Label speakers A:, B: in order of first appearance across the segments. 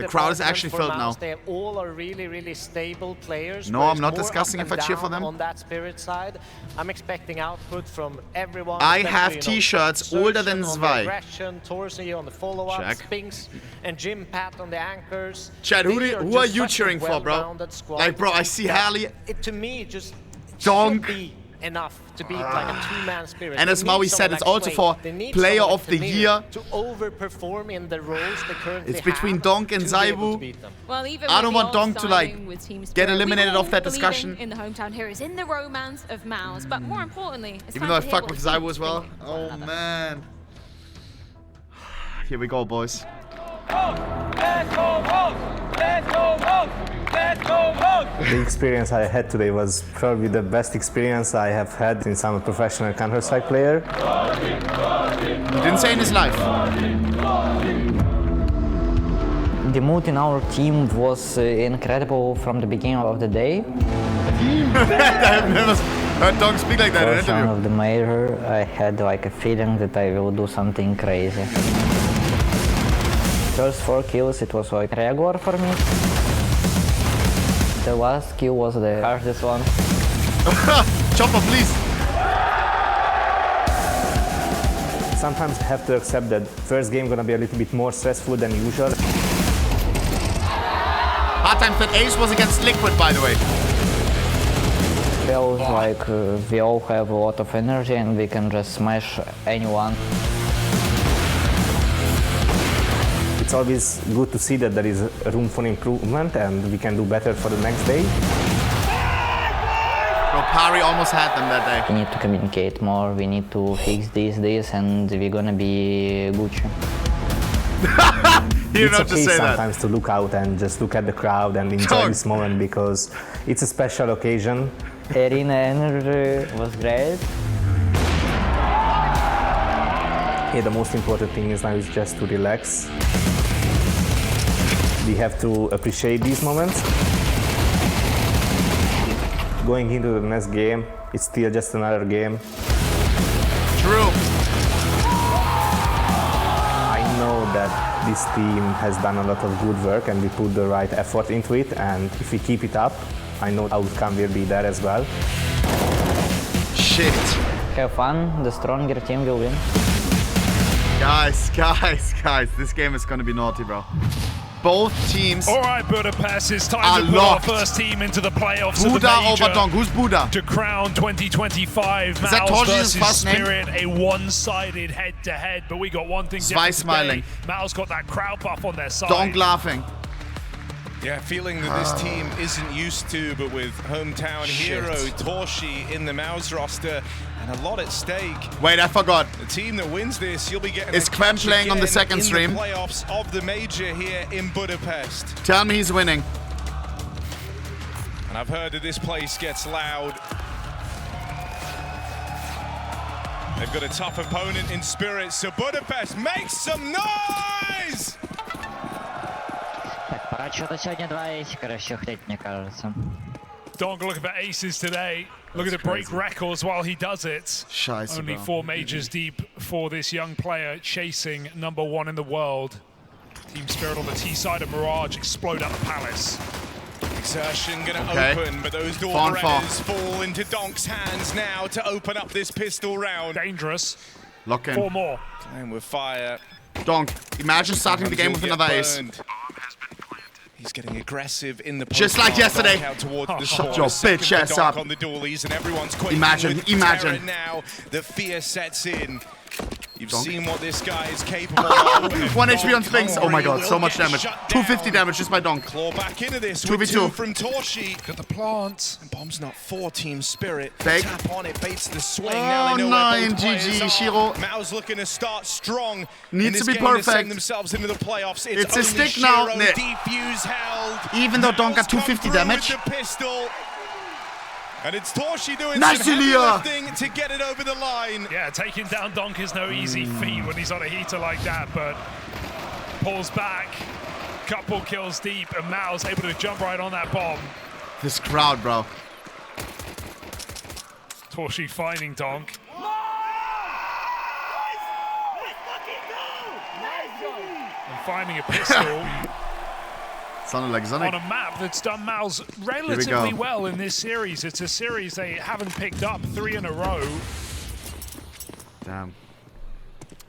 A: The crowd is actually filled now.
B: They all are really stable players.
A: No, I'm not discussing if I cheer for them.
B: On that spirit side, I'm expecting output from everyone.
A: I have T-shirts older than Zwei.
B: Torsi on the follow-up,
A: Check.
B: Spinks and Jim Pat on the anchors.
A: Chad, who are you cheering for, bro? Like, bro, I see Harley.
B: To me, just
A: Donk.
B: should be enough to beat like a two-man spirit.
A: And as Maui said, it's also for Player of the Year.
B: To overperform in the roles they currently
A: It's between
B: have
A: Donk and
B: to be able to
A: Zaibu.
B: beat them.
C: Well, even
A: I don't
C: with
A: want
C: the
A: Donk to like
C: signing with Team
A: get
C: Spirit,
A: eliminated
C: we
A: off that
C: believing
A: discussion.
C: in the hometown heroes, in the romance of MOUZ, but more importantly, it's
A: Even
C: time
A: though I
C: to hear
A: fuck
C: what
A: with
C: the
A: Zaibu
C: teams
A: as well.
C: think of one
A: Oh
C: another.
A: man. Here we go, boys.
D: The experience I had today was probably the best experience I have had since I'm a professional Counter-Strike player.
A: He didn't say in his life.
E: The mood in our team was incredible from the beginning of the day.
A: I have never heard Donk speak like that in an
E: First round
A: interview.
E: of the major, I had like a feeling that I will do something crazy. First 4 kills, it was like regular for me. The last kill was the hardest one.
A: Chopper, please.
D: Sometimes I have to accept that first game gonna be a little bit more stressful than usual.
A: Hard times that Ace was against Liquid, by the way.
E: Feels like we all have a lot of energy and we can just smash anyone.
D: It's always good to see that there is room for improvement and we can do better for the next day.
A: Bro, Pari almost had them that day.
E: We need to communicate more, we need to fix this, and we're gonna be Gucci.
A: You
D: It's
A: don't have to
D: okay
A: say that.
D: sometimes to look out and just look at the crowd and enjoy
A: Donk.
D: this moment because it's a special occasion.
E: Arena energy was great.
D: Yeah, the most important thing is now is just to relax. We have to appreciate these moments. Going into the next game, it's still just another game.
A: True.
D: I know that this team has done a lot of good work and we put the right effort into it, and if we keep it up, I know outcome will be there as well.
A: Shit.
E: Have fun, the stronger team will win.
A: Guys, this game is gonna be naughty, bro. Both teams
F: All right, Budapest, it's
A: are
F: time to put
A: locked.
F: our first team into the playoffs of the
A: Buda
F: major
A: over Donk. Who's Buda?
F: to crown 2025
A: Is that
F: MOUZ
A: Torji's
F: versus
A: first name?
F: Spirit, a one-sided head-to-head. But we got one thing
A: Zwei
F: different
A: smiling.
F: today. MOUZ got that crowd buff on their side.
A: Donk laughing.
G: Yeah, feeling that this team isn't used to, but with hometown hero Torshi in the MOUZ roster and a lot at stake.
A: Wait, I forgot.
G: The team that wins this, you'll be getting
A: Is
G: a
A: Quem
G: catch
A: playing on the
G: again
A: second
G: in
A: stream?
G: the playoffs of the major here in Budapest.
A: Tell me he's winning.
G: And I've heard that this place gets loud. They've got a tough opponent in Spirit, so Budapest makes some noise!
E: Так, пора что-то сегодня два эйсика расчехлить, мне кажется.
F: Donk looking for aces today. Looking to break records while he does it.
A: Scheiße,
F: Only
A: bro.
F: 4 majors deep for this young player chasing #1 in the world. Team Spirit on the T side of Mirage explode out the palace.
G: Exertion gonna
A: Okay.
G: open, but those door
A: Fawn,
G: beretters fall into Donk's hands now to open up this pistol round.
F: Dangerous.
A: Lock in.
F: 4 more.
G: And with fire.
A: Donk, imagine starting the game with
G: He'll
A: another
G: get
A: ace.
G: burned. He's getting aggressive in the
A: Just like
G: post.
A: yesterday.
G: Donk out towards the
A: Shut
G: shore.
A: your
G: A second
A: bitch
G: for
A: ass
G: Donk
A: up.
G: on the doorlies, and everyone's quaking
A: Imagine,
G: with
A: imagine.
G: terror now. The fear sets in. You've
A: Donk.
G: seen what this guy is capable of.
A: 1 HP on Spinks. Oh my god,
G: Will
A: so much
G: get
A: damage.
G: shut
A: 250
G: down.
A: damage just by Donk.
G: Claw back into this
A: 2v2.
G: with 2 from Torshi.
F: Got the plant.
G: And bomb's not for Team Spirit.
A: Fake.
G: Tap on it, baits the swing.
A: Oh,
G: Now they know where
A: nine,
G: both players
A: GG,
G: are.
A: Shiro.
G: MOUZ looking to start strong.
A: Needs
G: in this
A: to be
G: game to
A: perfect.
G: send themselves into the playoffs.
A: It's a
G: only
A: stick now.
G: Shiro,
A: Nee.
G: defuse held.
A: Even though Donk
G: MOUZ
A: got 250
G: come through
A: damage.
G: with the pistol. And it's Torshi doing
A: Nice,
G: some heavy
A: Ilya.
G: lifting to get it over the line.
F: Yeah, taking down Donk is no easy feat when he's on a heater like that, but pulls back, couple kills deep, and MOUZ able to jump right on that bomb.
A: This crowd, bro.
F: Torshi finding Donk. And finding a pistol.
A: Sounded like Sonic.
F: On a map that's done MOUZ relatively well in this series. It's a series they haven't picked up 3 in a row.
A: Damn.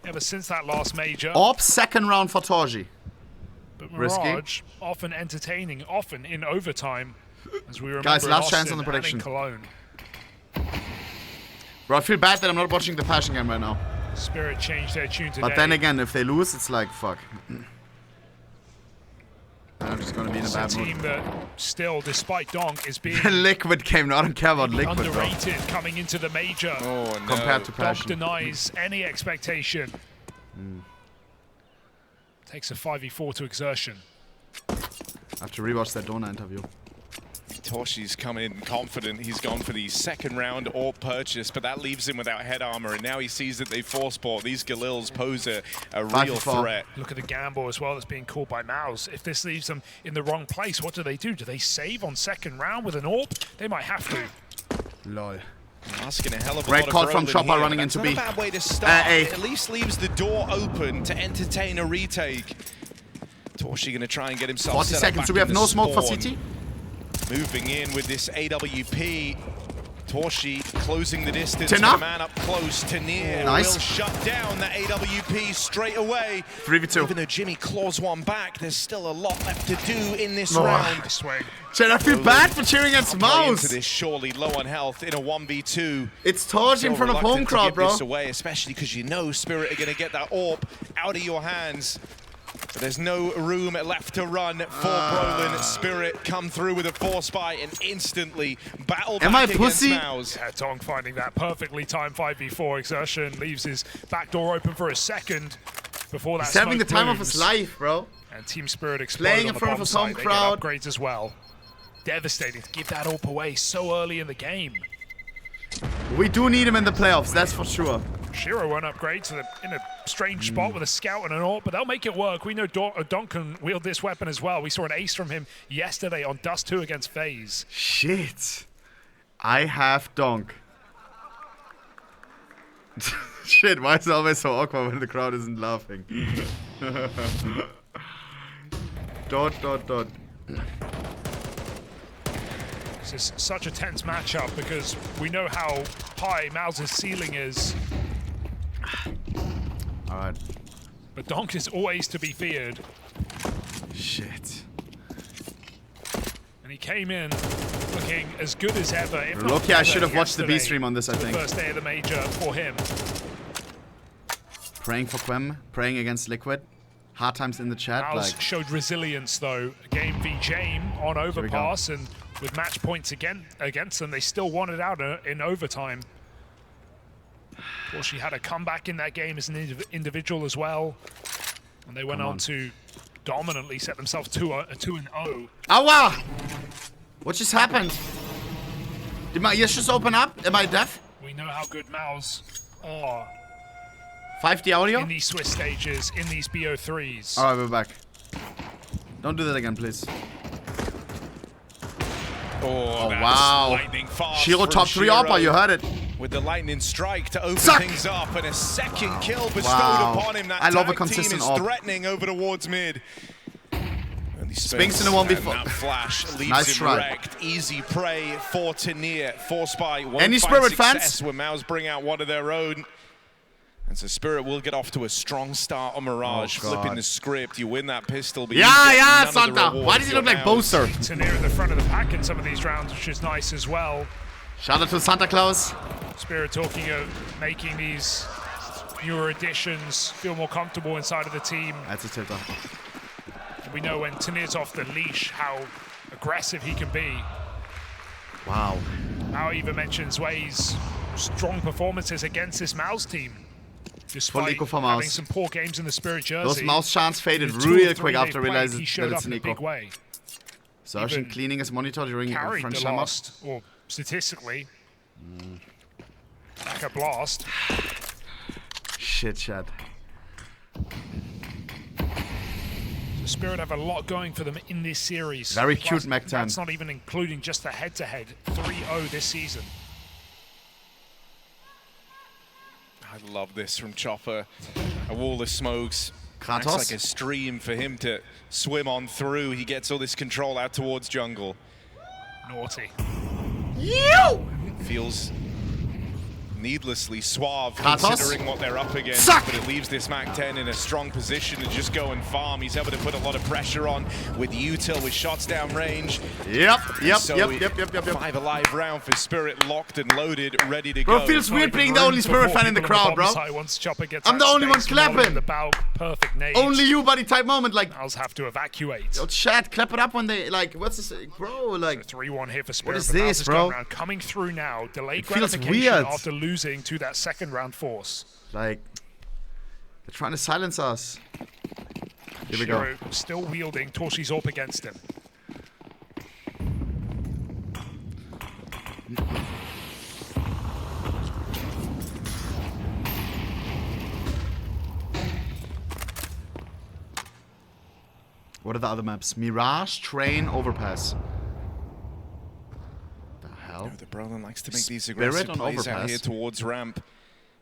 F: Ever since that last major.
A: Orb second round for Torji.
F: But Mirage, often entertaining, often in overtime. As we remember,
A: guys, last chance on the prediction.
F: Cologne.
A: Bro, I feel bad that I'm not watching the Passion game right now.
F: Spirit changed their tune today.
A: But then again, if they lose, it's like, fuck. I'm just gonna be in a bad mood.
F: Team that still, despite Donk, is being
A: Liquid game. No, I don't care about Liquid,
F: underrated coming into the major.
G: Oh, no.
A: Compared to
F: Donk
A: Passion.
F: denies any expectation. Takes a 5v4 to exertion.
A: I have to rewatch that Dona interview.
G: Torshi's coming in confident. He's gone for the second round or purchase, but that leaves him without head armor, and now he sees that they force bought. These Galils pose a real threat.
F: Look at the gamble as well that's being called by MOUZ. If this leaves them in the wrong place, what do? Do they save on second round with an AWP? They might have to.
A: Lol.
G: Asking a hell of a
A: Great
G: lot
A: call
G: of
A: from
G: growth
A: Chopper
G: in here.
A: running
G: That's
A: into
G: not
A: B.
G: a bad way to start.
A: A.
G: It at least leaves the door open to entertain a retake. Torshi going to try and get himself
A: 40
G: set
A: seconds,
G: up
A: so
G: back
A: we have
G: in
A: no
G: the
A: smoke for
G: spawn.
A: CT?
G: Moving in with this AWP. Torshi closing the distance.
A: Tina?
G: The man up close. Tanir
A: Nice.
G: will shut down that AWP straight away.
A: 3v2.
G: Even though Jimmy claws one back, there's still a lot left to do in this round.
F: Nice swing.
A: Chat, I feel bad for cheering against
G: Play into
A: MOUZ.
G: this surely low on health in a 1v2.
A: It's Torji in front of home
G: reluctant to
A: crowd,
G: give
A: bro.
G: this away, especially because you know Spirit are going to get that AWP out of your hands. But there's no room left to run for Brolin. Spirit come through with a force buy and instantly battle
A: Am I
G: back
A: pussy?
G: against MOUZ.
F: Yeah, Donk finding that perfectly timed 5v4 exertion, leaves his back door open for a second before that
A: He's having the
F: smoke
A: time of
F: blooms.
A: his life, bro.
F: And Team Spirit explode
A: Playing
F: on
A: in
F: the
A: front of
F: bomb
A: his home
F: site. They
A: crowd.
F: get upgrades as well. Devastating to give that AWP away so early in the game.
A: We do need him in the playoffs, that's for sure.
F: Shiro won't upgrade to in a strange spot with a scout and an AWP, but they'll make it work. We know Donk can wield this weapon as well. We saw an ace from him yesterday on Dust 2 against FaZe.
A: Shit. I have Donk. Shit, why is it always so awkward when the crowd isn't laughing? Dot.
F: This is such a tense matchup because we know how high MOUZ's ceiling is.
A: Alright.
F: But Donk is always to be feared.
A: Shit.
F: And he came in looking as good as ever. If not
A: Lucky I
F: better
A: should have watched the B
F: yesterday
A: stream on this, I
F: for the
A: think.
F: first day of the major for him.
A: Praying for Quem, praying against Liquid. Hard times in the chat,
F: MOUZ
A: like...
F: showed resilience though. Game v Jame on overpass, and with match points against them, they still won it out in overtime. Of course, she had a comeback in that game as an individual as well, and they went on to dominantly set themselves 2-0.
A: Aua! What just happened? Did my ears just open up? Am I deaf?
F: We know how good MOUZ are
A: 5D audio?
F: in these Swiss stages, in these BO3s.
A: Alright, we're back. Don't do that again, please.
G: Oh, that's
A: wow.
G: lightning fast
A: Shiro
G: from
A: top 3
G: Shiro
A: upper, you heard it.
G: with the lightning strike to open
A: Suck.
G: things up, and a second kill bestowed
A: Wow.
G: upon him. That
A: I love a
G: tag
A: consistent
G: team is
A: AWP.
G: threatening over towards mid.
A: Spinks in the 1v4.
G: That flash leaves
A: Nice
G: him
A: try.
G: wrecked. Easy prey for Tanir. Force by one.
A: Any
G: find
A: Spirit
G: success
A: fans?
G: when MOUZ bring out one of their own. And so Spirit will get off to a strong start on Mirage,
A: Oh,
G: flipping
A: God.
G: the script. You win that pistol, but you
A: Yeah,
G: get
A: yeah,
G: none of the
A: Santa.
G: reward
A: Why does he
G: for
A: look like
G: MOUZ.
A: Bowser?
F: Tanir in the front of the pack in some of these rounds, which is nice as well.
A: Shout out to Santa Claus.
F: Spirit talking of making these newer additions feel more comfortable inside of the team.
A: That's a tilter.
F: We know when Tanir's off the leash how aggressive he can be.
A: Wow.
F: How even mentions Zway's strong performances against this MOUZ team. Despite
A: Eco for
F: having
A: MOUZ.
F: some poor games in the Spirit jersey.
A: Those mouse chants faded
F: the 2 or
A: real
F: 3
A: quick
F: they
A: after
F: played,
A: realizing
F: he
A: that
F: showed
A: it's
F: up in a
A: Nico.
F: big way.
A: Sershin
F: Even
A: cleaning his monitor during a
F: Carried
A: French
F: the
A: summer.
F: last, or statistically, like a blast.
A: Shit, chat.
F: The Spirit have a lot going for them in this series.
A: Very
F: Plus,
A: cute Mac 10.
F: That's not even including just the head-to-head 3-0 this season.
G: I love this from Chopper. A wall of smokes Acts
A: Kratos.
G: like a stream for him to swim on through. He gets all this control out towards jungle.
F: Naughty.
G: Feels needlessly suave
A: Kratos.
G: considering what they're up against,
A: Suck.
G: but it leaves this MAC-10 in a strong position to just go and farm. He's able to put a lot of pressure on with Util with shots down range.
A: Yep.
G: 5 alive round for Spirit, locked and loaded, ready to
A: Bro,
G: go.
A: it feels weird being the only Spirit fan in the crowd, bro. I'm the only one clapping.
F: Perfect nade.
A: Only you, buddy, type moment. Like,
F: MOUZ have to evacuate.
A: yo, chat, clap it up when they, like, what's this, bro, like.
F: 3-1 hit for Spirit.
A: is
F: but MOUZ
A: this,
F: has
A: bro?
F: gone round. Coming through now. Delayed
A: feels
F: gratification
A: weird.
F: after losing to that second round force.
A: Like, they're trying to silence us. Here we go.
F: Shiro still wielding Torshi's AWP against him.
A: What are the other maps? Mirage, Train, Overpass. The hell?
G: The Brolin likes to make these
A: Spirit
G: aggressive
A: on
G: plays out
A: overpass.
G: here towards ramp.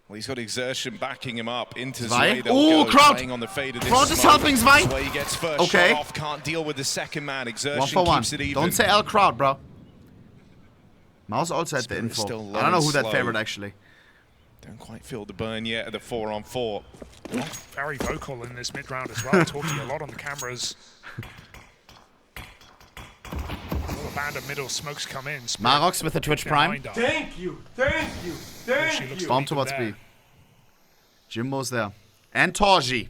G: Well, he's got exertion backing him up into
A: Zwei.
G: Zwei. They'll
A: Ooh,
G: go,
A: crowd.
G: playing on the fade of this
A: Crowd is
G: smoke.
A: helping Zwei.
G: Zwei gets first
A: Okay.
G: shot off, can't deal with the second man. Exertion
A: 1 for 1.
G: keeps it even.
A: Don't say L crowd, bro. MOUZ also had the
G: Spirit is
A: info.
G: still low
A: I don't know
G: and
A: who that
G: slow.
A: favored, actually.
G: Don't quite feel the burn yet at the 4-on-4.
F: Very vocal in this mid round as well, talking a lot on the cameras. All the band of middle smokes come in. Spirit
A: Marox with the Twitch Prime.
F: behind up.
H: Thank you, thank you,
F: Torshi
H: thank
F: looks
H: you.
A: Bomb
F: to
A: towards B. Jimbo's there. And Torji.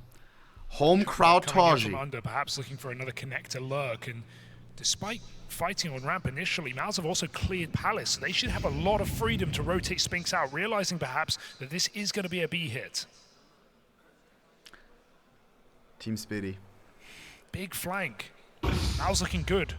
A: Home crowd
F: Coming in from
A: Torji.
F: under, perhaps looking for another connector lurk. And despite fighting on ramp initially, MOUZ have also cleared Palace. So they should have a lot of freedom to rotate Spinks out, realizing perhaps that this is going to be a B hit.
A: Team Speedy.
F: Big flank. MOUZ looking good.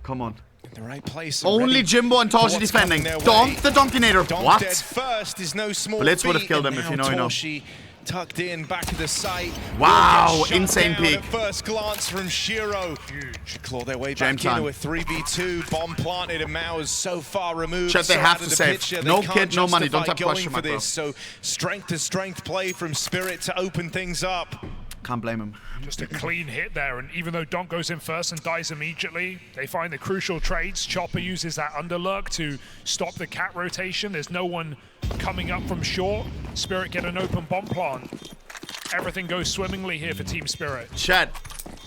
A: Come on.
G: In the right place.
A: Only
G: ready
A: Jimbo and
G: for
A: Torji
G: what's
A: defending.
G: coming their
A: Donk
G: way.
A: the Donkinator.
G: Donk
A: What?
G: dead first is no small
A: Blitz would have
G: feat,
A: killed
G: and
A: him if
G: now
A: you know, you know.
G: Torshi tucked in, back of the site.
A: Wow,
G: Will get shut
A: insane
G: down
A: peek.
G: At first glance from Shiro.
F: Huge.
G: Claw their way
A: Jam
G: back
A: time.
G: into a 3v2. Bomb planted, and MOUZ so far removed.
A: Chat, they
G: so
A: have
G: out of
A: to
G: the
A: save.
G: picture,
A: No
G: they
A: kid,
G: can't
A: no money. Don't
G: justify
A: have
G: going
A: question
G: for
A: mark, bro.
G: this. So strength to strength play from Spirit to open things up.
A: Can't blame him.
F: Just a clean hit there, and even though Donk goes in first and dies immediately, they find the crucial trades. Chopper uses that underlurk to stop the cat rotation. There's no one coming up from short. Spirit get an open bomb plant. Everything goes swimmingly here for Team Spirit.
A: Chat.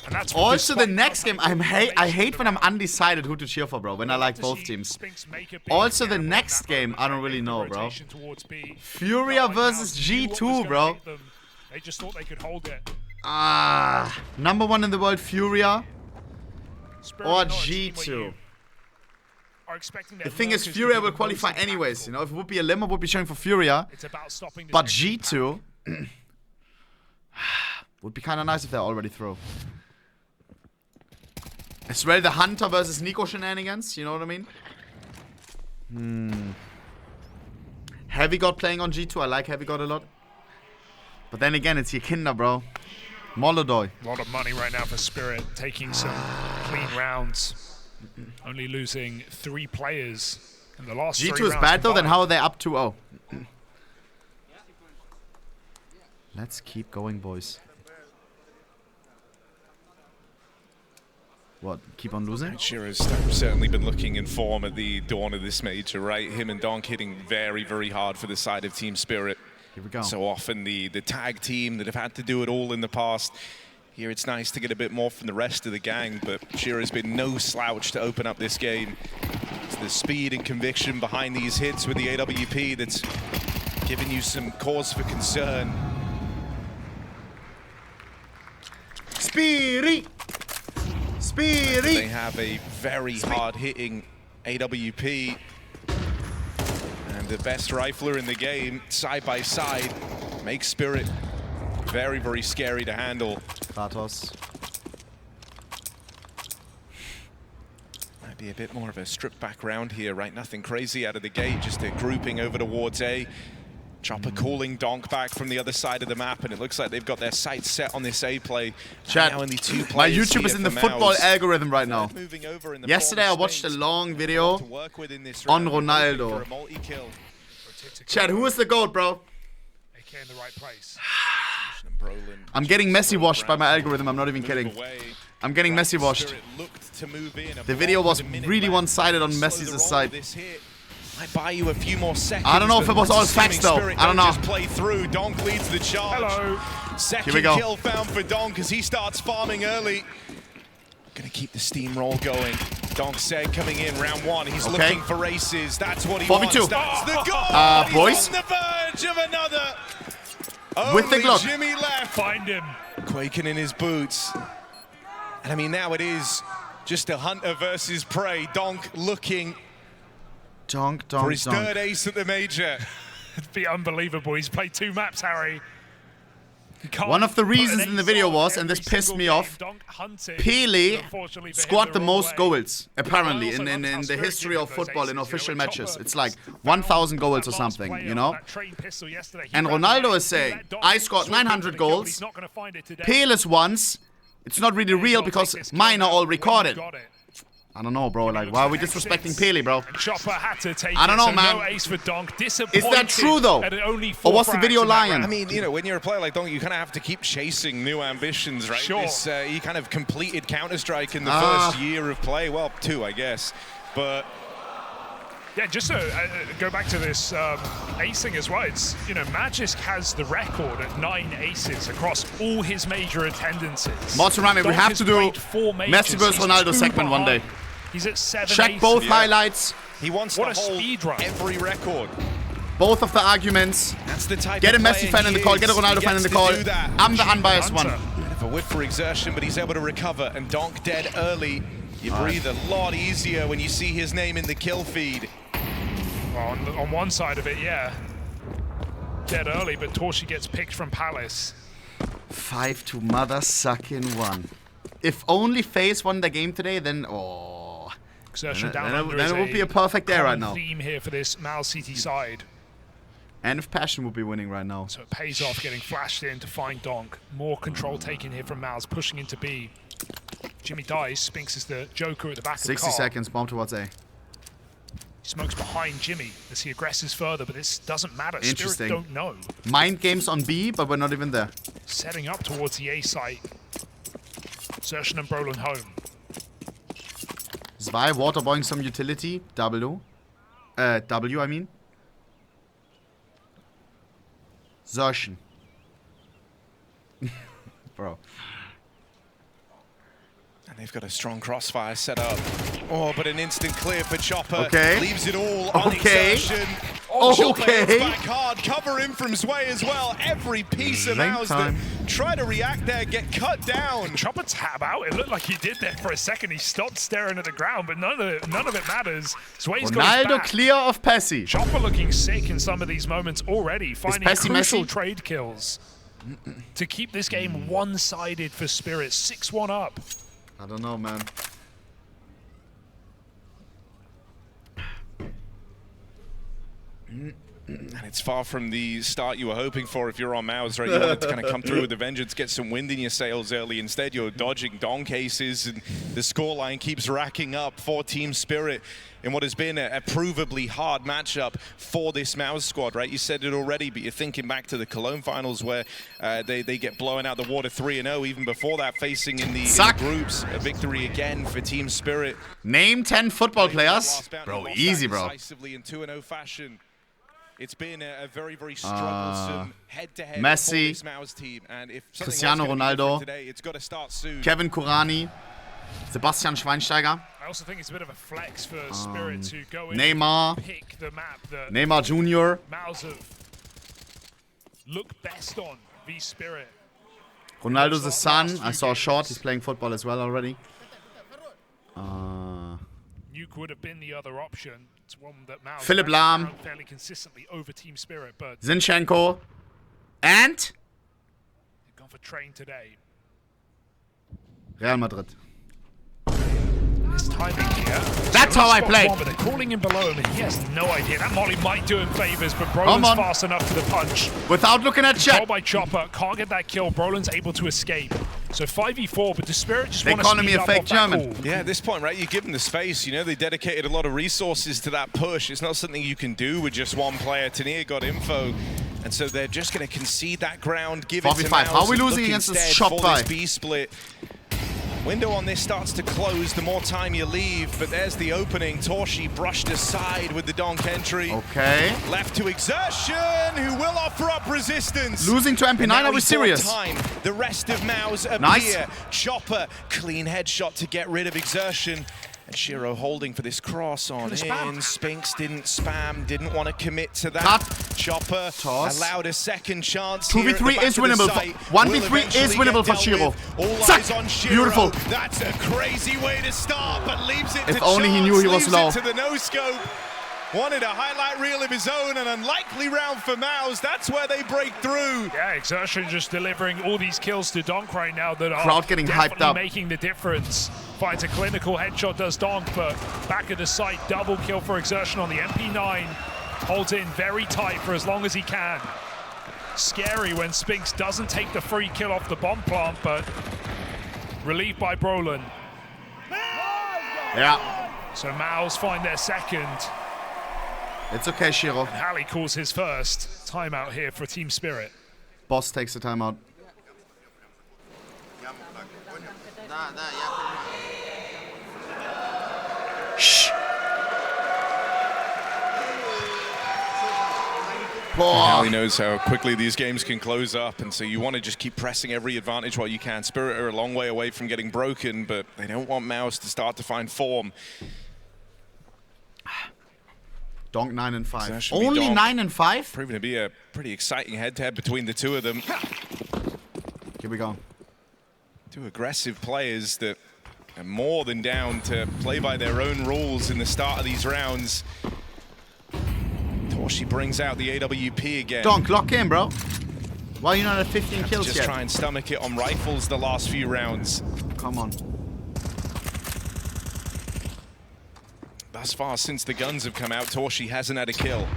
F: And that's
A: Also, the
F: despite
A: next
F: not
A: game,
F: having
A: I hate when I'm
F: formation
A: undecided who to cheer for, bro. When I like
F: to
A: both
F: see
A: teams.
F: Spinks make a big
A: Also, the
F: gamble
A: next
F: on that
A: game,
F: moment,
A: I don't
F: trying to
A: really
F: make the
A: know, bro.
F: rotation towards B.
A: Furia
F: Felt like
A: versus
F: MOUZ knew what was
A: G2,
F: gonna
A: bro.
F: hit them. They just thought they could hold it.
A: Ah, number 1 in the world, Furia
F: Spirit
A: or
F: are not a team where
A: G2.
F: you are expecting
A: The
F: their
A: thing is,
F: lurkers to
A: Furia
F: be
A: will
F: the
A: qualify
F: most
A: anyways.
F: impactful.
A: You know, if it would be a limb, I would be cheering for Furia.
F: It's about stopping the
A: But
F: next
A: G2 would be kind of nice if they're already through. It's really the Hunter versus Nico shenanigans. You know what I mean? Heavy God playing on G2. I like Heavy God a lot. But then again, it's your Kinder, bro. Molodoy.
F: A lot of money right now for Spirit, taking some clean rounds. Only losing 3 players in the last 3
A: G2
F: rounds
A: is bad though, then
F: combined.
A: how are they up 2-0? Let's keep going, boys. What? Keep on losing?
G: Shiro's certainly been looking in form at the dawn of this major, right? Him and Donk hitting very, very hard for the side of Team Spirit.
A: Here we go.
G: So often the tag team that have had to do it all in the past. Here it's nice to get a bit more from the rest of the gang, but Shiro's been no slouch to open up this game. It's the speed and conviction behind these hits with the AWP that's giving you some cause for concern.
A: Speedy! Speedy!
G: They have a very hard-hitting AWP. And the best rifler in the game, side by side, makes Spirit very, very scary to handle.
A: Kratos.
G: Might be a bit more of a stripped back round here, right? Nothing crazy out of the gate, just a grouping over towards A. Chopper calling Donk back from the other side of the map, and it looks like they've got their sights set on this A play.
A: Chat,
G: Now only 2
A: my
G: players
A: YouTube is
G: here
A: in the
G: for
A: football
G: MOUZ.
A: algorithm right now.
G: Moving over in the
A: Yesterday I
G: form of
A: watched a
G: Spinks.
A: long video
G: To work with in this
A: on
G: round, hoping
A: Ronaldo.
G: for a multi-kill.
A: Chad, who is the GOAT, bro?
F: AK in the right place.
G: And Brolin
A: I'm getting messy washed by my algorithm. I'm not even kidding. I'm getting messy washed. The video was really one-sided on Messy's side.
G: I buy you a few more seconds.
A: I don't know if it was all facts though. I don't know.
G: Just play through. Donk leads the charge.
F: Hello.
G: Second
A: Here we go.
G: kill found for Donk as he starts farming early. Gonna keep the steamroll going. Donk said coming in round 1. He's looking for aces. That's what he wants.
A: 4v2.
G: That's the goal.
A: Boys.
G: He's on the verge of another.
A: With the
G: Only
A: Glock.
G: Jimmy left.
F: Find him.
G: Quaking in his boots. And I mean, now it is just a hunter versus prey. Donk looking for his third ace at the major.
F: It'd be unbelievable. He's played 2 maps, Harry.
A: One of the reasons in the video was, and this pissed me off, Pele scored the most goals, apparently, in the history of football in official matches. It's like 1,000 goals or something, you know? And Ronaldo is saying, I scored 900 goals, Pele's ones, it's not really real because mine are all recorded. I don't know, bro. Like, why are we disrespecting Pele, bro?
F: Chopper had to take
A: I don't know,
F: it, so
A: man.
F: no ace for Donk.
A: Is that true, though? Or was the video lying?
G: I mean, you know, when you're a player like Donk, you kind of have to keep chasing new ambitions, right?
F: Sure.
G: He kind of completed Counter-Strike in the first year of play. Well, 2, I guess. But
F: yeah, just to go back to this acing as well, it's, you know, Magisk has the record at 9 aces across all his major attendances.
A: Martin Rami, we have to do Messi vs Ronaldo segment one day.
F: He's at 7
A: Check
F: aces.
A: both highlights.
G: he wants
F: What
G: to
F: a
G: hold
F: speed run.
G: every record.
A: Both of the arguments.
G: That's the type
A: Get a
G: of
A: Messi
G: player
A: fan in the
G: he
A: call,
G: is.
A: get a Ronaldo
G: He
A: fan in
G: gets
A: the
G: to
A: call.
G: do that.
A: I'm the unbiased one.
G: Bit of a whiff for exertion, but he's able to recover. And Donk dead early. You breathe a lot easier when you see his name in the kill feed.
F: On one side of it, yeah. Dead early, but Torshi gets picked from Palace.
A: 5 to mother sucking 1. If only FaZe won the game today, then
F: Exertion down
A: then
F: under
A: it
F: is
A: would be a perfect day right now.
F: theme here for this MOUZ CT side.
A: And if Passion would be winning right now.
F: So it pays off getting flashed in to find Donk. More control taken here from MOUZ, pushing into B. Jimmy dies. Spinks is the Joker at the back of the
A: 60
F: car.
A: seconds, bomb towards A.
F: Smokes behind Jimmy as he aggresses further, but this doesn't matter.
A: Interesting.
F: Spirit don't know.
A: Mind games on B, but we're not even there.
F: Setting up towards the A site. Sershin and Brolin home.
A: Zwei, waterboying some utility. W, I mean. Sershin. Bro.
G: And they've got a strong crossfire set up. Oh, but an instant clear for Chopper.
A: Okay.
G: Leaves it all on
A: Okay.
G: exertion. Chopper
A: Okay.
G: hits back hard. Cover in from Zwei as well. Every piece of
A: Lane
G: MOUZ that
A: time.
G: try to react there get cut down.
F: Chopper tab out. It looked like he did there for a second. He stopped staring at the ground, but none of it matters. Zway's got his
A: Ronaldo
F: back.
A: clear of Pessi.
F: Chopper looking sick in some of these moments already, finding
A: Pessi
F: crucial
A: Messi?
F: trade kills to keep this game one-sided for Spirit. 6-1 up.
A: I don't know, man.
G: And it's far from the start you were hoping for if you're on MOUZ, right? You wanted to kind of come through with the vengeance, get some wind in your sails early. Instead, you're dodging Donk cases, and the scoreline keeps racking up for Team Spirit in what has been a provably hard matchup for this MOUZ squad, right? You said it already, but you're thinking back to the Cologne finals where they get blown out the water 3-0. Even before that, facing in the groups, a victory again for Team Spirit.
A: Name 10 football players. Bro, easy, bro.
G: Decisively in 2-0 fashion. It's been a very, very strugglesome head-to-head
A: Messi,
G: for this MOUZ team. And if
A: Cristiano Ronaldo,
G: today, it's got to start soon.
A: Kevin Kurani, Sebastian Schweinsteiger,
F: I also think it's a bit of a flex for Spirit to go in
A: Neymar,
F: and pick the map that
A: Neymar Jr.,
F: MOUZ have look best on v Spirit.
A: Ronaldo's the son. I saw a short. He's playing football as well already.
F: Nuke would have been the other option. It's one that MOUZ
A: Philipp
F: have
A: Lahm.
F: found fairly consistently over Team Spirit, but
A: Zinchenko, and
F: they've gone for Train today.
A: Real Madrid.
F: His timing here.
A: That's how I play.
F: But they're calling him below him, and he has no idea. That molly might do him favors, but
A: Come
F: Brolin's
A: on.
F: fast enough to the punch.
A: Without looking at
F: Control
A: chat.
F: by Chopper, can't get that kill. Brolin's able to escape. So 5v4, but the Spirit just
A: They
F: want to
A: calling
F: speed
A: me a
F: up
A: fake
F: off that
A: German.
F: call.
G: Yeah, at this point, right, you give them the space. You know, they dedicated a lot of resources to that push. It's not something you can do with just one player. Tania got info And so they're just going to concede that ground, give it to
A: 4v5.
G: MOUZ.
A: How are we losing against this shop guy?
G: B split. Window on this starts to close the more time you leave, but there's the opening. Torshi brushed aside with the donk entry.
A: Okay.
G: Left to Exertion, who will offer up resistance.
A: Losing to MP9, are we serious?
G: Time. The rest of MOUZ appear.
A: Nice.
G: Chopper, clean headshot to get rid of Exertion. And Shiro holding for this cross on in. Spinks didn't spam, didn't want to commit to that.
A: Cut.
G: Chopper
A: Toss.
G: allowed a second chance.
A: 2v3 is winnable. 1v3 is winnable for Shiro. Suck. Beautiful.
G: That's a crazy way to start, but leaves it to
A: If only he knew he was low.
G: to the no-scope. Wanted a highlight reel of his own, an unlikely round for MOUZ. That's where they break through.
F: Yeah, Exertion just delivering all these kills to Donk right now that are
A: Crowd getting hyped up.
F: making the difference. Finds a clinical headshot, does Donk, but back of the site, double kill for Exertion on the MP9. Holds in very tight for as long as he can. Scary when Spinks doesn't take the free kill off the bomb plant, but relieved by Brolin.
A: Yeah.
F: So MOUZ find their second.
A: It's okay, Shiro.
F: Halley calls his first timeout here for Team Spirit.
A: Boss takes the timeout. Shh.
G: Halley knows how quickly these games can close up, and so you want to just keep pressing every advantage while you can. Spirit are a long way away from getting broken, but they don't want MOUZ to start to find form.
A: Donk 9 and 5.
G: So
A: Only
G: Donk
A: 9 and 5?
G: Proving to be a pretty exciting head-to-head between the two of them.
A: Here we go.
G: Two aggressive players that are more than down to play by their own rules in the start of these rounds. Torshi brings out the AWP again.
A: Donk, lock in, bro. Why are you not at 15 kills
G: just
A: yet?
G: try and stomach it on rifles the last few rounds.
A: Come on.
G: Thus far, since the guns have come out, Torshi hasn't had a kill.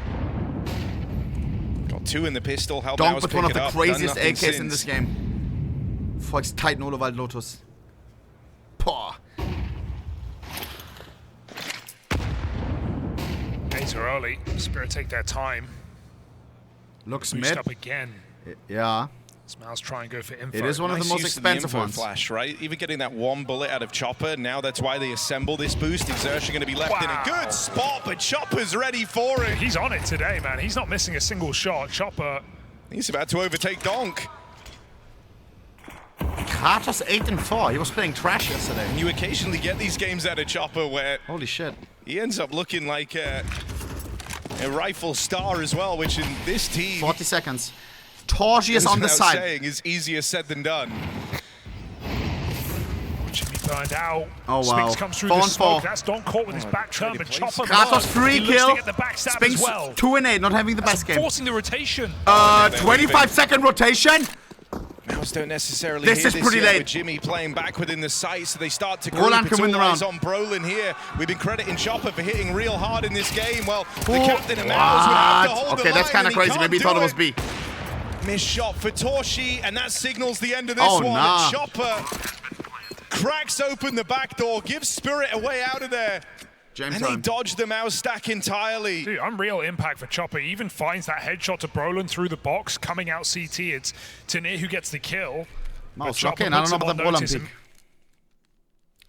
G: Got 2 in the pistol. How
A: Donk with one of the craziest AKs in this game. Volks Titan Olewald Lotus. Poh.
F: Days are early. Spirit take their time.
A: Looks
F: Boost
A: mid.
F: up again.
A: Yeah.
F: MOUZ try and go for info.
A: It is one of the most expensive ones.
G: Flash, right? Even getting that one bullet out of Chopper, now that's why they assemble this boost. Exertion going to be left in a good spot, but Chopper's ready for it.
F: He's on it today, man. He's not missing a single shot. Chopper.
G: He's about to overtake Donk.
A: Kratos 8 and 4. He was playing trash yesterday.
G: And you occasionally get these games out of Chopper where
A: holy shit,
G: he ends up looking like a rifle star as well, which in this team
A: 40 seconds. Torshi is on the side.
G: Saying is easier said than done.
F: Jimmy burned out.
A: Oh wow.
F: Spinks comes through the smoke. That's Don caught with his back turn, but Chopper.
A: Kratos 3 kill.
F: Spinks well.
A: 2 and 8, not having the best game.
F: Forcing the rotation.
A: 25-second rotation.
G: MOUZ don't necessarily
A: this is pretty late.
G: With Jimmy playing back within the site, so they start to group.
A: Roland can win the round.
G: On Brolin here. We've been crediting Chopper for hitting real hard in this game. Well, the captain of MOUZ would have to hold the line.
A: Okay, that's kind of crazy. Maybe he thought it was B.
G: Missed shot for Torshi, and that signals the end of this one.
A: Nah.
G: Chopper cracks open the back door, gives Spirit a way out of there.
A: James
G: and
A: time.
G: they dodged the MOUZ stack entirely.
F: Dude, unreal impact for Chopper. He even finds that headshot to Brolin through the box, coming out CT. It's Tanir who gets the kill.
A: MOUZ lock in. I don't know about the ball pick.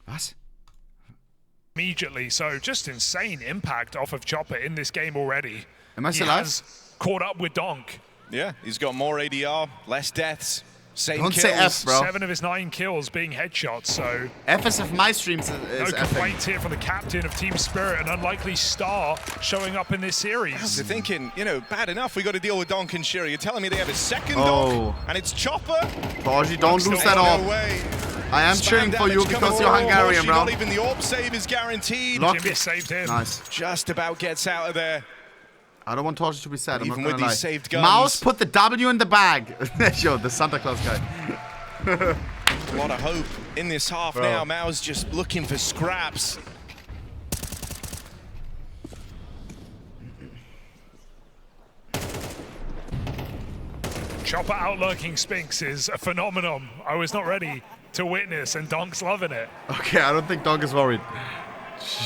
A: What?
F: Immediately, so just insane impact off of Chopper in this game already.
A: Am I still
F: alive? He has caught up with Donk.
G: Yeah, he's got more ADR, less deaths, same
A: Don't
G: kills.
A: say F, bro.
F: 7 of his 9 kills being headshots, so...
A: FS of my streams is
F: no complaints here from the captain of Team Spirit, an unlikely star showing up in this series.
G: They're thinking, you know, bad enough we got to deal with Donk and Shiro. You're telling me they have a second Donk, and it's Chopper?
A: Torshi, don't lose that off. I am cheering for you because you're Hungarian, bro.
G: Not even the AWP save is guaranteed.
F: Jimmy saved him.
A: Nice.
G: Just about gets out of there.
A: I don't want Torshi to be sad. I'm
G: even
A: not
G: with
A: lie.
G: these saved guns.
A: MOUZ put the W in the bag. Yo, the Santa Claus guy.
G: A lot of hope in this half now. MOUZ just looking for scraps.
F: Chopper outlurking Spinks is a phenomenon I was not ready to witness, and Donk's loving it.
A: Okay, I don't think Donk is worried.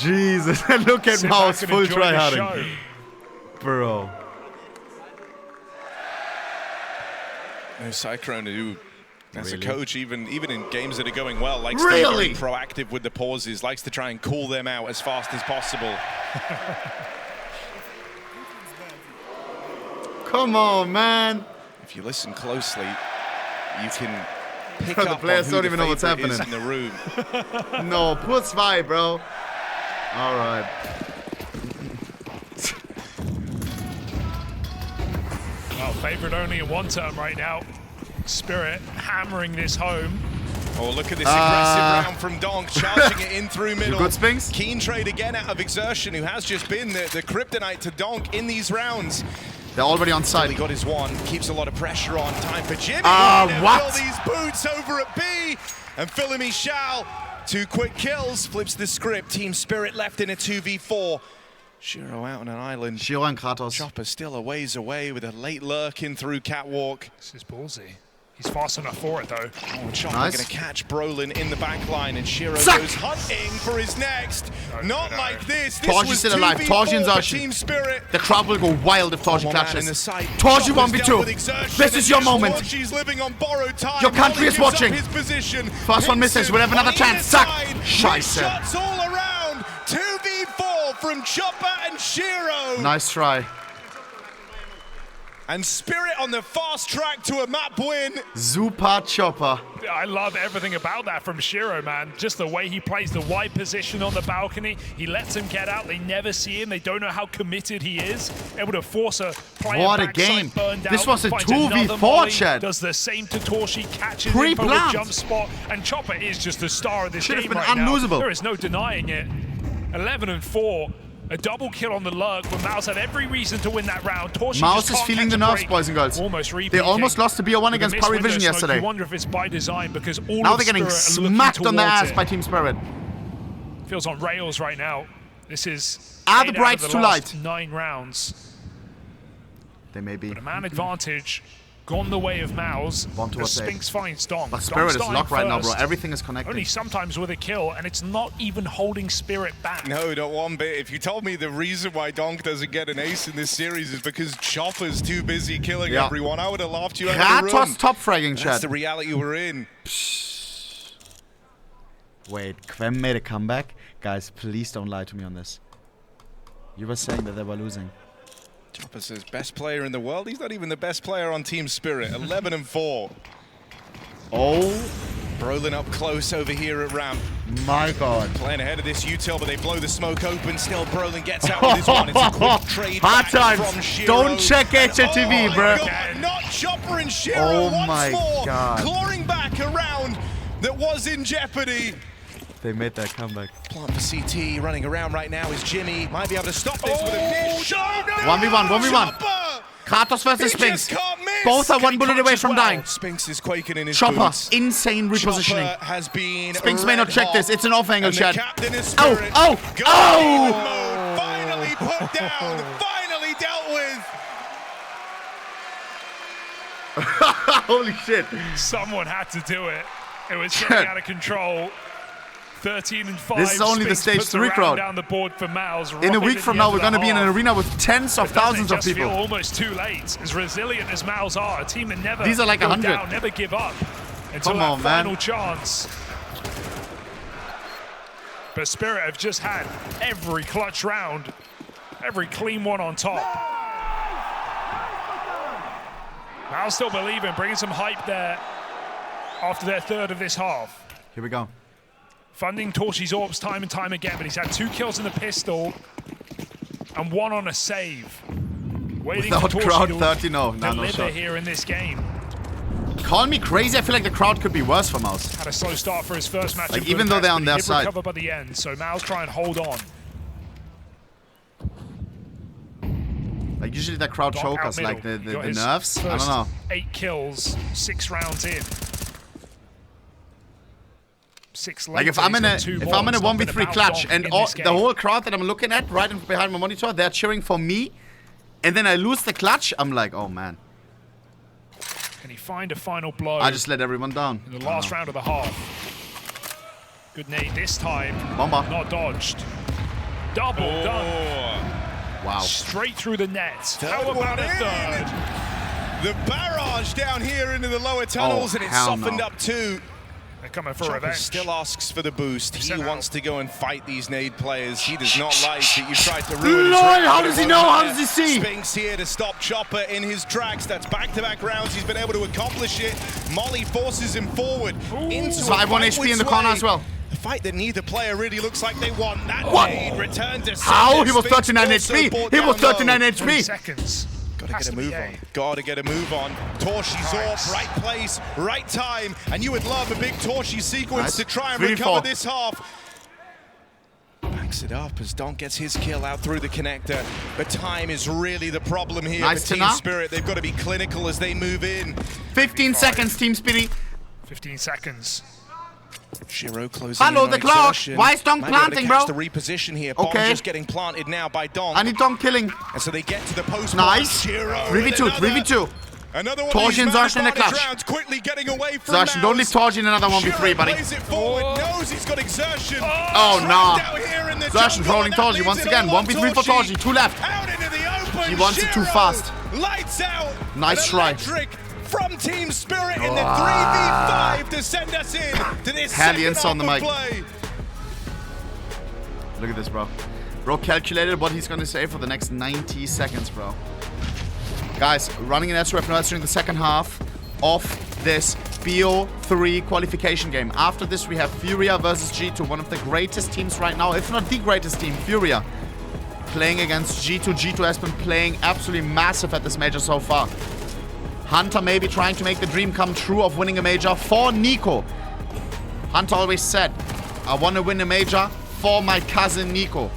A: Jesus, look at MOUZ full try-harding. Bro.
G: No, Cyclone, who, as a coach, even in games that are going well, likes
A: Really?
G: to be very proactive with the pauses, likes to try and call them out as fast as possible.
A: Come on, man.
G: If you listen closely, you can pick
A: The
G: up
A: players
G: on
A: don't
G: who
A: even
G: the
A: know what's
G: favorite is
A: happening.
G: in the room.
A: No, put zwei, bro. All right.
F: Well, favorite only in one term right now. Spirit hammering this home.
G: Oh, look at this aggressive round from Donk, charging it in through middle.
A: Good, Spinks?
G: Keen trade again out of Exertion, who has just been the kryptonite to Donk in these rounds.
A: They're already on side.
G: He got his one, keeps a lot of pressure on. Time for Jimmy.
A: What?
G: Fill these boots over at B. And Philly Michal, 2 quick kills, flips the script. Team Spirit left in a 2v4. Shiro out on an island.
A: Shiro and Kratos.
G: Chopper still a ways away with a late lurk in through Catwalk.
F: This is ballsy. He's fast enough for it, though.
G: Oh, Chopper
A: Nice.
G: gonna catch Brolin in the back line, and Shiro
A: Zack!
G: goes hunting for his next. Not like this. This
A: Torji's
G: was
A: still alive.
G: 2v4
A: Torji and
G: for
A: Zarshin.
G: Team Spirit.
A: The crowd will go wild if Torji
G: One man in the
A: clutches.
G: side.
A: Torji
G: Chopper's
A: 1v2.
G: dealt with Exertion,
A: This is your
G: and
A: moment.
G: Torji's living on borrowed time.
A: Your country
G: Molly
A: is
G: gives up
A: watching.
G: his position.
A: First one misses. We'll have another
G: on
A: chance.
G: either
A: Zack.
G: side.
A: Scheiße.
G: Shots all around. 2v4 from Chopper and Shiro.
A: Nice try.
G: And Spirit on the fast track to a map win.
A: Super Chopper.
F: I love everything about that from Shiro, man. Just the way he plays the wide position on the balcony. He lets him get out. They never see him. They don't know how committed he is. Able to force a player
A: What a
F: backside
A: game.
F: burned
A: This
F: out,
A: was a
F: finds
A: 2v4,
F: another volley,
A: Chad.
F: Does the same to Torshi, catches him from the
A: Pre-planned.
F: jump spot. And Chopper is just the star of this
A: Should have
F: game
A: been
F: right
A: unlosable.
F: now. There is no denying it. 11-4. A double kill on the lurk when MOUZ had every reason to win that round. Torshi
A: MOUZ
F: just
A: is
F: can't
A: feeling
F: catch
A: the
F: a
A: nerves,
F: break.
A: boys and girls.
F: Almost
A: They
F: repeating.
A: almost lost to BO1
F: With
A: against
F: the
A: Paris
F: missed
A: Vision
F: window smoke,
A: yesterday.
F: You wonder if it's by design because all
A: Now
F: of
A: they're getting
F: Spirit are looking
A: smacked on the
F: towards
A: ass
F: it.
A: by Team Spirit.
F: Feels on rails right now. This is
A: Are the
F: 8 out of
A: brights too
F: last
A: light?
F: 9 rounds.
A: They may be.
F: But a man advantage gone the way of MOUZ.
A: One
F: The
A: towards eight.
F: Spinks finds Dong.
A: But Spirit is
F: Dong's
A: locked right now, bro.
F: first.
A: Everything is
F: Only
A: connected.
F: sometimes with a kill, and it's not even holding Spirit back.
G: No, not one bit. If you told me the reason why Donk doesn't get an ace in this series is because Chopper's too busy killing
A: Yeah.
G: everyone, I would have laughed you out of the room.
A: Kratos top fragging,
G: That's
A: chat.
G: the reality we're in.
A: Wait, Quem made a comeback? Guys, please don't lie to me on this. You were saying that they were losing.
G: Chopper says best player in the world. He's not even the best player on Team Spirit. 11-4.
A: Oh
G: Brolin up close over here at ramp.
A: my god.
G: Playing ahead of this util, but they blow the smoke open. Still, Brolin gets out with his one. It's a quick trade
A: Hard
G: back
A: times.
G: from Shiro.
A: Don't check
G: And
A: HTV,
G: oh
A: bro.
G: my God, not Chopper and Shiro
A: Oh
G: once
A: my
G: more.
A: God.
G: Clawing back a round that was in jeopardy.
A: They made that comeback.
G: Plant for CT running around right now is Jimmy. Might be able to stop this with a miss shot.
A: 1v1, 1v1.
G: Chopper!
A: Kratos versus
G: He
A: Spinks.
G: just can't miss.
A: Both are
G: Can
A: one
G: he
A: bullet
G: catch
A: away
G: as
A: from
G: well?
A: dying.
G: Spinks is quaking in his
A: Chopper,
G: boots.
A: insane repositioning.
G: Chopper has been
A: Spinks may not check
G: red
A: this.
G: hot.
A: It's an off angle,
G: And the
A: Chad.
G: captain is
A: Oh,
G: Spirit.
A: oh,
G: Go
A: oh!
G: demon mode. Finally put down. Finally dealt with.
A: Holy shit.
F: Someone had to do it. It was getting out of control. 13-5.
A: This is only the
F: Spinks
A: stage
F: puts
A: 3
F: round
A: crowd.
F: down the board for MOUZ.
A: In a
F: right
A: week
F: at
A: from
F: the
A: now,
F: end
A: we're
F: of
A: going to
F: the
A: be in an
F: half.
A: arena with tens of
F: But doesn't
A: thousands of
F: just
A: people.
F: feel almost too late. As resilient as MOUZ are, a team that never
A: These are like
F: go
A: 100.
F: down, never give up until
A: Come
F: that
A: on, man.
F: final chance. But Spirit have just had every clutch round, every clean one on top. MOUZ still believing, bringing some hype there after their third of this half.
A: Here we go.
F: Funding Torshi's orbs time and time again, but he's had 2 kills in the pistol and 1 on a save. Waiting
A: Without
F: for
A: crowd
F: Torshi
A: 30, no
F: to
A: no
F: deliver
A: shot.
F: here in this game.
A: Call me crazy, I feel like the crowd could be worse for MOUZ.
F: Had a slow start for his first match.
A: Like,
F: in
A: even though they're
F: Budapest,
A: on
F: but
A: their
F: he did
A: side.
F: recover by the end, so MOUZ try and hold on.
A: Like usually that crowd
F: Doc
A: choke
F: out
A: us, like
F: middle.
A: the
F: He got his
A: nerves. I don't
F: first
A: know.
F: 8 kills, 6 rounds in. 6
A: Like if
F: later,
A: I'm in
F: he's
A: a
F: got 2
A: if
F: more.
A: I'm in a
F: It's not been
A: 1v3
F: about
A: clutch
F: Donk
A: and
F: in
A: all,
F: this
A: the
F: game.
A: whole crowd that I'm looking at right behind my monitor, they're cheering for me, and then I lose the clutch, I'm like, oh man.
F: Can he find a final blow?
A: I just let everyone down.
F: In the last round of the half. Good nade this time.
A: Bomba.
F: Not dodged. Double done.
A: Wow.
F: Straight through the net.
G: Third
F: How about
G: one
F: a
G: in.
F: third?
G: The barrage down here into the lower tunnels, and it's softened up too.
F: They're coming for
G: Chopper
F: revenge.
G: still asks for the boost. He wants to go and fight these nade players. He does not like that you tried to ruin his round.
A: How does he know? How does he see?
G: Spinks here to stop Chopper in his tracks. That's back-to-back rounds. He's been able to accomplish it. Molly forces him forward into a fight
A: 1 HP in the corner as well.
G: A fight that neither player really looks like they want. That nade returned to
A: how? He was 39 HP. He was 39 HP.
F: Seconds.
G: Gotta get a move on. Gotta get a move on. Torshi's off, right place, right time, and you would love a big Torshi sequence to try and recover this half. Backs it up as Donk gets his kill out through the connector. But time is really the problem here for Team Spirit. They've got to be clinical as they move in.
A: 15 seconds, Team Spirit.
F: 15 seconds.
G: Shiro closing
A: Hello, the clock. Why is Donk planting, bro?
G: The reposition here. Bomb just getting planted now by Donk.
A: I need Donk killing.
G: And so they get to the post.
A: Nice.
G: Shiro
A: 3v2, 3v2
G: Another one
A: Torshi and Zarshin in the clutch.
G: Quickly getting away from
A: Zarshin, don't leave Torshi in another 1v3, buddy.
G: Plays it forward, knows he's got exertion.
A: Oh, no. Zarshin trolling Torshi once again. 1v3 for Torshi. 2 left.
G: Out into the open.
A: He wants it too fast.
G: Lights out.
A: Nice try.
G: From Team Spirit in the 3v5 to send us in to this
A: Hellions
G: second
A: on the
G: half
A: mic.
G: of play.
A: Look at this, bro. Bro calculated what he's going to say for the next 90 seconds, bro. Guys, running an SRF now during the second half of this BO3 qualification game. After this, we have Furia versus G2, one of the greatest teams right now, if not the greatest team, Furia, playing against G2. G2 has been playing absolutely massive at this major so far. Hunter maybe trying to make the dream come true of winning a major for Nico. Hunter always said, I want to win a major for my cousin Nico.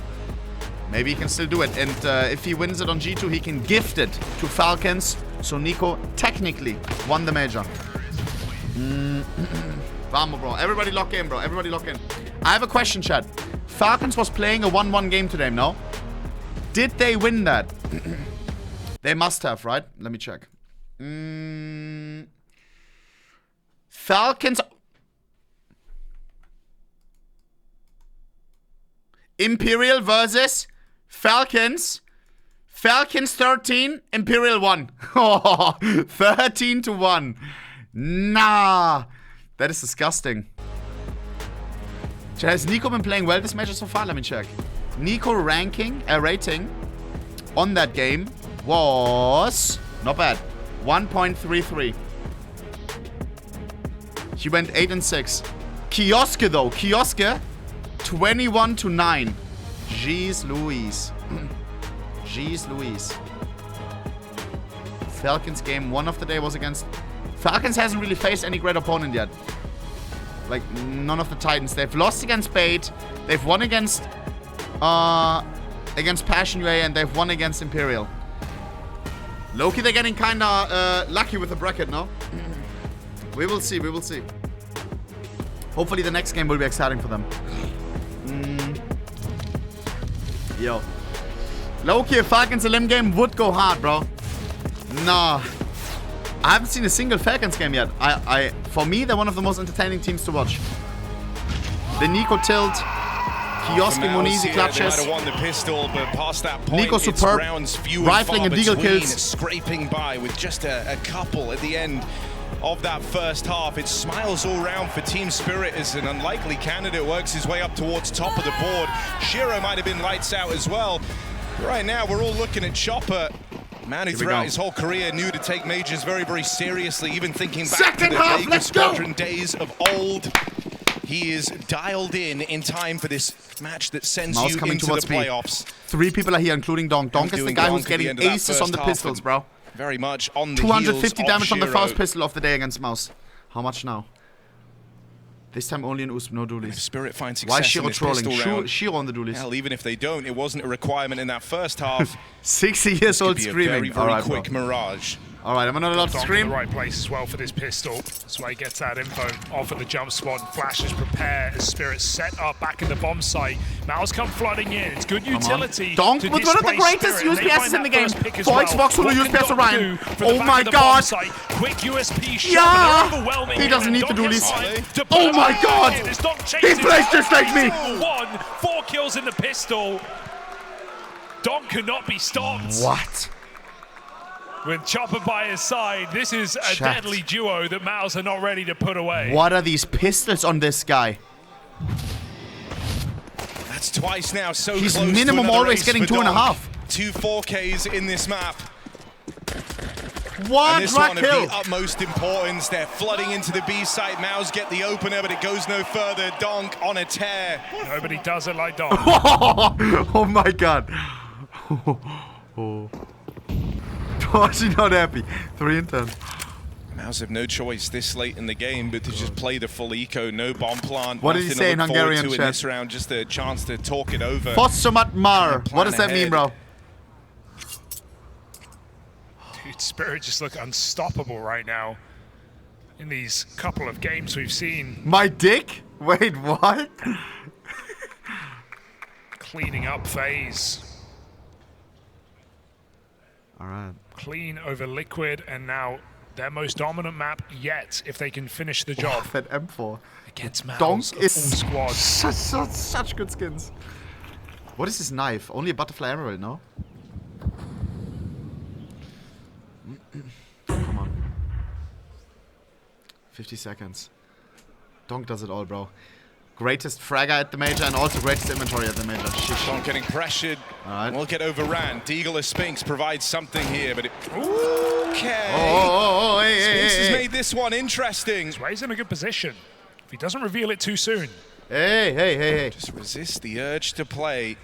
A: Maybe he can still do it. And if he wins it on G2, he can gift it to Falcons. So Nico technically won the major. Vamos, bro. Everybody lock in, bro. Everybody lock in. I have a question, chat. Falcons was playing a 1-1 game today, no? Did they win that? They must have, right? Let me check. Falcons. Imperial versus Falcons. Falcons 13, Imperial 1. 13-1. Nah. That is disgusting. Has Nico been playing well this match so far? Let me check. Nico rating on that game was not bad. 1.33. He went 8-6. Kioske though. Kioske 21-9. Jeez Louise. Jeez Louise. Falcons game 1 of the day was against... Falcons hasn't really faced any great opponent yet. Like, none of the Titans. They've lost against Bait. They've won against Passion UA, and they've won against Imperial. Loki, they're getting kinda lucky with the bracket, no? We will see, we will see. Hopefully the next game will be exciting for them. Yo. Loki, a Falcons LM game would go hard, bro. Nah. I haven't seen a single Falcons game yet. For me, they're one of the most entertaining teams to watch. The Nico tilt, Kiosk and Monizi clutches.
G: They might have won the pistol, but past that point,
A: Nico superb, rifling and deagle kills.
G: Scraping by with just a couple at the end of that first half. It's smiles all round for Team Spirit as an unlikely candidate works his way up towards top of the board. Shiro might have been lights out as well. Right now, we're all looking at Chopper. Man who throughout his whole career knew to take majors very, very seriously, even thinking back to the Vegas Squadron days of old. He is dialed in time for this match that sends
A: MOUZ
G: you
A: coming
G: into the
A: towards
G: playoffs.
A: 3 people are here, including Donk. Donk is the guy who's getting aces on the pistols, bro.
G: Very much on the
A: 250 damage on the
G: Shiro.
A: first pistol of the day against MOUZ. How much now? This time only in USP, no dualies.
G: Spirit finds
A: Why
G: success
A: Shiro
G: in this
A: trolling?
G: pistol round.
A: Shiro on the dualies.
G: Hell, even if they don't, it wasn't a requirement in that first half.
A: 60 years old screaming.
G: Very, very quick mirage.
A: Alright, I'm not allowed to
F: Donk
A: scream.
F: in the right place as well for this pistol. That's why he gets that info off at the jump spot. Flashes prepare as Spirit set up back in the bomb site. MOUZ come flooding in. It's good utility.
A: Donk with one of the greatest USPSs in the game. For Xbox Hulu USPS Orion. Oh my god.
F: Quick USP shot.
A: Yeah.
F: Overwhelming.
A: He doesn't need to do this. Oh my god. He plays just like me.
F: 4 kills in the pistol. Donk cannot be stopped.
A: What?
F: with Chopper by his side. This is a deadly duo that MOUZ are not ready to put away.
A: What are these pistols on this guy?
G: That's twice now. So
A: he's
G: close
A: minimum
G: to
A: always getting 2.5.
G: 2 4Ks in this map.
A: What?
G: And this one of the utmost importance. They're flooding into the B site. MOUZ get the opener, but it goes no further. Donk on a tear.
F: Nobody does it like Donk.
A: Oh my god. Oh, she's not happy. 3 and 10.
G: MOUZ have no choice this late in the game but to just play the full eco, no bomb plant.
A: What did he say in Hungarian chat?
G: In this round, just a chance to talk it over.
A: vodsohnepixelyt. What does that mean, bro?
F: Dude, Spirit just look unstoppable right now. In these couple of games we've seen.
A: My dick? Wait, what?
F: Cleaning up phase.
A: All right.
F: Clean over Liquid, and now their most dominant map yet, if they can finish the job.
A: That M4.
F: Against MOUZ,
A: Donk is
F: full squad.
A: such good skins. What is this knife? Only a butterfly emerald, no? Come on. 50 seconds. Donk does it all, bro. Greatest fragger at the major and also greatest inventory at the major.
G: Donk getting pressured.
A: All right.
G: Will get overran. Deagle or Spinks provides something here, but it... Okay.
A: Hey,
G: Spinks
A: hey,
G: has made this one interesting.
F: So he's in a good position. If he doesn't reveal it too soon.
A: Hey.
G: Just resist the urge to play.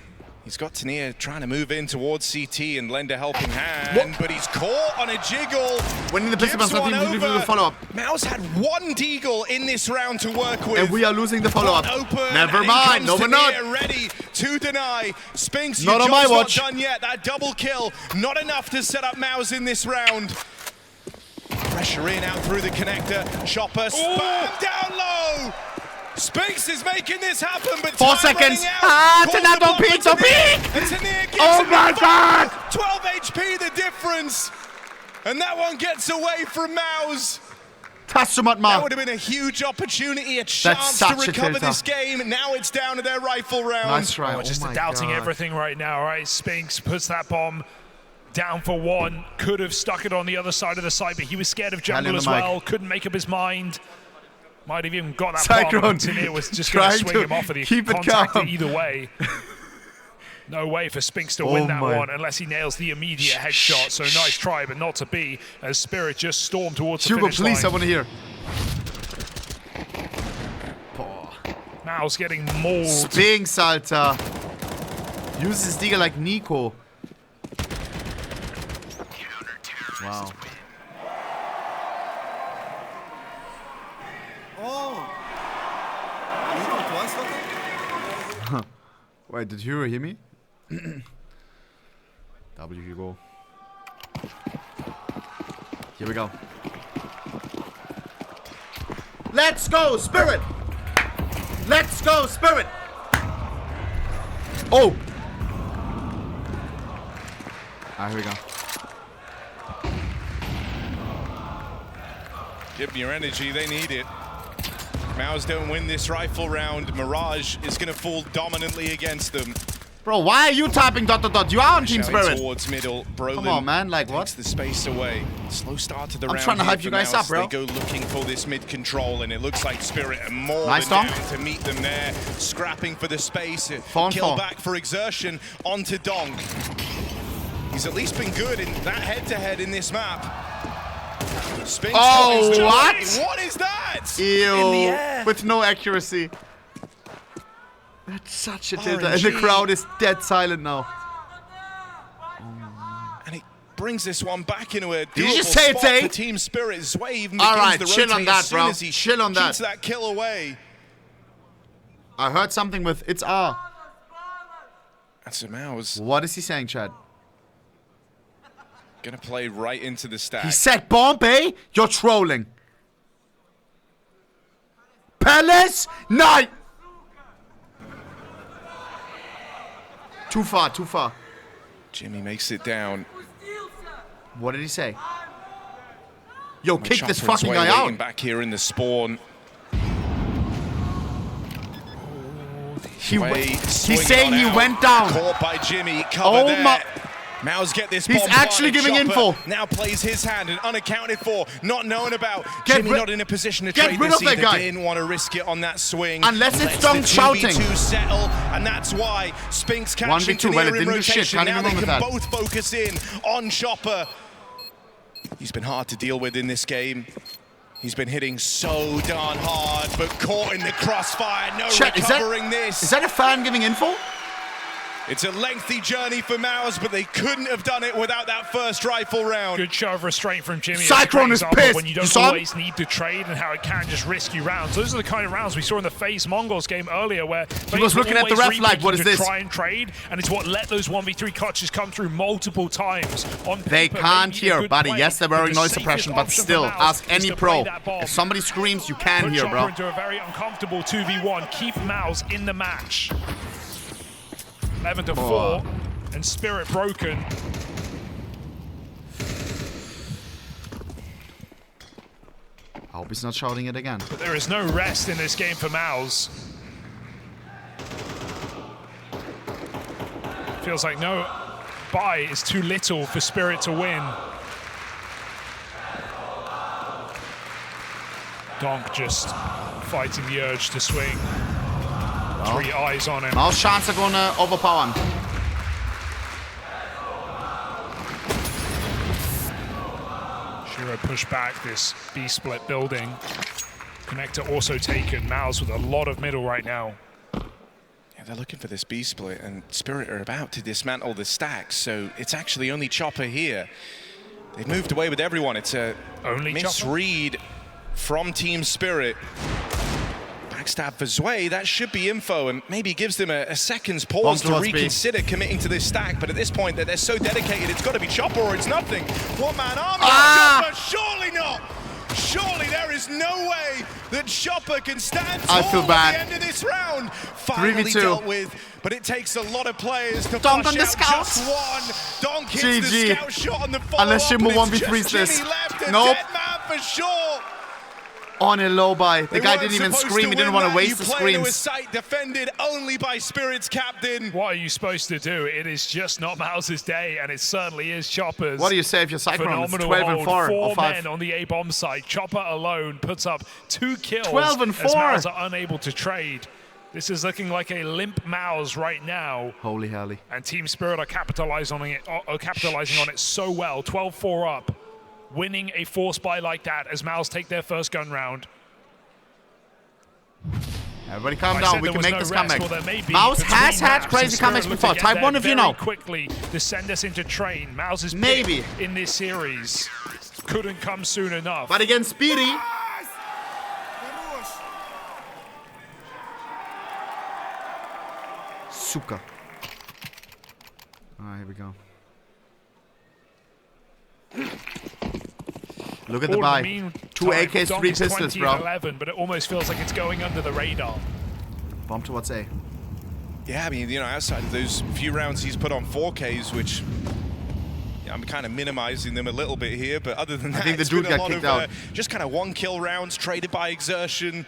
G: He's got Tania trying to move in towards CT and lend a helping hand, but he's caught on a jiggle.
A: Winning the pistol, not even the follow-up.
G: MOUZ had 1 deagle in this round to work with.
A: And we are losing the follow-up. Never mind. No, we're not.
G: Ready to deny. Spinks,
A: not on my watch.
G: Not done yet. That double kill, not enough to set up MOUZ in this round. Pressure in out through the connector. Chopper spam down low. Spinks is making this happen, but
A: 4 seconds. Tonight don't peek, don't peek. Oh my god.
G: 12 HP the difference. And that one gets away from MOUZ. That would have been a huge opportunity, a chance to recover this game. Now it's down to their rifle round.
A: Nice try.
F: Just doubting everything right now, right? Spinks puts that bomb down for 1. Could have stuck it on the other side of the site, but he was scared of jungle as well. Couldn't make up his mind. Might have even got that bomb, and Tania was just going to swing him off of the contact either way. No way for Spinks to win that one unless he nails the immediate headshot. So nice try, but not to be, as Spirit just stormed towards the finish line.
A: Please, I want to hear.
F: MOUZ getting mauled.
A: Spinks, Alter. Uses Deagle like Nico. Wow. Wait, did Hero hear me? W, you go. Here we go. Let's go, Spirit! Let's go, Spirit! Oh! Here we go.
G: Give them your energy, they need it. MOUZ don't win this rifle round. Mirage is going to fall dominantly against them.
A: Bro, why are you typing ... You are on Team Spirit.
G: Towards middle. Brolin
A: come on, man. Like, what?
G: Takes the space away. Slow start to the round.
A: I'm trying to hype you guys up, bro.
G: They go looking for this mid control, and it looks like Spirit are more
A: nice
G: than down to meet them there. Scrapping for the space. Kill back for exertion onto Donk. He's at least been good in that head-to-head in this map. Spinks
A: what?
G: What is that?
A: Ew.
G: In the air.
A: With no accuracy. That's such a tilter. And the crowd is dead silent now.
G: And it brings this one back into a
A: Did you just say it's A?
G: for Team Spirit. Sway even
A: all
G: begins
A: right,
G: the
A: chill on that, bro.
G: Chill on that. Shoots that kill away.
A: I heard something with it's R.
G: That's a MOUZ.
A: What is he saying, Chad?
G: Gonna play right into the stack.
A: He said bomb, eh? You're trolling. Palace night. Too far, too far.
G: Jimmy makes it down.
A: What did he say? Yo, kick this fucking guy out.
G: Back here in the spawn.
A: He's saying he went down.
G: Caught by Jimmy. Cover there. MOUZ get this
A: He's
G: bomb
A: actually
G: planted.
A: giving
G: Chopper
A: info.
G: now plays his hand and unaccounted for, not known about.
A: Get
G: Jimmy
A: rid-
G: not in a position to
A: get
G: trade
A: rid
G: this
A: of that
G: either.
A: guy.
G: Didn't want to risk it on that swing.
A: Unless it's
G: Lets
A: Dunk
G: the
A: shouting.
G: 2v2 settle, and that's why Spinks catching
A: 1v2, well, it
G: Tanier in
A: didn't do shit.
G: rotation.
A: Can't
G: Now
A: even
G: they
A: run with
G: can
A: that.
G: both focus in on Chopper. He's been hard to deal with in this game. He's been hitting so darn hard, but caught in the crossfire. No
A: Chat,
G: recovering this.
A: Is that a fan giving info?
G: It's a lengthy journey for MOUZ, but they couldn't have done it without that first rifle round.
F: Good show of restraint from Jimmy.
A: Cyclone is pissed.
F: When you
A: You
F: don't
A: saw him?
F: always need to trade and how it can just risk you rounds. Those are the kind of rounds we saw in the FaZe Mongols game earlier where
A: He was looking at the ref like, what is this?
F: Try and trade, and it's what let those 1v3 clutches come through multiple times. On
A: They
F: paper,
A: can't
F: maybe a
A: hear,
F: good
A: buddy.
F: play,
A: Yes, they're
F: but
A: wearing
F: the
A: noise
F: safest
A: suppression, but
F: option for
A: still,
F: MOUZ
A: ask
F: is
A: any
F: to
A: pro.
F: play that bomb.
A: If somebody screams, you can
F: Put
A: hear,
F: Chopper
A: bro.
F: into a very uncomfortable 2v1. Keep MOUZ in the match. 11-4, and Spirit broken.
A: I hope he's not shouting it again.
F: But there is no rest in this game for MOUZ. Feels like no buy is too little for Spirit to win. Donk just fighting the urge to swing. 3 eyes on him.
A: MOUZ chance are gonna overpower him.
F: Shiro pushed back this B-split building. Connector also taken. MOUZ with a lot of middle right now.
G: Yeah, they're looking for this B-split, and Spirit are about to dismantle the stacks, so it's actually only Chopper here. They've moved away with everyone. It's a
F: Only
G: misread from Team Spirit. Backstab for Zwei, that should be info, and maybe gives them a second's pause to reconsider committing to this stack, but at this point, they're so dedicated, it's got to be Chopper or it's nothing. One-man army, Chopper, surely not! Surely there is no way that Chopper can stand tall at the end of this round. Finally dealt with, but it takes a lot of players to
A: Donk
G: flush
A: on the
G: out
A: scouts.
G: just one. Donk hits the scout shot on the follow-up,
A: Unless Shimmer
G: and it's
A: 1v3s
G: just
A: this.
G: Jimmy left, a
A: Nope.
G: dead man for sure.
A: On a low buy. The guy
G: They
A: didn't even
G: weren't
A: scream. He
G: supposed
A: didn't
G: win
A: want to
G: that.
A: waste
G: You
A: the
G: play into a
A: screams.
G: site defended only by Spirit's captain.
F: What are you supposed to do? It is just not MOUZ's day, and it certainly is Chopper's.
A: What do you say if you're Cyclone? It's
F: Phenomenal
A: 12 and
F: hold.
A: 4
F: Four
A: or 5.
F: men on the A-bomb side. Chopper alone puts up 2 kills
A: 12 and 4.
F: as MOUZ are unable to trade. This is looking like a limp MOUZ right now.
A: Holy helly.
F: And Team Spirit are capitalizing on it so well. 12-4 up. Winning a force buy like that as MOUZ take their first gun round.
A: Everybody calm down. We can make this comeback.
F: Well,
A: MOUZ has had crazy comebacks before. Type 1 if you know.
F: Quickly to send us into train. MOUZ is
A: Maybe
F: in this series. Couldn't come soon enough.
A: But against Speedy. Suka. Alright, here we go. Look at the buy. 2 AKs, 3 pistols, bro.
F: 11, but it almost feels like it's going under the radar.
A: Bomb towards A.
G: Yeah, I mean, you know, outside of those few rounds he's put on 4Ks, which I'm kind of minimizing them a little bit here, but other than that,
A: I think the
G: it's
A: dude
G: been a
A: got
G: lot
A: kicked
G: of
A: out.
G: just kind of 1-kill rounds traded by exertion.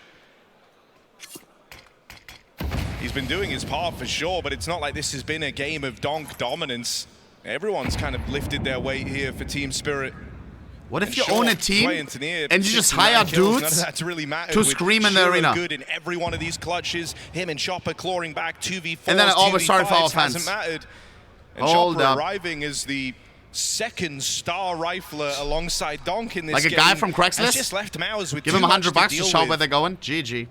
G: He's been doing his part for sure, but it's not like this has been a game of Donk dominance. Everyone's kind of lifted their weight here for Team Spirit.
A: What if you own a team and you just
G: 69
A: hire
G: kills,
A: dudes
G: none of that really mattered,
A: to
G: with
A: scream in the
G: Shiro
A: arena?
G: Good in every one of these clutches. Him and Chopper clawing back 2v4s,
A: And then I always sorry for our
G: 2v5s
A: fans.
G: hasn't mattered. And
A: Hold
G: Chopper
A: up.
G: arriving as the second star rifler alongside Donk in this
A: Like a
G: game.
A: guy from
G: Has
A: Craigslist?
G: just left MOUZ with
A: Give
G: too
A: him
G: much
A: $100 to
G: deal
A: show
G: with.
A: where they're going. GG.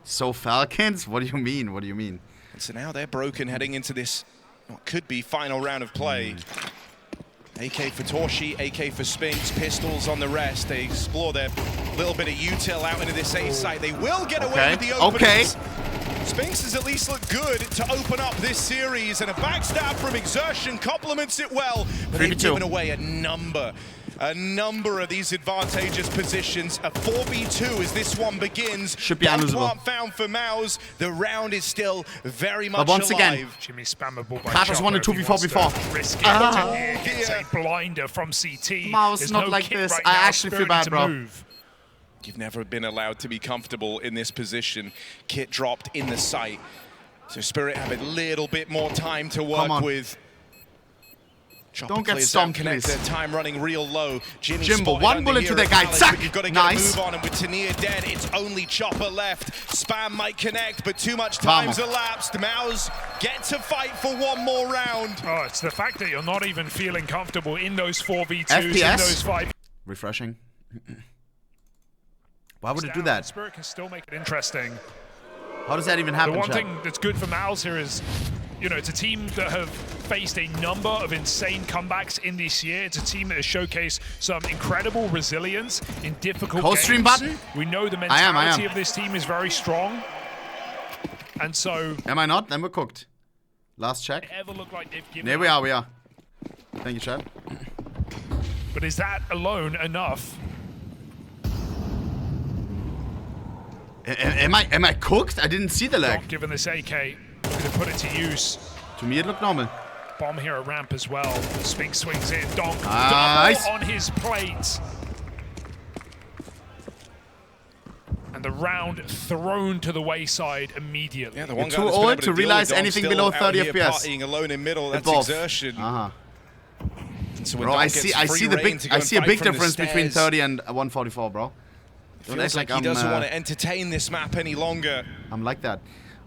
A: So Falcons? What do you mean? What do you mean?
G: And so now they're broken heading into this what could be final round of play. AK for Torshi, AK for Spinks, pistols on the rest. They explore their little bit of util out into this A site. They will get away with the openings. Spinks has at least looked good to open up this series, and a backstab from exertion complements it well. But they've given away a number of these advantageous positions. A 4v2 as this one begins.
A: Should be unusable.
G: Found for MOUZ. The round is still very much
A: But once
G: alive.
A: again,
F: Jimmy spammable by
A: Carter's won a 2v4 before.
F: Risk it. It's a blinder from CT.
A: MOUZ
F: There's
A: not
F: no
A: like
F: kit
A: this.
F: right
A: I
F: now.
A: actually feel
F: Spirit
A: bad,
F: to
A: bro.
F: move.
G: You've never been allowed to be comfortable in this position. Kit dropped in the site. So Spirit have a little bit more time to work with.
A: Don't get stomped, please.
G: Time running real low.
A: Jimbo, one bullet to the guy. Zack! Nice.
G: Move on, and with Tania dead, it's only Chopper left. Spam might connect, but too much time's elapsed. MOUZ get to fight for one more round.
F: Oh, it's the fact that you're not even feeling comfortable in those 4v2s,
A: FPS?
F: in those 5.
A: Refreshing. Why would it do that?
F: Spirit can still make it interesting.
A: How does that even happen,
F: The one
A: chat?
F: thing that's good for MOUZ here is, you know, it's a team that have faced a number of insane comebacks in this year. It's a team that has showcased some incredible resilience in difficult games.
A: Co-stream button?
F: We know the
A: I am.
F: mentality of this team is very strong. And so...
A: Am I not? Then we're cooked. Last check.
F: Ever look like they've given
A: There we are, we are. Thank you, chat.
F: But is that alone enough?
A: Am I cooked? I didn't see the leg.
F: Not given this AK, looking to put it to use.
A: To me, it looked normal.
F: Bomb here at ramp as well. The Sphinx swings in. Donk
A: Nice.
F: double on his plate. And the round thrown to the wayside immediately.
G: Yeah, the one
A: You're too old to realize anything below 30 FPS.
G: Partying alone in middle, that's
A: Both.
G: exertion. So
A: Bro, I see a big difference between 30 and 144, bro. Don't act
G: like he doesn't want to entertain this map any longer.
A: I'm like that.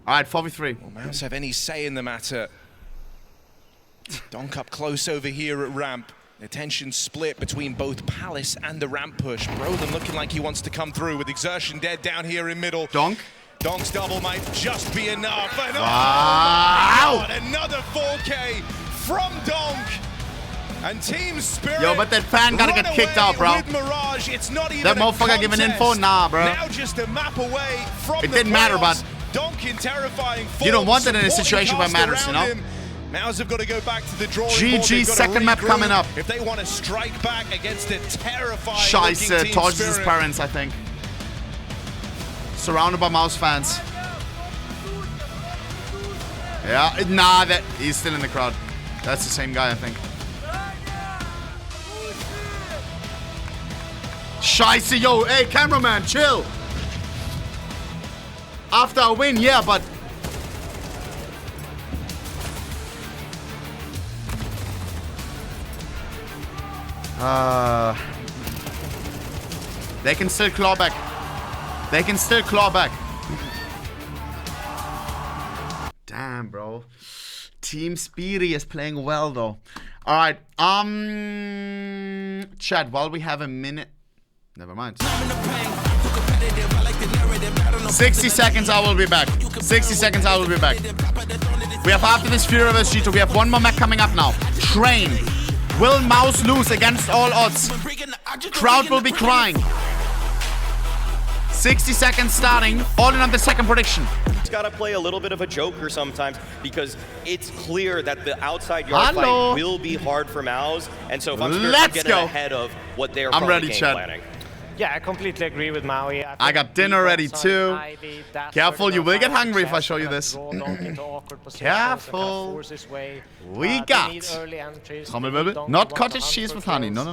A: All right, 4v3.
G: Will MOUZ have any say in the matter? Donk up close over here at ramp. The attention split between both Palace and the ramp push. Brolin looking like he wants to come through with exertion dead down here in middle. Donk's double might just be enough. And
A: wow!
G: Another 4K from Donk. And Team Spirit.
A: Yo, but that fan gotta get kicked out, bro.
G: Mirage. It's not even
A: that motherfucker giving info? Nah, bro.
G: Now just a map away from
A: it didn't matter, but
G: Donk in terrifying form.
A: You don't want it in a situation where it matters, you know?
G: MOUZ have got to go back to the drawing board.
A: GG, second map coming up.
G: If they want to strike back against a terrifying
A: Scheiße, torches his parents, I think. Surrounded by MOUZ fans. Yeah, nah, he's still in the crowd. That's the same guy, I think. Scheiße, yo, hey, cameraman, chill. After a win, yeah, but... They can still claw back. They can still claw back. Damn, bro. Team Speedy is playing well, though. All right. Chat, while we have a minute... Never mind. 60 seconds, I will be back. 60 seconds, I will be back. We have after this Fury vs G2, we have one more map coming up now. Train. Will MOUZ lose against all odds? Crowd will be crying. 60 seconds starting. All in on the second prediction.
H: It's got to play a little bit of a joker sometimes because it's clear that the outside yard fight will be hard for MOUZ. And so if I'm getting ahead of what they're probably game planning.
B: Yeah, I completely agree with Maui.
A: I got dinner ready too. Careful, you will get hungry if I show you this. Careful. We got Trommelwirbel. Not cottage cheese with honey. No.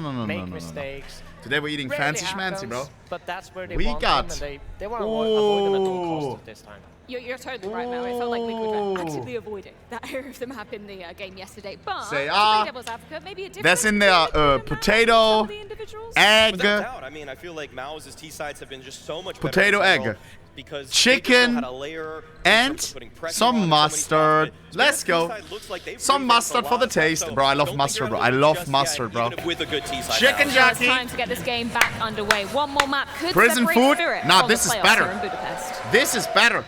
A: Today we're eating fancy schmancy, bro.
B: But that's where
A: we got.
B: They want to avoid them at all costs this time.
C: You're totally right, Mel. It felt like we could have actively avoided that area of the map in the game yesterday. But
A: say,
C: devil's advocate, maybe a
A: that's in there. Potato, egg.
H: Without doubt. I mean, I feel like MOUZ's T sides have been just so much better.
A: Potato, egg.
H: Because
A: chicken and some mustard. Let's go. Some mustard for the taste. Bro, I love mustard, bro. I love mustard, bro. Chicken jockey.
C: Time to get this game back underway. One more map could
A: prison food. Nah,
C: this
A: is better. This is better.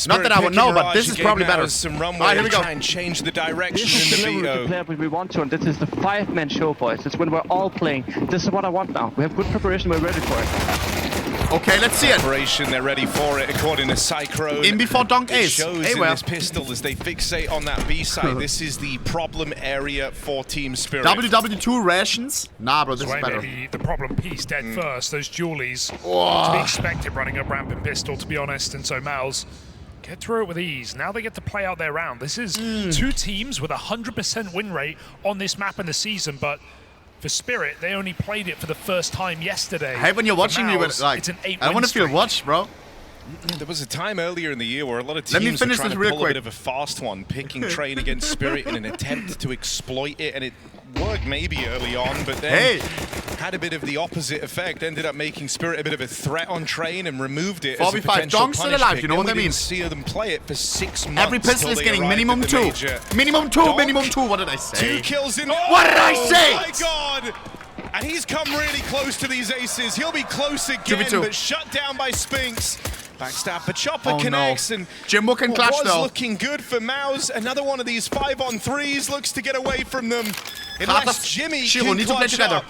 A: Not that I would know, but this is probably better.
G: Alright, here we go. Try and change the direction in the VO.
I: Play what we want to, and this is the 5-man show, boys. It's when we're all playing. This is what I want now. We have good preparation. We're ready for it.
A: Okay, let's see it.
G: Preparation, they're ready for it, according to Cyclone.
A: In before Donk Ace.
G: Shows in this pistol as they fixate on that B side. This is the problem area for Team Spirit.
A: WW2 rations? Nah, bro, this is better.
F: Maybe the problem piece dead first. Those dualies to be expected running a rampant pistol, to be honest. And so MOUZ get through it with ease. Now they get to play out their round. This is two teams with 100% win rate on this map in the season, but for Spirit, they only played it for the first time yesterday.
A: Hey, when you're watching me, like,
F: it's an 8-win
A: I want to feel
F: streak.
A: watched, bro.
G: Yeah, there was a time earlier in the year where a lot of teams were trying to pull a bit of a fast one, picking Train against Spirit in an attempt to exploit it, and it worked maybe early on, but then had a bit of the opposite effect, ended up making Spirit a bit of a threat on Train and removed it as a potential
A: Donk still alive, you know what I mean?
G: See them play it for 6 months.
A: Every pistol is getting minimum 2. Minimum 2,
G: Donk,
A: minimum 2, what did I say?
G: 2 kills in...
A: What did I say?
G: Oh my god! And he's come really close to these aces. He'll be close again, but shut down by Spinks. Backstab, but Chopper connects, and
A: Jimbo can clutch though.
G: Looking good for MOUZ. Another one of these 5-on-3s looks to get away from them. Unless Jimmy can clutch up.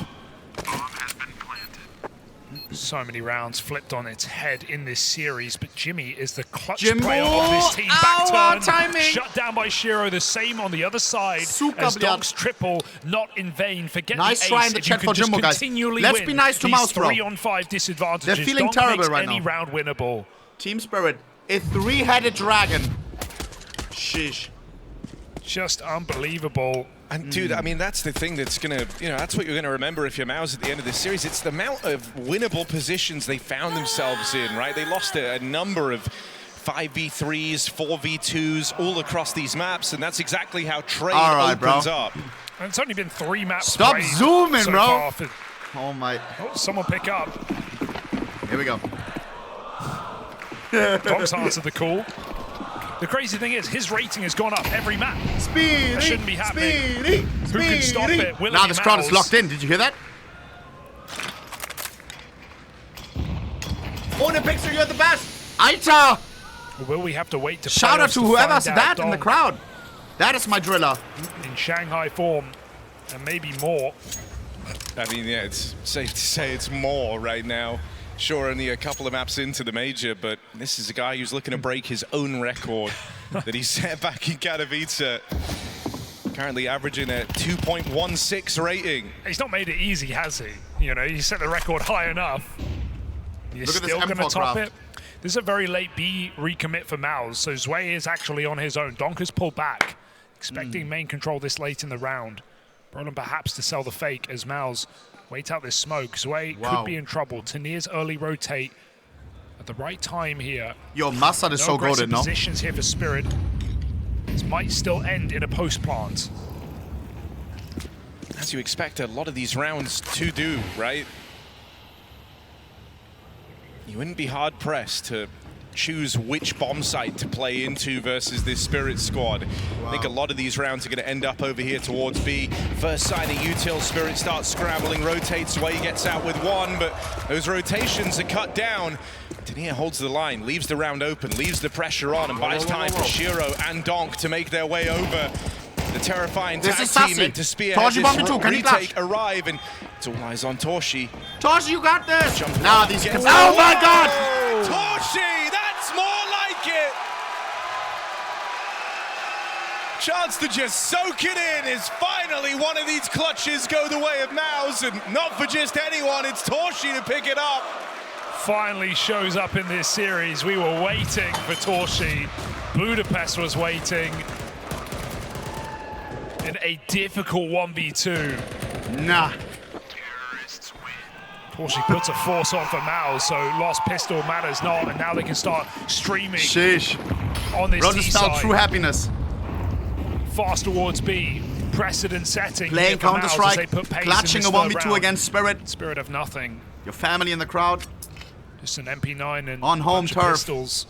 F: So many rounds flipped on its head in this series, but Jimmy is the clutch player of this team. Back turn, shut down by Shiro. The same on the other side as Donk's triple, not in vain. Forget
A: nice
F: the ace.
A: try in the chat for Jimbo, guys. Let's be nice to MOUZ, bro.
F: 3-on-5 disadvantages.
A: They're feeling terrible right now.
F: Any round winnable.
A: Team Spirit, a 3-headed dragon. Sheesh.
F: Just unbelievable.
G: And dude, I mean, that's the thing that's gonna, that's what you're gonna remember if you're MOUZ at the end of this series. It's the amount of winnable positions they found themselves in, right? They lost a number of 5v3s, 4v2s all across these maps, and that's exactly how Train opens up.
F: And it's only been 3 maps.
A: Stop zooming,
F: so
A: bro. Oh my.
F: Oh, someone pick up.
A: Here we go.
F: Donk's answered the call. The crazy thing is, his rating has gone up every map.
A: Speedy,
F: that shouldn't be happening. Who can stop it?
A: Now this crowd is locked in. Did you hear that? Ohnepixel, you're the best. Aita.
F: Will we have to wait to
A: shout out to whoever's that in the crowd? That is my driller.
F: In Shanghai form, and maybe more.
G: I mean, yeah, it's safe to say it's more right now. Sure, only a couple of maps into the major, but this is a guy who's looking to break his own record that he set back in Katowice. Currently averaging a 2.16 rating.
F: He's not made it easy, has he? You know, he set the record high enough. You're still going to top it. This is a very late B recommit for MOUZ, so Zwei is actually on his own. Donk has pulled back, expecting main control this late in the round. Brolin perhaps to sell the fake as MOUZ wait out this smoke. Zwei could be in trouble. Tanir's early rotate at the right time here.
A: Yo, Massad is so good, no?
F: Positions here for Spirit. This might still end in a post plant.
G: As you expect a lot of these rounds to do, right? You wouldn't be hard pressed to choose which bomb site to play into versus this Spirit squad. I think a lot of these rounds are going to end up over here towards B. First sign of util, Spirit starts scrambling, rotates, Zwei gets out with 1, but those rotations are cut down. Tanir holds the line, leaves the round open, leaves the pressure on, and buys time for Shiro and Donk to make their way over. The terrifying tag team meant to spearhead this retake arrive, and it's all eyes on Torshi.
A: Torshi, you got this! Now these kids. Oh my god!
G: Torshi, that's more like it! Chance to just soak it in is finally one of these clutches go the way of MOUZ, and not for just anyone, it's Torshi to pick it up.
F: Finally shows up in this series. We were waiting for Torshi. Budapest was waiting. In a difficult 1v2.
A: Nah.
F: Torshi puts a force on for MOUZ, so lost pistol matters not, and now they can start streaming on this D side.
A: True happiness.
F: Fast towards B, precedent setting.
A: Playing Counter-Strike, clutching a 1v2 against Spirit.
F: Spirit of nothing.
A: Your family in the crowd.
F: Just an MP9 and
A: on home turf.
F: Pistols.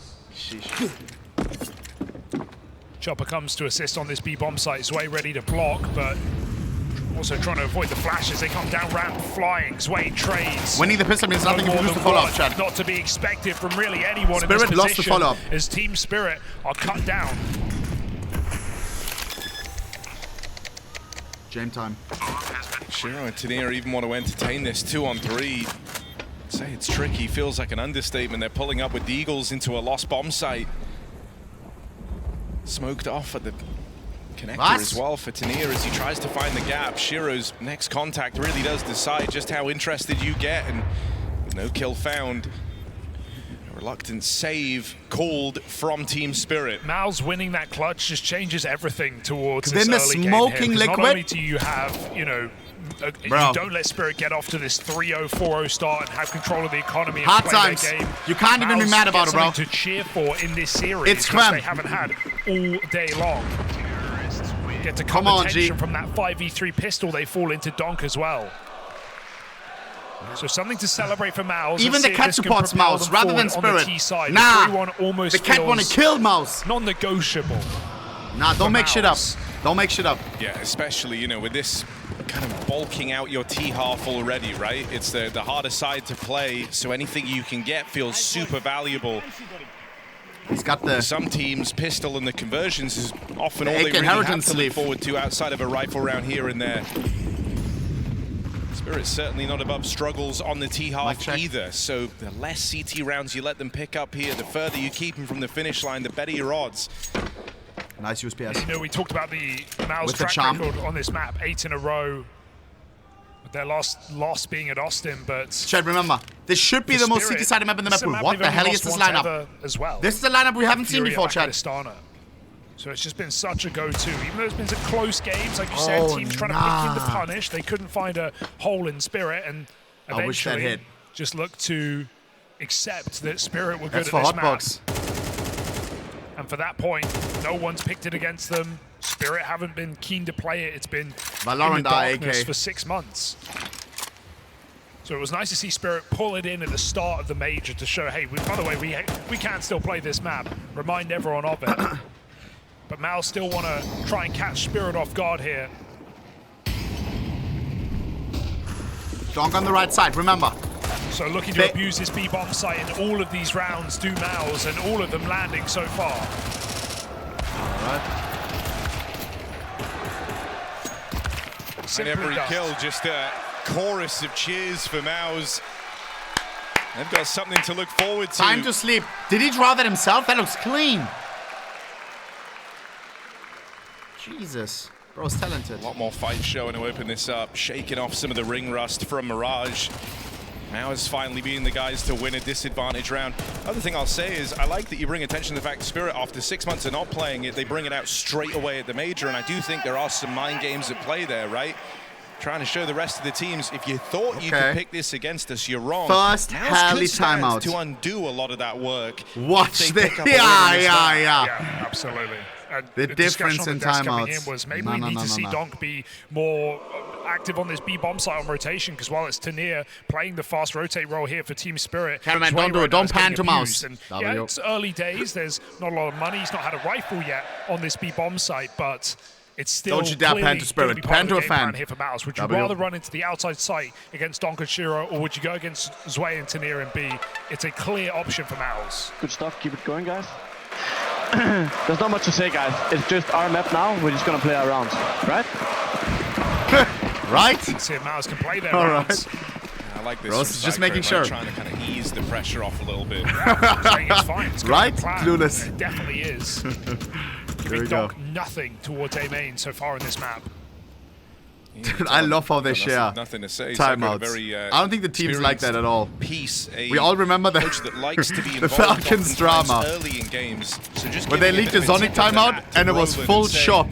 F: Chopper comes to assist on this B bomb site. Zwei ready to block, but also trying to avoid the flashes. They come down ramp flying. Zwei trades.
A: Winning the pistol means nothing if you lose the follow-up, Chad.
F: Not to be expected from really anyone in this position.
A: Lost the follow-up.
F: As Team Spirit are cut down.
A: Game time.
G: Shiro and Tanir even want to entertain this 2-on-3. Say it's tricky, feels like an understatement. They're pulling up with the Eagles into a lost bomb site. Smoked off at the connector as well for Tanir as he tries to find the gap. Shiro's next contact really does decide just how interested you get, and no kill found. A reluctant save called from Team Spirit.
F: MOUZ winning that clutch just changes everything towards this
A: then
F: early
A: the smoking
F: game here,
A: liquid.
F: not only do you have, you know, you don't let Spirit get off to this 3-0, 4-0 start and have control of the economy and
A: Hard
F: play
A: times.
F: their game.
A: You can't even be mad about it, bro.
F: To cheer for in this series,
A: it's
F: which they haven't had all day long. Get to come on, attention from that 5v3 pistol, they fall into Donk as well. So something to celebrate for MOUZ.
A: Even the cat supports MOUZ rather than Spirit. Nah, the cat want to kill MOUZ.
F: Non-negotiable.
A: Nah, don't make shit up. Don't make shit up.
G: Yeah, especially, you know, with this kind of bulking out your T-half already, right? It's the harder side to play, so anything you can get feels super valuable.
A: He's got the...
G: Some teams, pistol and the conversions is often all they really have to look forward to outside of a rifle round here and there. Spirit's certainly not above struggles on the T-half either, so the less CT rounds you let them pick up here, the further you keep them from the finish line, the better your odds.
A: Nice USPS.
F: You know, we talked about the MOUZ track record on this map, 8 in a row. Their last loss being at Austin, but...
A: Chad, remember, this should be the most CT-sided map in the map. What the hell is this lineup?
F: As well.
A: This is a lineup we haven't seen before, Chad.
F: So it's just been such a go-to. Even though there's been some close games, like you said, teams trying to pick in the punish. They couldn't find a hole in Spirit, and eventually just looked to accept that Spirit were good at this map. And for that point, no one's picked it against them. Spirit haven't been keen to play it. It's been in the darkness for 6 months. So it was nice to see Spirit pull it in at the start of the major to show, hey, by the way, we can still play this map. Remind everyone of it. But MOUZ still want to try and catch Spirit off guard here.
A: Donk on the right side, remember.
F: So looking to abuse this B-bomb site in all of these rounds, do MOUZ, and all of them landing so far.
A: All right.
G: And every kill, just a chorus of cheers for MOUZ. They've got something to look forward to.
A: Time to sleep. Did he draw that himself? That looks clean. Jesus. Bro's talented.
G: A lot more fight showing to open this up, shaking off some of the ring rust from Mirage. MOUZ finally being the guys to win a disadvantage round. Other thing I'll say is I like that you bring attention to the fact that Spirit, after 6 months of not playing it, they bring it out straight away at the major, and I do think there are some mind games at play there, right? Trying to show the rest of the teams, if you thought you could pick this against us, you're wrong.
A: First Halley timeout.
G: To undo a lot of that work.
A: Watch this. Yeah.
F: Absolutely.
A: The difference in timeouts.
F: Was maybe we need to see Donk be more active on this B-bomb site on rotation, because while it's Tanir playing the fast rotate role here for Team Spirit,
A: Cameraman, don't do it. Don't pan to MOUZ.
F: And yeah, it's early days. There's not a lot of money. He's not had a rifle yet on this B-bomb site, but it's still
A: don't you dare pan to Spirit. Pan to a fan.
F: Here for MOUZ. Would you rather run into the outside site against Donk and Shiro, or would you go against Zwei and Tanir and B? It's a clear option for MOUZ.
I: Good stuff. Keep it going, guys. There's not much to say, guys. It's just our map now. We're just gonna play our rounds, right?
A: Right?
F: Let's see if MOUZ can play their rounds.
G: I like this.
A: Bro's just making sure.
G: Trying to kind of ease the pressure off a little bit.
F: It's fine. It's
A: right? Clueless.
F: It definitely is. Giving Donk nothing towards A main so far in this map.
A: I love how they share
G: nothing to say.
A: timeouts. I don't think the teams like that at all. We all remember the Falcons drama
G: early in games. So
A: when they leaked the Sonic timeout and it was full shot.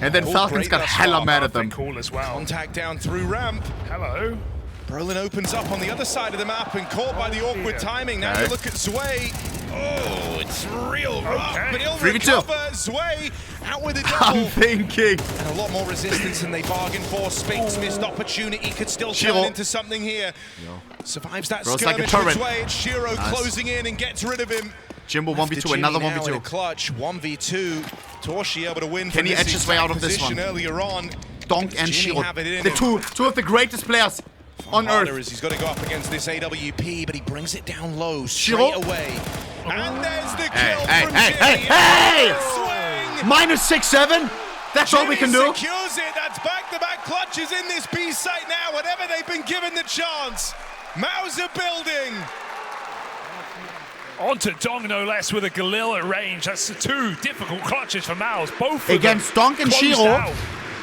A: And then Falcons got hella mad at them.
F: Cool as well.
G: Contact down through ramp.
F: Hello.
G: Brolin opens up on the other side of the map and caught by the awkward timing. Now to look at Zwei. Oh, it's real rough, but he'll recover. Zwei out with a double.
A: I'm thinking.
G: And a lot more resistance than they bargained for. Spinks missed opportunity, could still turn into something here. Survives that skirmish with Zwei. It's Shiro closing in and gets rid of him.
A: Jimbo 1v2, another 1v2.
G: Clutch, 1v2. Torshi able to win.
A: Can he edge his way out of this one?
G: Earlier on.
A: Donk and Shiro, the two of the greatest players on Earth.
G: He's got to go up against this AWP, but he brings it down low straight away. And there's the kill from Ginny.
A: Hey! -6-7? That's all we can do?
G: Secures it. That's back-to-back clutches in this B site now. Whenever they've been given the chance. MOUZ are building.
F: On to Donk, no less, with a Galil at range. That's the two difficult clutches for MOUZ. Both
A: against Donk and Shiro.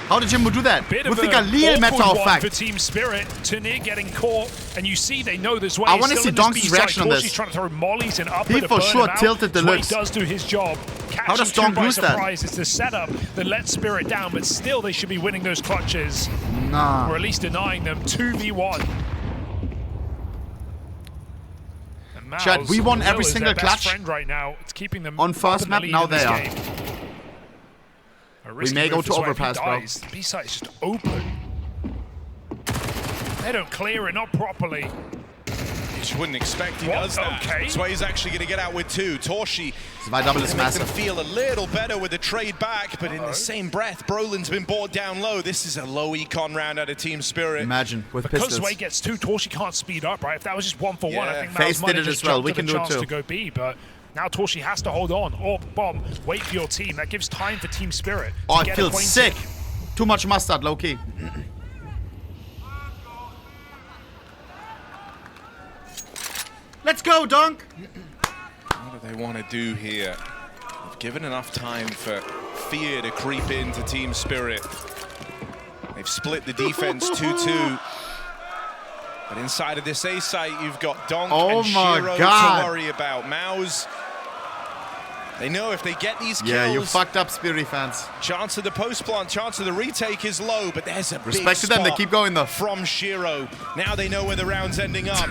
A: How did Jimbo do that? With the Galil, matter of fact.
F: For Team Spirit, Tanir getting caught, and you see they know this way.
A: I want to see Donk's reaction on this.
F: He's trying to throw mollies and up.
A: He for sure tilted the looks.
F: Does do his job. catching
A: does
F: two
A: Donk
F: by
A: lose that?
F: surprise. It's the setup that lets Spirit down, but still they should be winning those clutches.
A: Nah.
F: Or at least denying them 2v1.
A: Chad, we won every single clutch
F: right now. It's keeping them
A: on first map. Now they are. We may go to overpass, bro.
F: The B site is just open. They don't clear it, not properly.
G: You just wouldn't expect he does that.
F: Okay.
G: Sway's actually going to get out with 2. Torshi
A: double is massive.
G: Feel a little better with the trade back, but in the same breath, Brolin's been brought down low. This is a low econ round out of Team Spirit.
A: Imagine with
F: because
A: pistols.
F: Sway gets 2, Torshi can't speed up, right? If that was just 1-for-1, I think
A: Face
F: MOUZ
A: did it as well. We can do it too.
F: To go B, but now Torshi has to hold on. Or bomb, wait for your team. That gives time for Team Spirit.
A: Oh, it feels sick. Too much mustard, low key. Let's go, Donk!
G: What do they want to do here? They've given enough time for fear to creep into Team Spirit. They've split the defense 2-2. But inside of this A site, you've got Donk and Shiro to worry about. MOUZ, they know if they get these kills...
A: Yeah, you fucked up, Spirit fans.
G: Chance of the post plant, chance of the retake is low, but there's a
A: respect
G: big
A: to them, they keep going though.
G: From Shiro. Now they know where the round's ending up.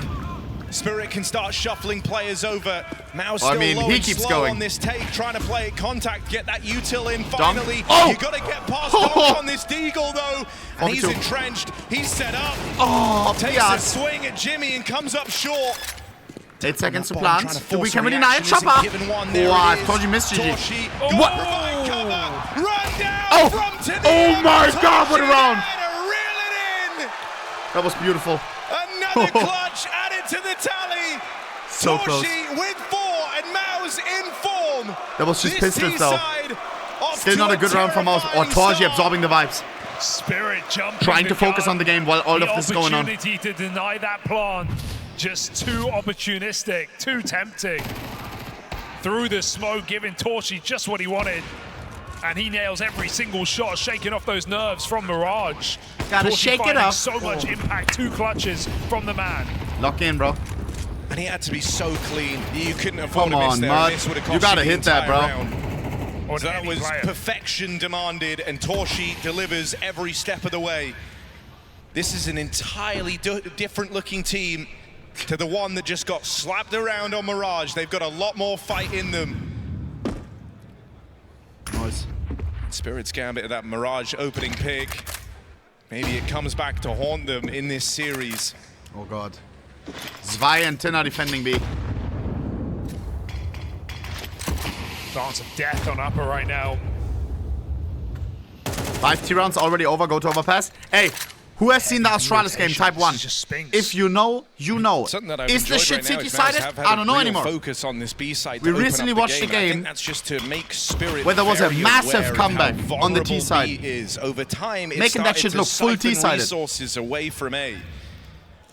G: Spirit can start shuffling players over. MOUZ still low and slow on this take, trying to play it contact, get that util in finally. You got to get past Donk on this Deagle though. And he's entrenched, he's set up. Takes a swing at Jimmy and comes up short.
A: 8 seconds to plant. Can we deny it? Chopper! Wow, I told you missed GG.
G: What? Run down from Tennille.
A: Oh my god, what a round! That was beautiful.
G: Another clutch added to the tally.
A: So close.
G: With 4 and MOUZ in form.
A: That was just pistols though. Still not a good round from MOUZ. Or Torji absorbing the vibes.
F: Spirit jumping.
A: Trying to focus on the game while all of this is going on.
F: The opportunity to deny that plant. Just too opportunistic, too tempting. Through the smoke, giving Torshi just what he wanted. And he nails every single shot, shaking off those nerves from Mirage.
A: Gotta shake it up.
F: So much impact, 2 clutches from the man.
A: Lock in, bro.
G: And he had to be so clean. You couldn't afford
A: to miss there.
G: Mud. You
A: gotta hit that, bro.
G: So that was perfection demanded, and Torshi delivers every step of the way. This is an entirely different looking team to the one that just got slapped around on Mirage. They've got a lot more fight in them.
A: Nice.
G: Spirit's gambit of that Mirage opening pick. Maybe it comes back to haunt them in this series.
A: Oh god. Zwei and Tin are defending B.
F: Dance of death on upper right now.
A: 5 T-rounds already over, go to overpass. Hey, who has seen the Astralis game Type 1? If you know, you know. Is the shit city-sided? I don't know anymore.
G: Focus on this B side.
A: We recently watched the game
G: that's just to make Spirit
A: where there was a massive comeback on the T side.
G: Over time,
A: making that shit look full T-sided.
G: Resources away from A.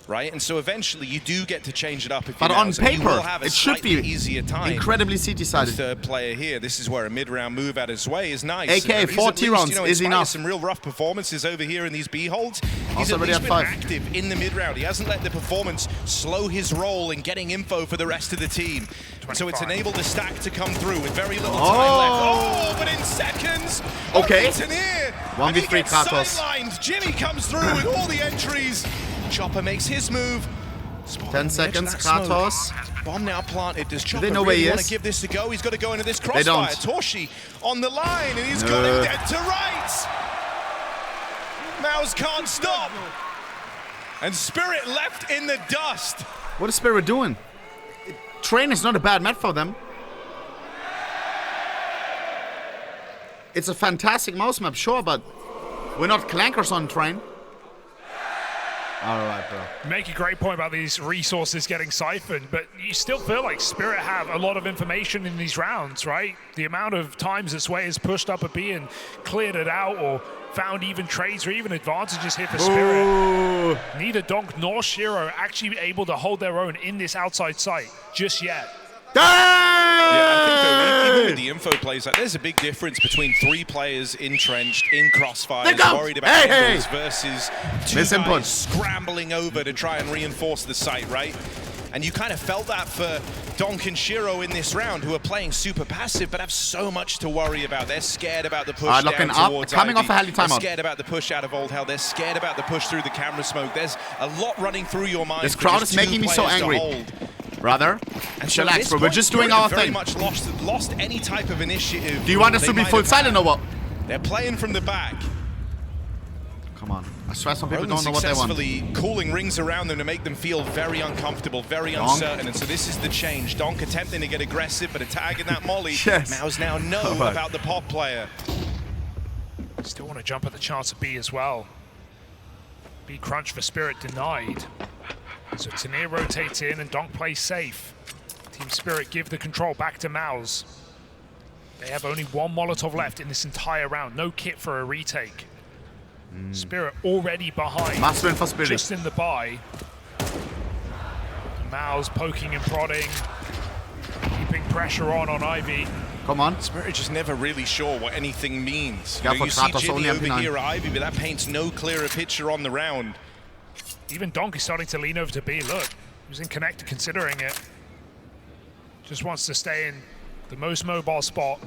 G: Right, and so eventually you do get to change it up. If
A: but on paper, it should be
G: easier time.
A: Incredibly CT-sided.
G: Third player here, this is where a mid-round move at his way is nice.
A: AK 4 T-rounds is enough.
G: Some real rough performances over here in these B holds. He's
A: also
G: at least been
A: 5.
G: active in the mid-round. He hasn't let the performance slow his role in getting info for the rest of the team. So it's enabled the stack to come through with very little time left. Oh, but in seconds.
A: Okay.
G: 1v3 Kratos. Jimmy comes through with all the entries. Chopper makes his move.
A: 10 seconds, Kratos.
G: Bomb now planted. Does Chopper
A: they know where
G: really
A: he
G: want
A: is?
G: to give this a go? He's got to go into this crossfire.
A: They don't.
G: Torshi on the line, and he's got him dead to rights. MOUZ can't stop. And Spirit left in the dust.
A: What is Spirit doing? Train is not a bad map for them. It's a fantastic MOUZ map, sure, but we're not clankers on Train. All right, bro.
F: You make a great point about these resources getting siphoned, but you still feel like Spirit have a lot of information in these rounds, right? The amount of times that Sway has pushed up a B and cleared it out or found even trades or even advantages here for Spirit. Neither Donk nor Shiro actually able to hold their own in this outside site just yet.
G: Yeah, I think though, even with the info plays, like, there's a big difference between 3 players entrenched in crossfires, worried about angles versus 2 guys scrambling over to try and reinforce the site, right? And you kind of felt that for Donk and Shiro in this round, who are playing super passive, but have so much to worry about. They're scared about the push down towards
A: coming
G: Ivy.
A: off a heli timeout.
G: They're scared about the push out of Old Hell. They're scared about the push through the camera smoke. There's a lot running through your mind.
A: This crowd is making me so angry. Brother,
G: and
A: chillax, bro. We're just doing our thing.
G: Very much lost any type of initiative.
A: Do you want us to be full silent or what?
G: They're playing from the back.
A: Come on. I swear some people don't know what they want.
G: Successfully cooling rings around them to make them feel very uncomfortable, very uncertain. And so this is the change. Donk attempting to get aggressive, but a tag in that molly.
A: Yes.
G: MOUZ now know about the pop player.
F: Still want to jump at the chance of B as well. B crunch for Spirit denied. So Tanir rotates in and Donk plays safe. Team Spirit give the control back to MOUZ. They have only one Molotov left in this entire round. No kit for a retake. Spirit already behind.
A: Must win for Spirit.
F: Just in the buy. MOUZ poking and prodding. Keeping pressure on Ivy.
A: Come on.
G: Spirit just never really sure what anything means. You see
A: Kratos
G: Jimmy over here at Ivy, but that paints no clearer picture on the round.
F: Even Donk is starting to lean over to B. Look, he was in connect considering it. Just wants to stay in the most mobile spot.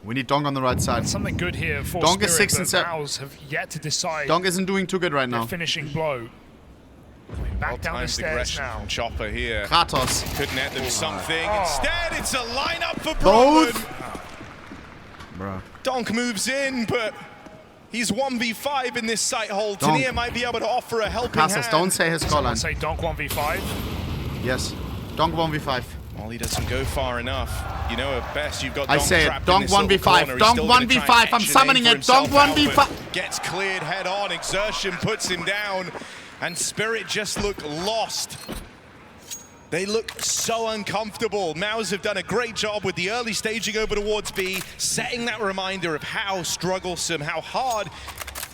A: We need Donk on the right side.
F: That's something good here for
A: Donk
F: Spirit,
A: is 6 and 7.
F: MOUZ have yet to decide.
A: Donk isn't doing too good right now.
F: Finishing blow. Back down the stairs now.
G: Chopper here.
A: Kratos.
G: Could net them something. Instead, it's a lineup for Both.
A: Bro.
G: Donk moves in, but he's 1v5 in this sight hold. Tanir might be able to offer a helping hand.
A: Don't say his scoreline.
F: Say Donk 1v5.
A: Yes. Donk 1v5.
G: Well, he doesn't go far enough. You know at best you've got
A: I
G: Donk
A: say it.
G: trapped
A: Donk
G: in this
A: 1v5. Donk 1v5. I'm summoning it. Donk 1v5.
G: Gets cleared head on. Exertion puts him down. And Spirit just look lost. They look so uncomfortable. MOUZ have done a great job with the early staging over towards B, setting that reminder of how strugglesome, how hard,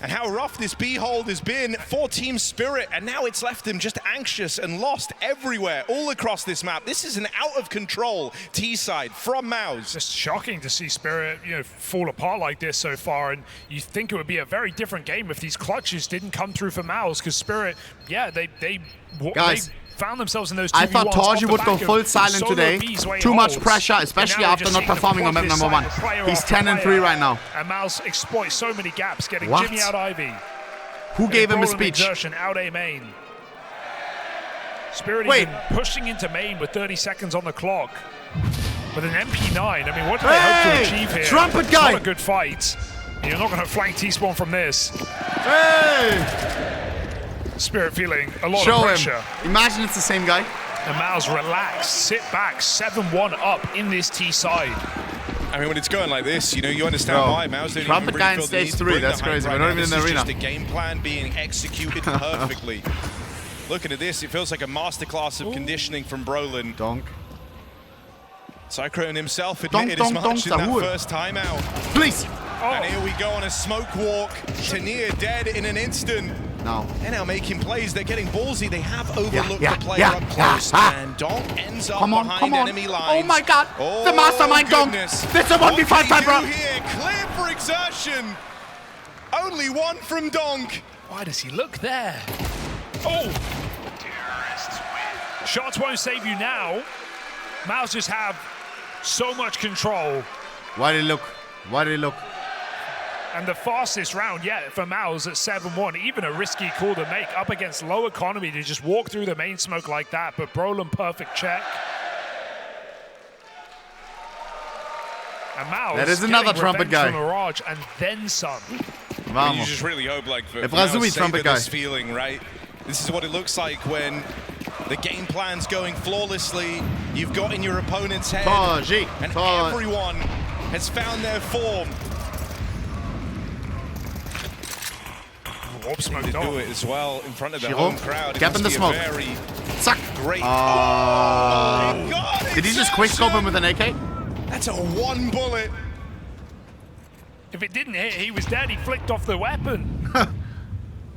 G: and how rough this B hold has been for Team Spirit. And now it's left them just anxious and lost everywhere, all across this map. This is an out-of-control T-side from MOUZ.
F: It's just shocking to see Spirit, fall apart like this so far. And you think it would be a very different game if these clutches didn't come through for MOUZ, because Spirit, they found themselves in those 2v1s.
A: I thought Torji would go full silent today. Too much pressure, especially after not performing on map number 1. He's 10 and 3 right now.
F: And MOUZ exploits so many gaps, getting Jimmy out Ivy.
A: Who gave him a speech?
F: Exertion out A main. Spirit even pushing into main with 30 seconds on the clock. With an MP9, I mean, what do they hope to achieve here?
A: Trumpet guy!
F: It's not a good fight. You're not going to flank T-spawn from this.
A: Hey!
F: Spirit feeling a lot of pressure.
A: Him. Imagine it's the same guy.
F: And MOUZ relax, sit back, 7-1 up in this T side.
G: I mean, when it's going like this, you understand why MOUZ don't
A: Trumpet
G: even
A: guy in stage 3, that's crazy. We're not even in the arena.
G: Just a game plan being executed perfectly. Looking at this, it feels like a masterclass of conditioning from Brolin.
A: Donk.
G: Cyclone himself admitted as much in that first timeout.
A: Please!
G: And here we go on a smoke walk. Tanir dead in an instant.
A: No.
G: They're now making plays. They're getting ballsy. They have overlooked the player up close. And Donk ends up behind enemy lines.
A: Oh my god! The mastermind Donk! That's a 1v5 time, bro!
G: Here, clear for exertion. Only one from Donk.
F: Why does he look there? Oh! Shots won't save you now. MOUZ just have so much control.
A: Why did he look? Why did he look?
F: And the fastest round yet for MOUZ at 7-1, even a risky call to make up against low economy to just walk through the main smoke like that, but Brolin perfect check. And MOUZ
A: that is another trumpet guy.
F: Mirage and then some.
G: You just really hope for this feeling, right? This is what it looks like when the game plan's going flawlessly. You've got in your opponent's head, and everyone has found their form.
F: Warp smoke
G: to do it as well in front of the home crowd.
A: Gap in the smoke. Suck.
G: Great.
A: Oh my God, did he just quick scope him with an AK?
G: That's a 1 bullet.
F: If it didn't hit, he was dead. He flicked off the weapon.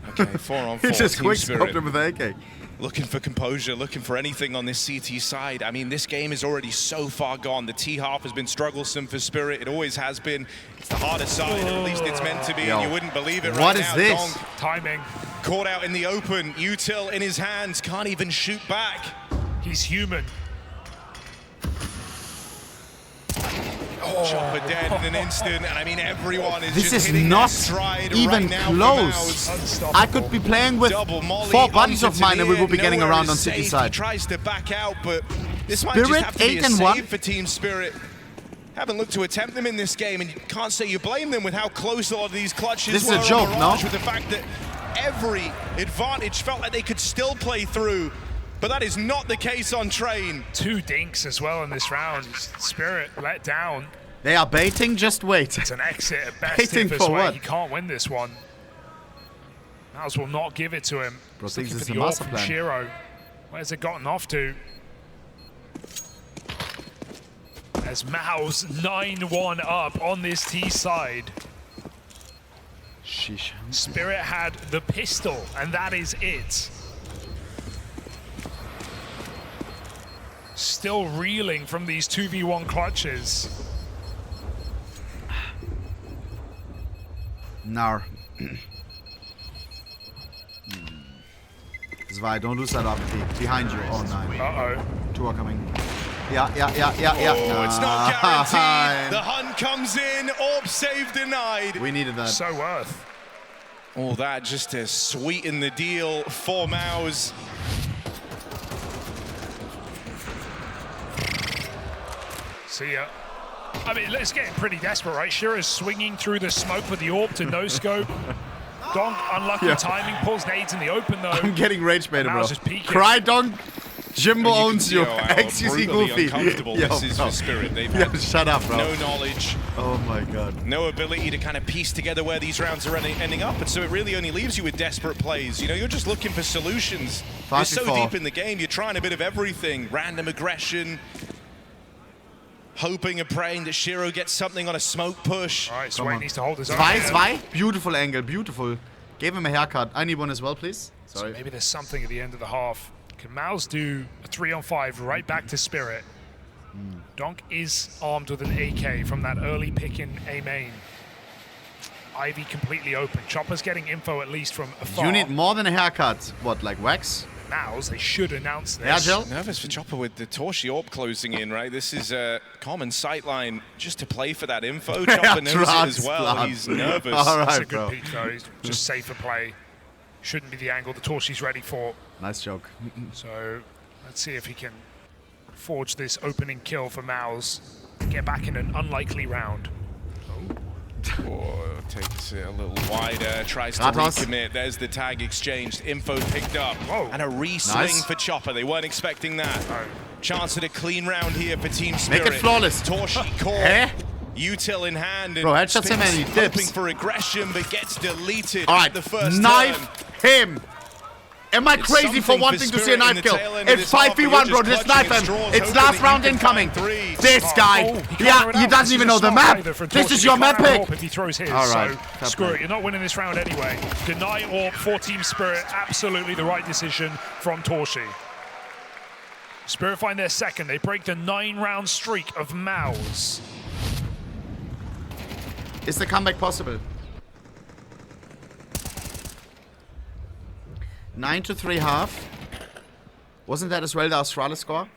G: Okay, 4-on-4.
A: He just quick scoped him with an AK.
G: Looking for composure, looking for anything on this CT side. I mean, this game is already so far gone. The T-half has been strugglesome for Spirit. It always has been. It's the hardest side, or at least it's meant to be, and you wouldn't believe it right now.
A: What is this?
F: Timing.
G: caught out in the open. Util in his hands, can't even shoot back.
F: He's human.
G: Chopper dead in an instant, and I mean everyone is
A: This
G: just
A: is
G: hitting
A: not
G: their stride
A: even
G: right now
A: close. I could be playing with 4 buddies of mine and we would be getting around on City side.
G: He tries to back out, but this might
A: Spirit,
G: just have to be a
A: 8-1
G: save for Team Spirit. Haven't looked to attempt them in this game, and you can't say you blame them with how close a lot of these clutches
A: this
G: were.
A: Is a joke, no?
G: With the fact that every advantage felt like they could still play through, but that is not the case on Train.
F: 2 dinks as well in this round. Spirit let down.
A: They are baiting, just wait.
F: It's an exit at best.
A: Baiting for what?
F: He can't win this one. MOUZ will not give it to him.
A: Bro,
F: He's looking for
A: this is
F: the
A: a
F: AWP
A: master
F: from
A: plan.
F: Shiro. Where's it gotten off to? As MOUZ 9-1 up on this T side.
A: Sheesh.
F: Spirit had the pistol, and that is it. Still reeling from these 2v1 clutches.
A: Nar. Zwei, don't lose that up. Behind you. Oh, no.
F: Uh-oh.
A: 2 are coming. Yeah.
G: Oh, it's not guaranteed. The hunt comes in. AWP save denied.
A: We needed that.
F: So worth.
G: All that just to sweeten the deal for MOUZ.
F: See ya. I mean, it's getting pretty desperate, right? Shiro's swinging through the smoke with the AWP to no scope. Donk, unlucky timing, pulls nades in the open though.
A: I'm getting rage baited, bro.
F: Just peeking.
A: Cry, Donk. Jimbo owns you.
G: How
A: XQC
G: brutally
A: Goofy.
G: uncomfortable this is for Spirit. They've had
A: shut up, bro.
G: no knowledge.
A: Oh my god.
G: No ability to kind of piece together where these rounds are ending up, and so it really only leaves you with desperate plays. You know, you're just looking for solutions. You're so deep in the game, you're trying a bit of everything. Random aggression, hoping and praying that Shiro gets something on a smoke push.
F: All right, Sway needs to hold his own.
A: Zwei. Beautiful angle, beautiful. Gave him a haircut. I need one as well, please. Sorry.
F: So maybe there's something at the end of the half. Can MOUZ do a 3-on-5 right back to Spirit? Donk is armed with an AK from that early pick in A main. Ivy completely open. Chopper's getting info at least from afar.
A: You need more than a haircut. What, like wax?
F: MOUZ, they should announce this.
A: Yeah, Jill?
G: Nervous for Chopper with the Torshi AWP closing in, right? This is a common sightline just to play for that info. Chopper knows it as well. He's nervous.
A: All right,
F: That's a good
A: bro.
F: peek though. He's just safer play. Shouldn't be the angle the Torshi's ready for.
A: Nice joke.
F: So let's see if he can forge this opening kill for MOUZ. Get back in an unlikely round.
G: Oh, takes it a little wider, tries to recommit. There's the tag exchanged, info picked up, and a re-swing for Chopper. They weren't expecting that. Chance at a clean round here for Team Spirit.
A: Make it flawless.
G: Torshi caught. Util in hand, and
A: bro, headshots him and he dips.
G: Hoping for aggression, but gets deleted.
A: All right,
G: the first
A: knife him. Am I crazy for wanting to see a knife kill? It's 5v1, bro. Just knife him. It's last round incoming. This guy. Yeah, he doesn't even know the map. This is your map pick.
F: If he throws his,
A: all right.
F: So screw it. You're not winning this round anyway. Deny AWP for Team Spirit. Absolutely the right decision from Torshi. Spirit find their second. They break the 9-round streak of MOUZ.
A: Is the comeback possible? 9-3 half. Wasn't that as well the Australia score?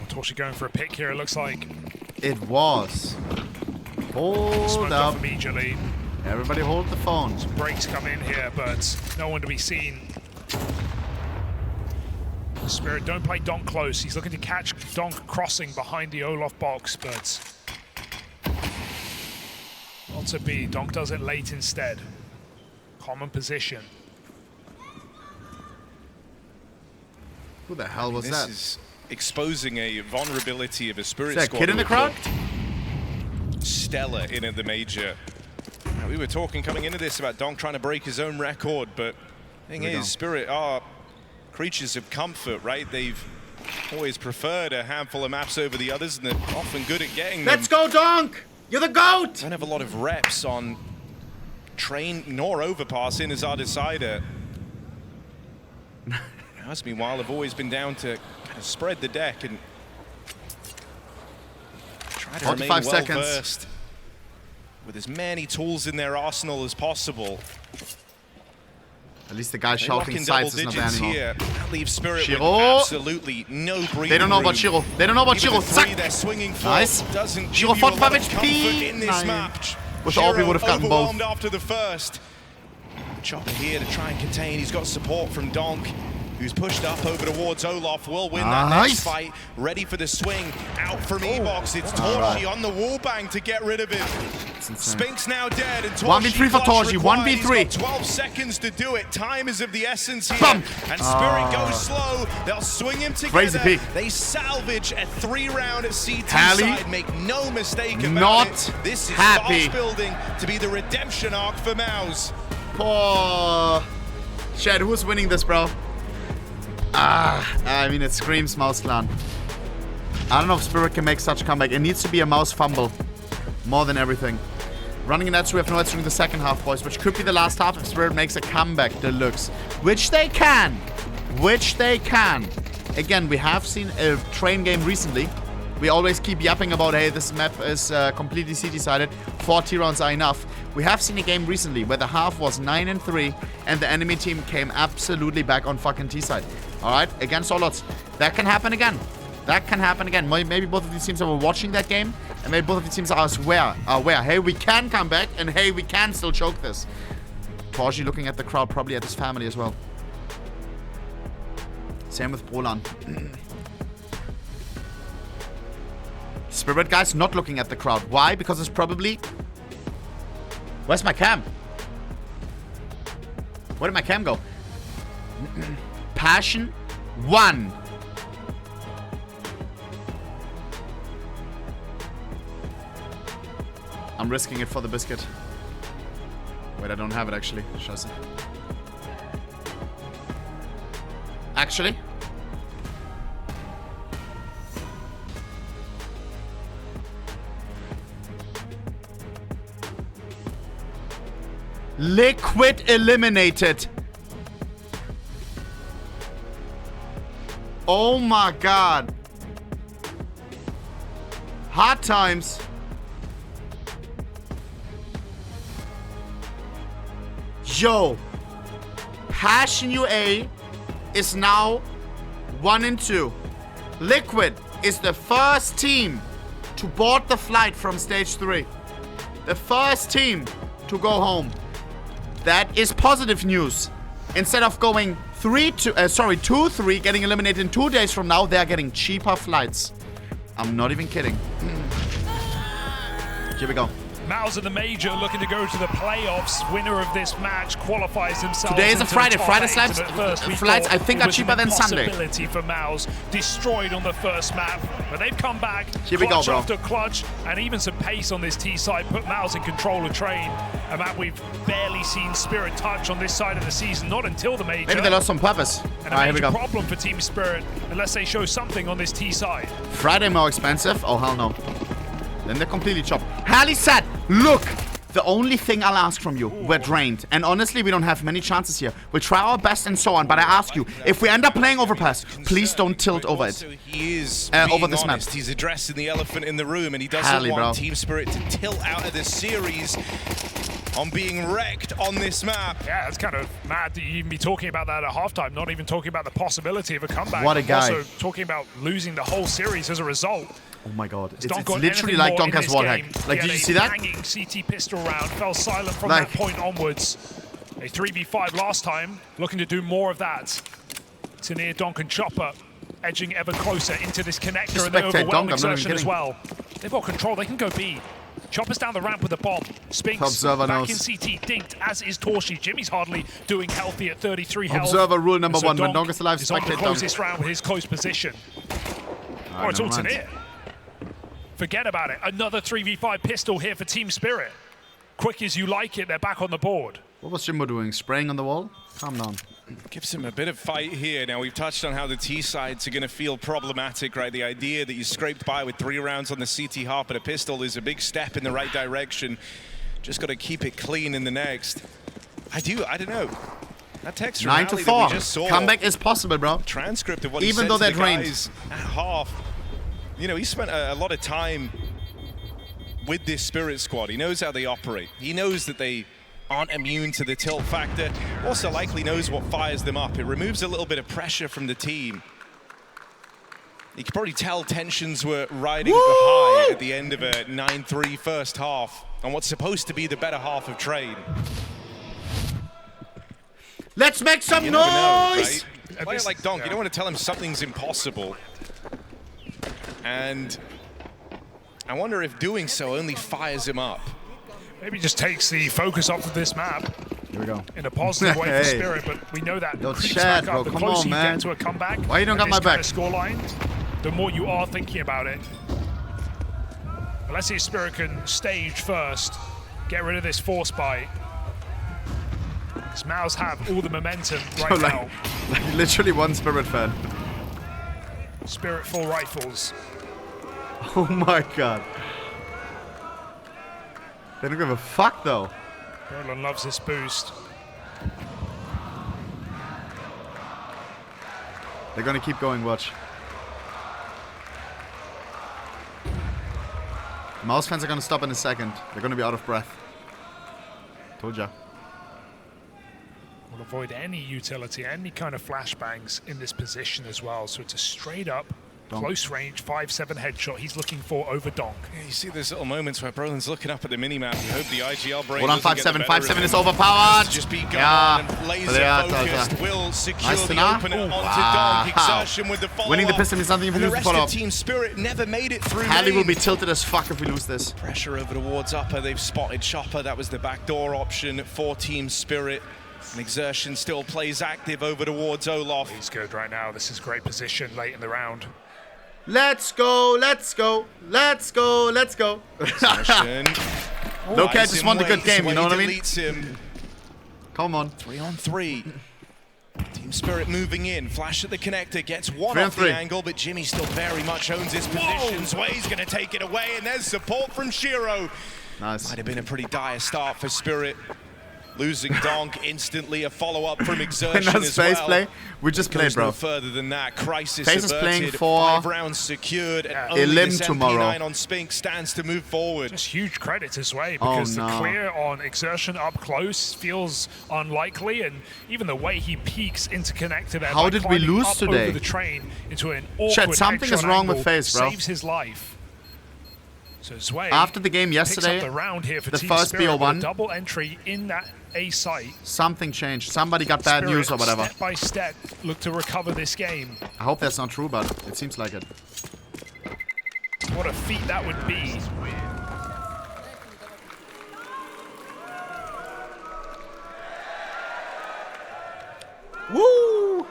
F: Torshi going for a pick here, it looks like.
A: It was. Hold
F: Smoked
A: up.
F: off immediately.
A: Everybody hold the phone.
F: Some breaks come in here, but no one to be seen. Spirit don't play Donk close. He's looking to catch Donk crossing behind the Olaf box, but not to be. Donk does it late instead. Common position.
A: Who the hell was
G: this
A: that?
G: Is exposing a vulnerability of a Spirit
A: is that
G: squad.
A: Kid in the crowd?
G: Stellar in at the major. We were talking coming into this about Donk trying to break his own record, but the thing is, Spirit are creatures of comfort, right? They've always preferred a handful of maps over the others, and they're often good at getting them.
A: Let's go, Donk! You're the GOAT!
G: Don't have a lot of reps on train nor overpass in as our decider. Us, meanwhile, have always been down to kind of spread the deck and Try to
A: 45
G: remain
A: seconds.
G: well-versed with as many tools in their arsenal as possible.
A: At least the guy shouting sides is not there anymore.
G: Here. That leaves Spirit
A: Shiro.
G: with absolutely no breathing
A: They don't know
G: room.
A: about Shiro. They don't know about Shiro. Zack.
G: They're swinging for
A: Nice.
G: Doesn't
A: Shiro
G: give you a
A: 45
G: lot of
A: HP.
G: comfort in this map.
A: With the AWP, he would have gotten both.
G: Overwhelmed after the first. Chopper here to try and contain. He's got support from Donk, who's pushed up over towards Olaf. Will win that next fight. Ready for the swing. Out from E-Box. It's Torshi on the wall bang to get rid of him. Spink's now dead. And
A: 1v3 for Torshi. 1v3.
G: He's got 12 seconds to do it. Time is of the essence here.
A: Bump.
G: And Spirit goes slow. They'll swing him together.
A: Crazy peak.
G: They salvage a 3-round at CT
A: Hallie,
G: side. Make no mistake about
A: not
G: it. This is
A: happy.
G: fast building to be the redemption arc for MOUZ.
A: Poor Chad, who's winning this, bro? I mean, it screams MOUZ clan. I don't know if Spirit can make such a comeback. It needs to be a MOUZ fumble more than everything. Running in that, we have no heads during the second half, boys, which could be the last half if Spirit makes a comeback deluxe, which they can. Which they can. Again, we have seen a train game recently. We always keep yapping about, hey, this map is completely CT-sided. 40 rounds are enough. We have seen a game recently where the half was 9-3 and the enemy team came absolutely back on fucking T-side. All right, against all odds. That can happen again. That can happen again. Maybe both of these teams are watching that game, and maybe both of these teams are aware. Hey, we can come back, and hey, we can still choke this. Torshi looking at the crowd, probably at his family as well. Same with Brolan. Spirit guys not looking at the crowd. Why? Because it's probably... Where's my cam? Where did my cam go? Passion 1. I'm risking it for the biscuit. Wait, I don't have it actually. Scheiße. Actually? Liquid eliminated. Oh my god. Hard times. Yo. Passion UA is now 1-2. Liquid is the first team to board the flight from stage 3. The first team to go home. That is positive news. Instead of going 2-3, getting eliminated in 2 days from now, they are getting cheaper flights. I'm not even kidding. Here we go.
F: MOUZ in the major looking to go to the playoffs. Winner of this match qualifies themselves.
A: Today is a Friday. Friday
F: flights
A: I think are cheaper than Sunday.
F: Impossibility for MOUZ, destroyed on the first map, but they've come back.
A: Here we go, bro.
F: After clutch, and even some pace on this T side put MOUZ in control of train. A map we've barely seen Spirit touch on this side of the season, not until the major.
A: Maybe they lost on purpose.
F: And a major problem for Team Spirit unless they show something on this T side.
A: Friday more expensive? Oh hell no. Then they're completely chopped. Hallie said, look, the only thing I'll ask from you, we're drained. And honestly, we don't have many chances here. We'll try our best and so on, but I ask you, if we end up playing overpass, please don't tilt over it.
G: He is
A: over this map.
G: He's addressing the elephant in the room, and he doesn't want Team Spirit to tilt out of this series on being wrecked on this map.
F: Yeah, it's kind of mad that you even be talking about that at halftime, not even talking about the possibility of a comeback.
A: What a guy.
F: Also talking about losing the whole series as a result.
A: Oh my god, it's literally like Donk has wall hack. Like, did you see that?
F: Hanging CT pistol round, fell silent from that point onwards. A 3v5 last time, looking to do more of that. To near Donk and Chopper, edging ever closer into this connector, and the overwhelming exertion as well. They've got control, they can go B. Chopper's down the ramp with a bomb. Spinks back in CT, dinked, as is Torshi. Jimmy's hardly doing healthy at 33 health.
A: Observer rule number 1, when Donk is alive,
F: spectate Donk. He's on the closest round with his close position. Oh, it's all to near. Forget about it. Another 3v5 pistol here for Team Spirit. Quick as you like it, they're back on the board.
A: What was Jimbo doing? Spraying on the wall? Calm down.
G: Gives him a bit of fight here. Now, we've touched on how the T sides are going to feel problematic, right? The idea that you scraped by with 3 rounds on the CT harp and a pistol is a big step in the right direction. Just got to keep it clean in the next. I don't know. That text
A: 9-4.
G: That we just saw,
A: comeback is possible, bro.
G: Transcript of what
A: even
G: he
A: though
G: said
A: they're
G: to the
A: drained
G: guys at half. You know, he spent a lot of time with this Spirit squad. He knows how they operate. He knows that they aren't immune to the tilt factor. Also likely knows what fires them up. It removes a little bit of pressure from the team. You can probably tell tensions were riding high at the end of a 9-3 first half on what's supposed to be the better half of trade.
A: Let's make some noise!
G: Know, right? A player like Donk, you don't want to tell him something's impossible. And I wonder if doing so only fires him up.
F: Maybe just takes the focus off of this map.
A: Here we go.
F: In a positive way for Spirit, but we know that creeps
A: chat,
F: back up. The
A: bro.
F: closer
A: Come on,
F: you get to a comeback,
A: why you don't got my back?
F: Scoreline, the more you are thinking about it. But let's see if Spirit can stage first, get rid of this force bite. Because MOUZ have all the momentum right now.
A: Like literally one Spirit fan.
F: Spirit full rifles.
A: Oh my god. They don't give a fuck though.
F: Berlin loves this boost.
A: They're gonna keep going, watch. The MOUZ fans are gonna stop in a second. They're gonna be out of breath. Told ya.
F: We'll avoid any utility, any kind of flashbangs in this position as well. So it's a straight up, close range, 5-7 headshot he's looking for over Donk.
G: Yeah, you see there's little moments where Brolin's looking up at the minimap. You hope the IGL brain
A: Hold on, 5-7. 5-7 is overpowered.
G: Just be gone and laser focused. Will secure the opener onto Donk. Exertion with the follow-up.
A: Winning the pistol means nothing if we lose the follow-up.
G: Team Spirit never made it through.
A: Halley will be tilted as fuck if we lose this.
G: Pressure over towards upper. They've spotted Chopper. That was the backdoor option for Team Spirit. And Exertion still plays active over towards Olof.
F: He's good right now. This is great position late in the round.
A: Let's go, let's go, let's go, let's go. Loki just won the good game, you know what I mean?
G: Him.
A: Come on.
G: 3-on-3. Team Spirit moving in. Flash at the connector. Gets one off the angle, but Jimmy still very much owns his position. Zway's going to take it away, and there's support from Shiro.
A: Nice.
G: Might have been a pretty dire start for Spirit. Losing Donk instantly, a follow-up from Exertion as well.
A: Play. We just played, bro.
G: No further than that. Crisis
A: FaZe is playing for
G: 5 rounds secured, and only this MP9 on Spink stands to move forward.
F: Just huge credit to Sway because the clear on Exertion up close feels unlikely, and even the way he peeks into connector there.
A: How did we lose today?
F: Over the train into an awkward
A: Chat, something is wrong with FaZe, bro.
F: Saves his life. So Sway
A: after the game yesterday,
F: the round here for
A: the first BO1,
F: double entry in that A site.
A: Something changed. Somebody got bad news or whatever.
F: Step by step, look to recover this game.
A: I hope that's not true, but it seems like it.
F: What a feat that would be.
A: Woo!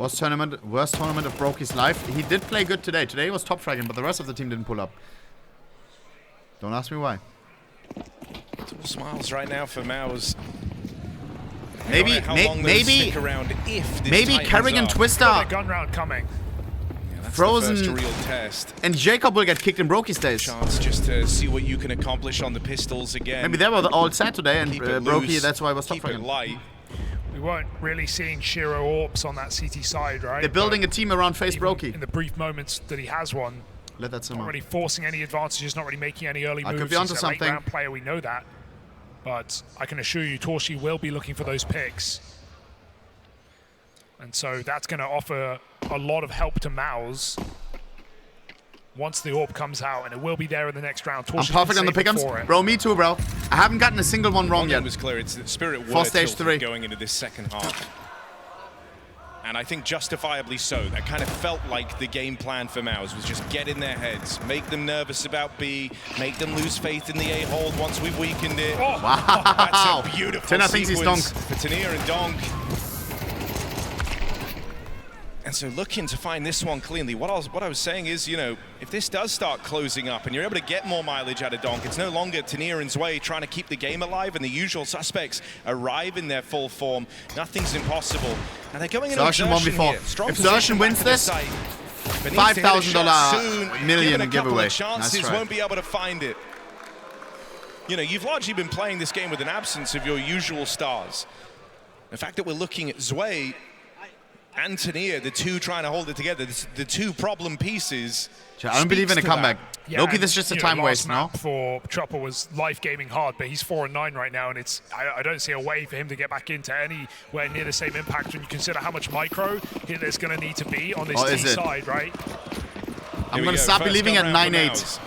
A: Worst tournament of Brokey's life. He did play good today. Today he was top fragging, but the rest of the team didn't pull up. Don't ask me why.
G: Smiles right now for MOUZ.
A: Maybe Kerrigan Twister.
F: Gun round coming.
G: Yeah,
A: Frozen
G: real test.
A: And Jacob will get kicked in Brokey's days.
G: Chance just to see what you can accomplish on the pistols again.
A: Maybe they were all set today, and Brokey, that's why I was top fragging.
G: Light.
F: We weren't really seeing Shiro Orps on that CT side, right?
A: They're building a team around FaZe Brokey.
F: In the brief moments that he has one,
A: let that simmer.
F: Not really forcing any advantages, not really making any early moves.
A: I could be onto something.
F: He's a late round player, we know that. But I can assure you, Torshi will be looking for those picks. And so that's going to offer a lot of help to MOUZ once the AWP comes out, and it will be there in the next round.
A: I'm perfect on the pick'ems. Bro, me too, bro. I haven't gotten a single one wrong yet.
G: It was clear. It's the Spirit
A: for stage 3
G: going into this second half. And I think justifiably so. That kind of felt like the game plan for MOUZ was just get in their heads, make them nervous about B, make them lose faith in the A hold once we've weakened it.
A: Oh. Wow.
G: That's a beautiful sequence
A: for
G: Tanir and Donk. And so looking to find this one cleanly. What I was saying is, you know, if this does start closing up and you're able to get more mileage out of Donk, it's no longer Tanir and Zwei trying to keep the game alive and the usual suspects arrive in their full form. Nothing's impossible. And they're going into Exertion here.
A: If Exertion wins this, $5,000 million giveaway.
G: Chances won't be able to find it. you know, you've largely been playing this game with an absence of your usual stars. The fact that we're looking at Zwei and Tania, the two trying to hold it together, the two problem pieces.
A: I don't believe in a comeback.
F: Yeah,
A: Loki, this is just a time waste, no?
F: For Chopper was life gaming hard, but he's 4-9 right now, and it's I don't see a way for him to get back into anywhere near the same impact when you consider how much micro there's going to need to be on this T side, right?
A: I'm going to start believing at 9-8.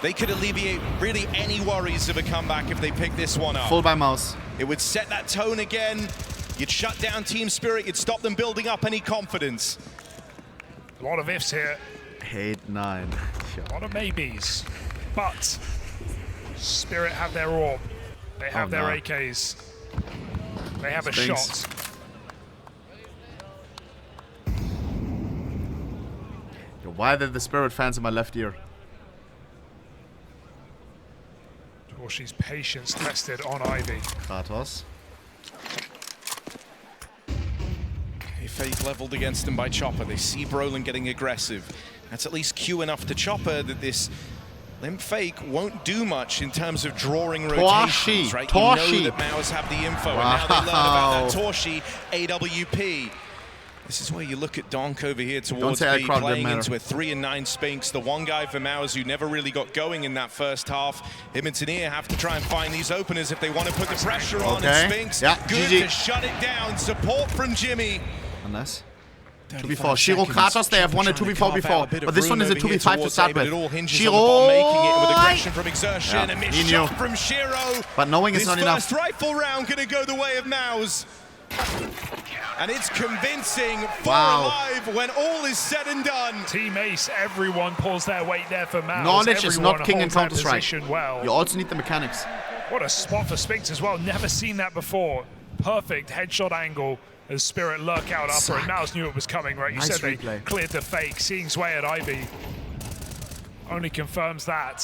G: They could alleviate really any worries of a comeback if they pick this one up.
A: Full by MOUZ.
G: It would set that tone again. You'd shut down Team Spirit. You'd stop them building up any confidence.
F: A lot of ifs here.
A: 8-9.
F: Sure. A lot of maybes. But Spirit have their orb. They have their AKs. They have a shot.
A: Yo, why are there the Spirit fans in my left ear?
F: Torshi's patience tested on Ivy.
A: Kratos.
G: Fake leveled against them by Chopper. They see Brolin getting aggressive. That's at least cue enough to Chopper that this limp fake won't do much in terms of drawing rotations, right? You know that MOUZ have the info, and now they learn about that Torshi AWP. This is where you look at Donk over here towards B, playing into a 3-9 Spinks. The one guy for MOUZ who never really got going in that first half. Him and Tania have to try and find these openers if they want to put the pressure on. And Spinks, good to shut it down. Support from Jimmy.
A: Unless 2v4. Shiro, Kratos, they have won a 2v4 before, but this one is a 2v5 to start with.
G: Shiro, making it with aggression from Exertion, a missed shot from Shiro.
A: But knowing it's not enough.
G: This first rifle round gonna go the way of MOUZ. And it's convincing for alive when all is said and done.
F: Team Ace, everyone pulls their weight there for MOUZ.
A: Knowledge is not king in Counter-Strike.
F: Well.
A: You also need the mechanics.
F: What a spot for Spinks as well. Never seen that before. Perfect headshot angle as Spirit lurk out upper, and MOUZ knew it was coming, right? You said they cleared the fake. Seeing Zwei at Ivy only confirms that.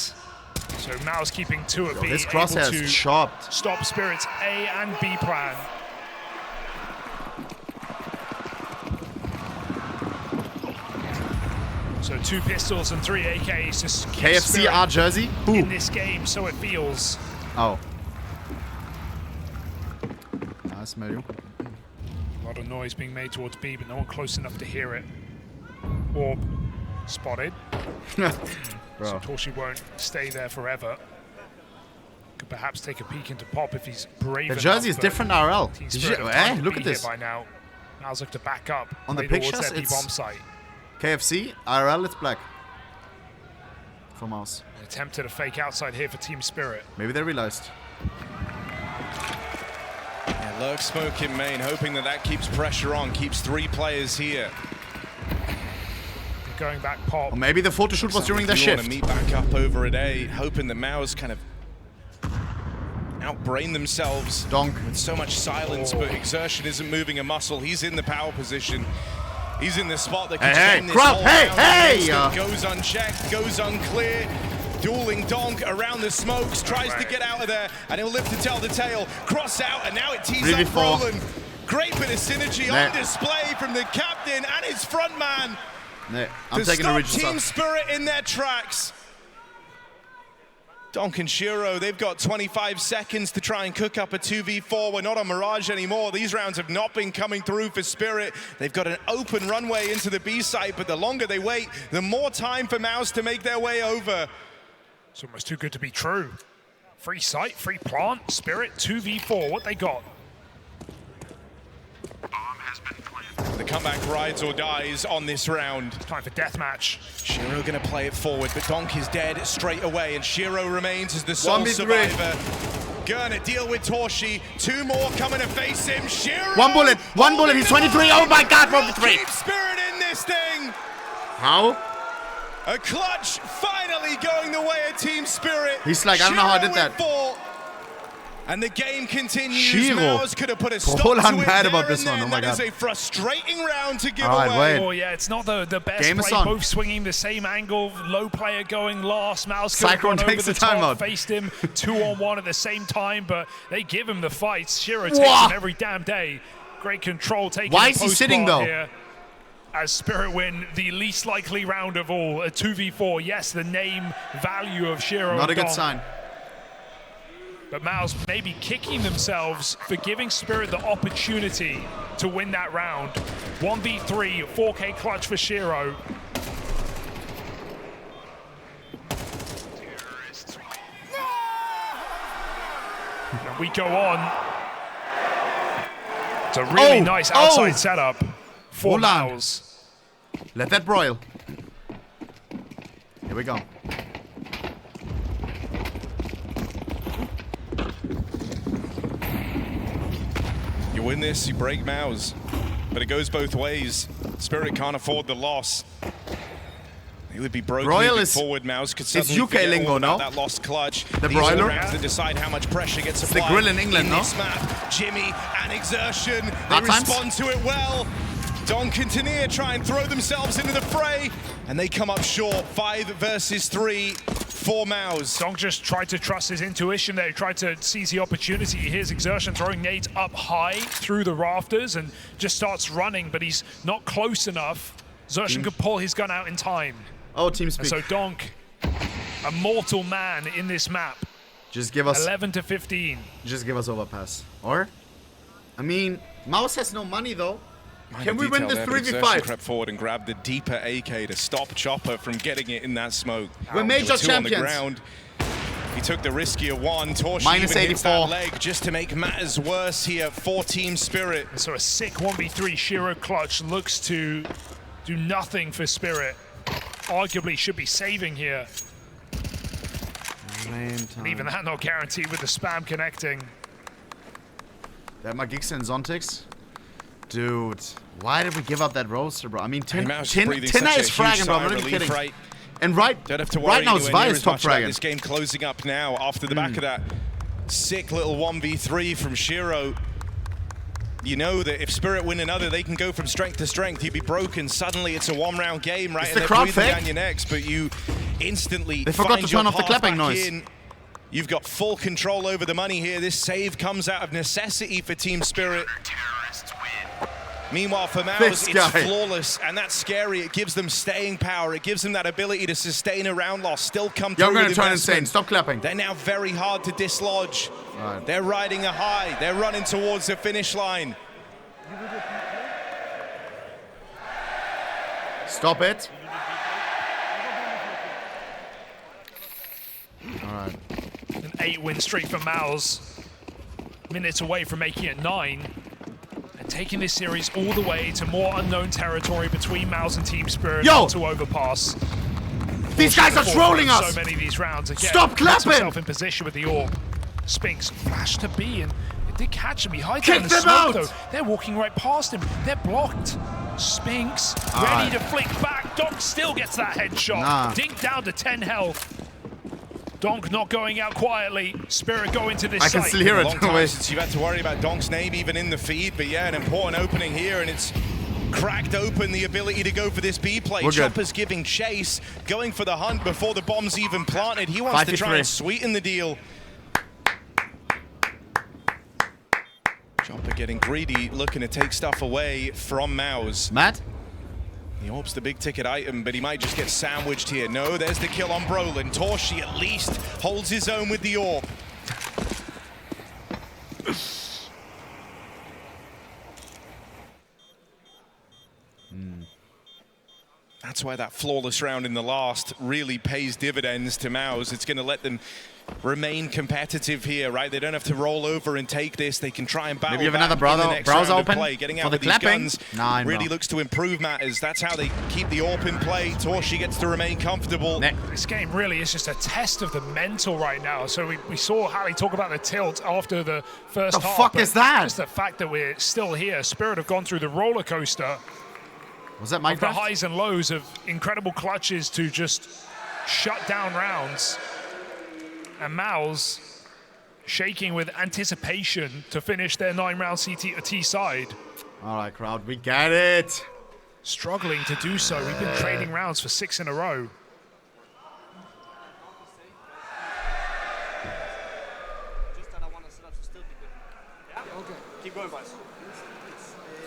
F: So MOUZ keeping 2 at B,
A: this crosshair is chopped.
F: Stop Spirit's A and B plan. So 2 pistols and 3 AKs just
A: KFC R jersey
F: in this game, so it feels.
A: Oh. Nice, Mario.
F: A lot of noise being made towards B, but no one close enough to hear it. Orb spotted. So Torshi won't stay there forever. Could perhaps take a peek into Pop if he's brave enough.
A: The jersey is different RL. Look at this.
F: By now, MOUZ look to back up.
A: On the pictures, it's
F: bomb site.
A: KFC, RL, it's black. For MOUZ.
F: An attempt at a fake outside here for Team Spirit.
A: Maybe they realized.
G: Yeah, lurk smoke in main, hoping that that keeps pressure on, keeps 3 players here.
F: Going back Pop.
A: Or maybe the photo shoot was during the shift.
G: Want to meet back up over at A, hoping that MOUZ kind of outbrain themselves.
A: Donk.
G: With so much silence, but Exertion isn't moving a muscle. He's in the power position. He's in the spot that can send this whole round. Goes unchecked, goes unclear. Dueling Donk around the smokes, tries to get out of there, and he'll live to tell the tale. Cross out, and now it tees up Brolin. Great bit of synergy on display from the captain and his front man.
A: I'm taking the original
G: Team Spirit in their tracks. Donk and Shiro, they've got 25 seconds to try and cook up a 2v4. We're not on Mirage anymore. These rounds have not been coming through for Spirit. They've got an open runway into the B site, but the longer they wait, the more time for MOUZ to make their way over.
F: It's almost too good to be true. Free site, free plant, Spirit, 2v4, what they got?
G: The comeback rides or dies on this round.
F: Time for deathmatch.
G: Shiro gonna play it forward, but Donk is dead straight away, and Shiro remains as the sole survivor. Gonna deal with Torshi. 2 more coming to face him. Shiro!
A: One bullet, he's 23. Oh my god, 1v3.
G: Keep Spirit in this thing!
A: How?
G: A clutch finally going the way of Team Spirit.
A: He's like, I don't know how I did that.
G: And the game continues.
A: Shiro.
G: MOUZ could have put a stop to it
A: mad about this one. Oh my god.
G: That is a frustrating round to give away.
F: Oh yeah, it's not the best
A: game
F: play. Both swinging the same angle. Low player going last. MOUZ could have gone over the top, faced him 2-on-1 at the same time, but they give him the fights. Shiro takes him every damn day. Great control taking.
A: Why is he sitting though?
F: Here. As Spirit win the least likely round of all, a 2v4. Yes, the name value of Shiro.
A: Not a good sign.
F: But MOUZ maybe kicking themselves for giving Spirit the opportunity to win that round. 1v3, 4K clutch for Shiro. And we go on. It's a really nice outside setup for MOUZ.
A: Let that broil. Here we go.
G: You win this, you break MOUZ. But it goes both ways. Spirit can't afford the loss. He would be broken forward. MOUZ could suddenly
A: UK lingo, no?
G: that lost clutch.
A: The broiler.
G: Rounds that decide how much pressure gets applied.
A: It's the grill in England, no?
G: This map. Jimmy and Exertion. They respond to it well. Donk and Tania try and throw themselves into the fray, and they come up short. 5 versus 3 for MOUZ.
F: Donk just tried to trust his intuition there. He tried to seize the opportunity. Here's Exertion throwing nades up high through the rafters and just starts running, but he's not close enough. Exertion could pull his gun out in time.
A: Oh, team speak.
F: And so Donk, a mortal man in this map.
A: Just give us
F: 11 to 15.
A: Just give us overpass. Or, I mean, MOUZ has no money though. Can we win this 3v5?
G: Crept forward and grabbed the deeper AK to stop Chopper from getting it in that smoke.
A: We're major champions.
G: On the ground. He took the riskier one. Torch
A: minus 84
G: leg just to make matters worse here for Team Spirit.
F: So a sick 1v3 Shiro clutch looks to do nothing for Spirit. Arguably should be saving here. And even that not guaranteed with the spam connecting.
A: That my Giggs and Zontix. Dude, why did we give up that roaster, bro? I mean, Tina is fragging, bro. I'm not even kidding.
G: Right.
A: And right now, Zvi is top fragging.
G: This game closing up now after the back of that sick little 1v3 from Shiro. You know that if Spirit win another, they can go from strength to strength. You'd be broken. Suddenly, it's a one-round game, right?
A: And they're breathing
G: down your necks, but you instantly
A: they forgot to turn off the clapping noise.
G: In. You've got full control over the money here. This save comes out of necessity for Team Spirit. Meanwhile, for MOUZ, it's flawless, and that's scary. It gives them staying power. It gives them that ability to sustain a round loss, still come through.
A: You're going to turn insane. Stop clapping.
G: They're now very hard to dislodge. Right. They're riding a high. They're running towards the finish line.
A: Stop it. All right.
F: An 8-win streak for MOUZ. Minutes away from making it 9. Taking this series all the way to more unknown territory between MOUZ and Team Spirit. To overpass.
A: These guys are trolling us.
F: So many of these rounds. Again,
A: stop clapping.
F: Himself in position with the orb. Spinks flash to B, and it did catch him. He hides
A: Kick
F: in the
A: them
F: smoke,
A: out.
F: though. They're walking right past him. They're blocked. Spinks ready to flick back. Donk still gets that headshot. Dink down to 10 health. Donk not going out quietly. Spirit go into this
A: I can still hear it.
G: Long time since you've had to worry about Donk's name even in the feed, but yeah, an important opening here, and it's cracked open the ability to go for this B play. Chopper's giving chase, going for the hunt before the bomb's even planted. He wants to try and sweeten the deal. Chopper getting greedy, looking to take stuff away from MOUZ.
A: Matt?
G: He hopes the big ticket item, but he might just get sandwiched here. No, there's the kill on Brolin. Torshi at least holds his own with the orb. That's why that flawless round in the last really pays dividends to MOUZ. It's going to let them remain competitive here, right? They don't have to roll over and take this. They can try and battle.
A: Maybe you have another browser open
G: play. Getting out
A: for the
G: with these
A: clapping.
G: guns really looks to improve matters. That's how they keep the AWP in play. Torshi gets to remain comfortable.
F: This game really is just a test of the mental right now. So we saw Harry talk about the tilt after the first half.
A: The fuck is that?
F: Just the fact that we're still here. Spirit have gone through the roller coaster.
A: Was that Minecraft?
F: The highs and lows of incredible clutches to just shut down rounds. And MOUZ shaking with anticipation to finish their 9-round CT side.
A: All right, crowd, we get it.
F: Struggling to do so. We've been trading rounds for 6 in a row.
J: Keep going, boys.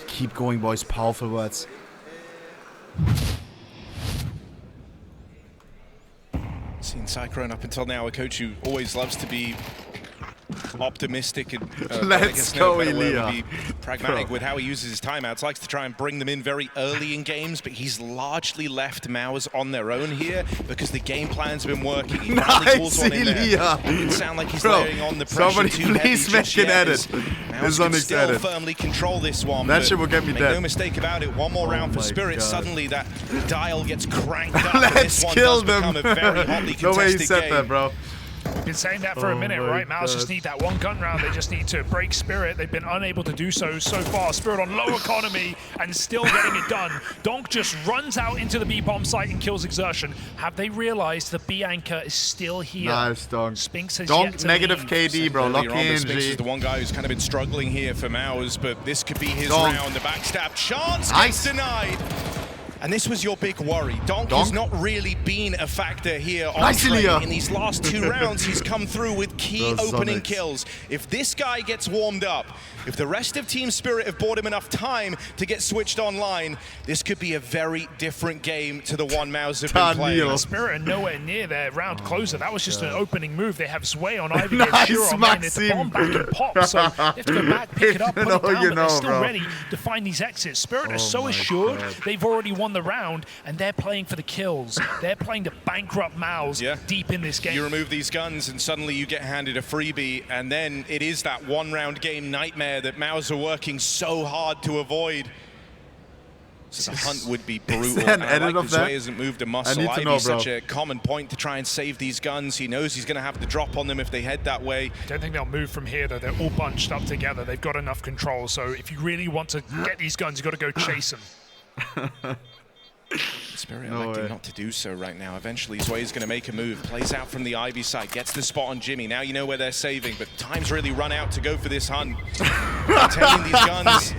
A: Keep going, boys. Powerful words.
G: Seen Cyclone up until now, a coach who always loves to be optimistic and
A: Let's go, Elia.
G: Be pragmatic with how he uses his timeouts. Likes to try and bring them in very early in games, but he's largely left MOUZ on their own here because the game plan's been working. He
A: Nice,
G: one in there.
A: Elia.
G: It didn't sound like he's layering on the pressure
A: Somebody
G: too
A: please
G: heavy
A: make an edit.
G: MOUZ can still firmly control this one.
A: That shit will get me
G: make
A: dead.
G: no mistake about it. One more round for Spirit.
A: God.
G: Suddenly that dial gets cranked up.
A: Let's kill them.
G: A very hotly
A: No way he
G: contested
A: said
G: game.
A: that, bro.
F: We've been saying that for a minute, right? MOUZ just need that one gun round. They just need to break Spirit. They've been unable to do so far. Spirit on low economy and still getting it done. Donk just runs out into the B-bomb site and kills Exertion. Have they realized the B anchor is still here?
A: Nice, Donk.
F: Spinks has
A: Donk
F: yet to
A: negative
F: leave.
A: KD, bro. Lucky
G: Spinks is
A: NG.
G: the one guy who's kind of been struggling here for MOUZ, but this could be his round. The backstab chance gets denied. And this was your big worry. Donk has not really been a factor here on Trey. In these last 2 rounds, he's come through with key opening kills. If this guy gets warmed up, if the rest of Team Spirit have bought him enough time to get switched online, this could be a very different game to the one MOUZ have been playing.
F: Spirit are nowhere near their round closer. That was just an opening move. They have Sway on Ivy.
A: Nice,
F: Shiro on it's the bomb back and pop. So they have to go back, pick it up, put it down, but they're still ready to find these exits. Spirit are so assured they've already won the round, and they're playing for the kills. They're playing to bankrupt MOUZ deep in this game.
G: You remove these guns and suddenly you get handed a freebie, and then it is that one-round game nightmare that MOUZ are working so hard to avoid. So the hunt would be brutal.
A: An edit of that?
G: Sway hasn't moved a muscle. Ivy's such a common point to try and save these guns. He knows he's going to have to drop on them if they head that way.
F: I don't think they'll move from here, though. They're all bunched up together. They've got enough control. So if you really want to get these guns, you've got to go chase them.
G: Spirit electing not to do so right now. Eventually, Sway's going to make a move. Plays out from the Ivy side. Gets the spot on Jimmy. Now you know where they're saving, but time's really run out to go for this hunt. Taking these guns.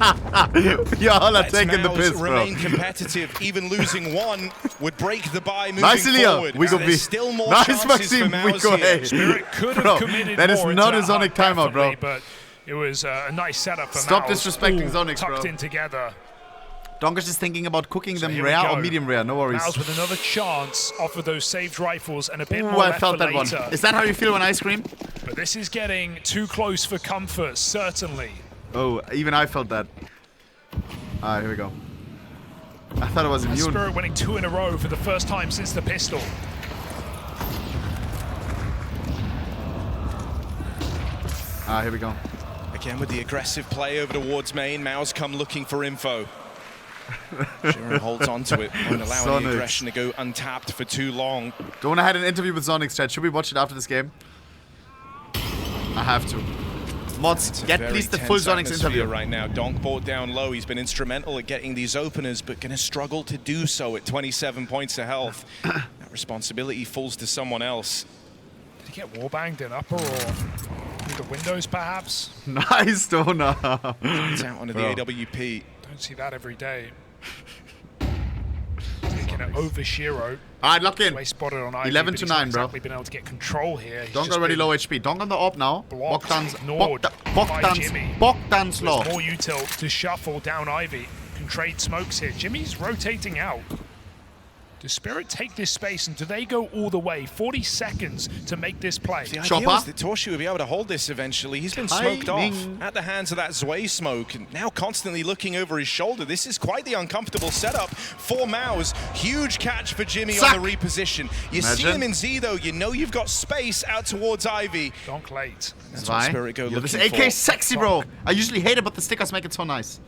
A: Y'all are taking the piss, bro.
G: Remain competitive. Even losing one would break the bye moving
A: nice,
G: forward.
A: We go B.
G: Still more
A: nice,
G: Maxime.
A: We go A.
F: Spirit could have committed
A: that is
F: more
A: not a
F: into
A: Zonic timeout, bro.
F: But it was a nice setup for
A: Stop
F: MOUZ.
A: disrespecting Zonics,
F: tucked
A: bro.
F: in together.
A: Donkish is thinking about cooking them rare or medium rare, no worries.
F: MOUZ with another chance off of those saved rifles and a bit more
A: I
F: left
A: felt
F: for
A: that
F: later.
A: one. Is that how you feel when I scream?
F: But this is getting too close for comfort, certainly.
A: Oh, even I felt that. Alright, here we go. I thought it was immune.
F: Spirit winning 2 in a row for the first time since the pistol.
A: Here we go.
G: Again with the aggressive play over towards main. MOUZ come looking for info. Shiro holds on to it, won't allow any aggression to go untapped for too long.
A: Don't want to have an interview with Sonic Chat. Should we watch it after this game? I have to. Mods, get at least the full Sonic's interview.
G: Right now, Donk brought down low. He's been instrumental at getting these openers, but going to struggle to do so at 27 points of health. That responsibility falls to someone else.
F: Did he get wallbanged in upper or through the windows, perhaps?
A: Nice, Dona.
G: It's out onto the AWP.
F: Don't see that every day. Taking it over Shiro.
A: Alright, lock in.
F: Spotted on Ivy,
A: 11 to 9, bro.
F: Exactly been able to get control here.
A: Donk already low HP. Donk on the AWP now. Bogdan's low.
F: More util to shuffle down Ivy. Can trade smokes here. Jimmy's rotating out. Does Spirit take this space and do they go all the way? 40 seconds to make this play.
G: The idea was that Torshi would be able to hold this eventually. He's been smoked off at the hands of that Zwei smoke and now constantly looking over his shoulder. This is quite the uncomfortable setup for MOUZ. Huge catch for Jimmy on the reposition. You see him in Z though, you know you've got space out towards Ivy.
F: Donk late.
G: That's what Spirit go looking
A: this AK
G: for.
A: sexy, bro. I usually hate it, but the stickers make it so nice.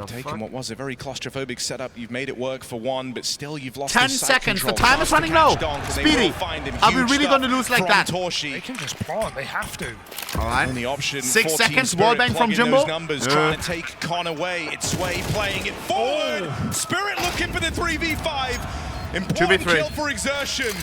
G: Taking what was a very claustrophobic setup, you've made it work for one, but still you've lost
A: 10 seconds, the time is running low. Speedy, are we really going to lose like that?
F: They can just plant, they have to.
A: Alright,
G: the option
A: 6 seconds, wallbang from Jimbo.
G: Numbers, trying to take Con away, it's Sway playing it forward. Spirit looking for the 3v5. Important kill for Exertion.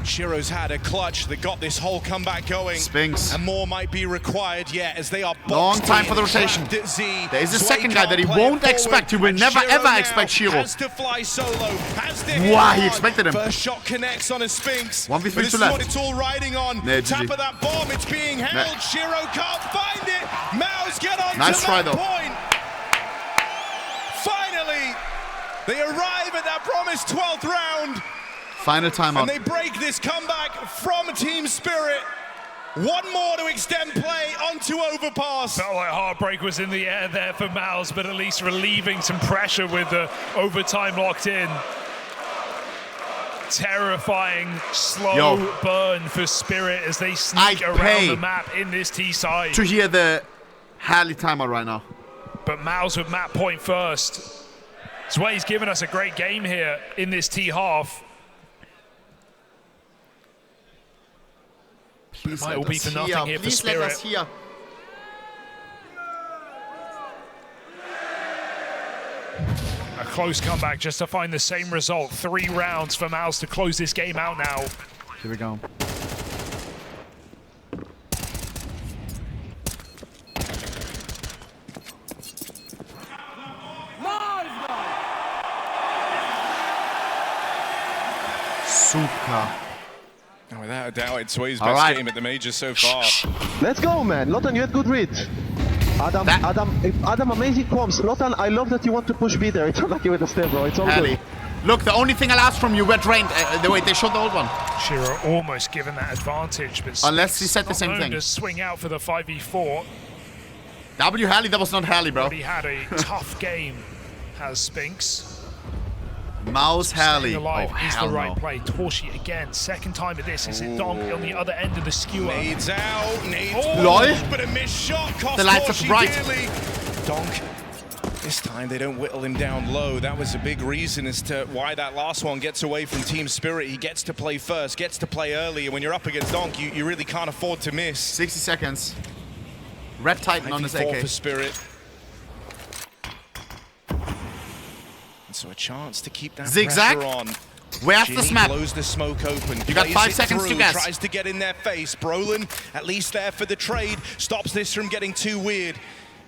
G: Shiro's had a clutch that got this whole comeback going.
A: Spinks.
G: And more might be required yet as they are
A: long time for the rotation. There is a second guy that he won't expect. He will never ever expect Shiro.
G: Has to fly solo. Has to
A: wow, he expected him.
G: First shot connects on a Spinks.
A: 1v3
G: this
A: to
G: is
A: left.
G: what it's all riding on. Tap of that bomb, it's being held. Shiro can't find it. MOUZ get on
A: nice
G: to
A: try,
G: that
A: though.
G: point. Finally, they arrive at that promised 12th round.
A: Final timeout.
G: And they break this comeback from Team Spirit. One more to extend play onto overpass.
F: Felt like heartbreak was in the air there for MOUZ, but at least relieving some pressure with the overtime locked in. Terrifying, slow burn for Spirit as they sneak around the map in this T side.
A: To hear the Harley timer right now.
F: But MOUZ with map point first. That's why he's given us a great game here in this T half.
A: Please
F: might all be for nothing here for Spirit.
A: Let us hear.
F: A close comeback just to find the same result. 3 rounds for MOUZ to close this game out now.
A: Here we go. Super.
G: Oh, without a doubt, it's Sway's best game at the majors so far.
K: Let's go, man. Lotan, you had good read. Adam, amazing comms. Lotan, I love that you want to push B there. It's not like you with a step, bro. It's all good.
A: Look, the only thing I'll ask from you, red rain. The way they shot the old one.
F: Shiro almost given that advantage, but
A: unless he said the same thing.
F: To swing out for the 5v4.
A: W Harley, that was not Harley, bro.
F: He had a tough game, has Spinks.
A: MOUZ Harley.
F: Is the right play. Torshi again, second time of this. Is it Donk on the other end of the skewer?
G: Nades out, nades but a missed shot cost
A: the lights
G: Torshi
A: are bright.
G: dearly. Donk, this time they don't whittle him down low. That was a big reason as to why that last one gets away from Team Spirit. He gets to play first, gets to play early, and when you're up against Donk, you really can't afford to miss.
A: 60 seconds. Red Titan on his AK.
G: For Spirit. So a chance to keep that
A: zigzag
G: pressure on.
A: Where's the map?
G: Blows the smoke open.
A: You got 5 seconds to guess.
G: Tries to get in their face. Brolin, at least there for the trade, stops this from getting too weird.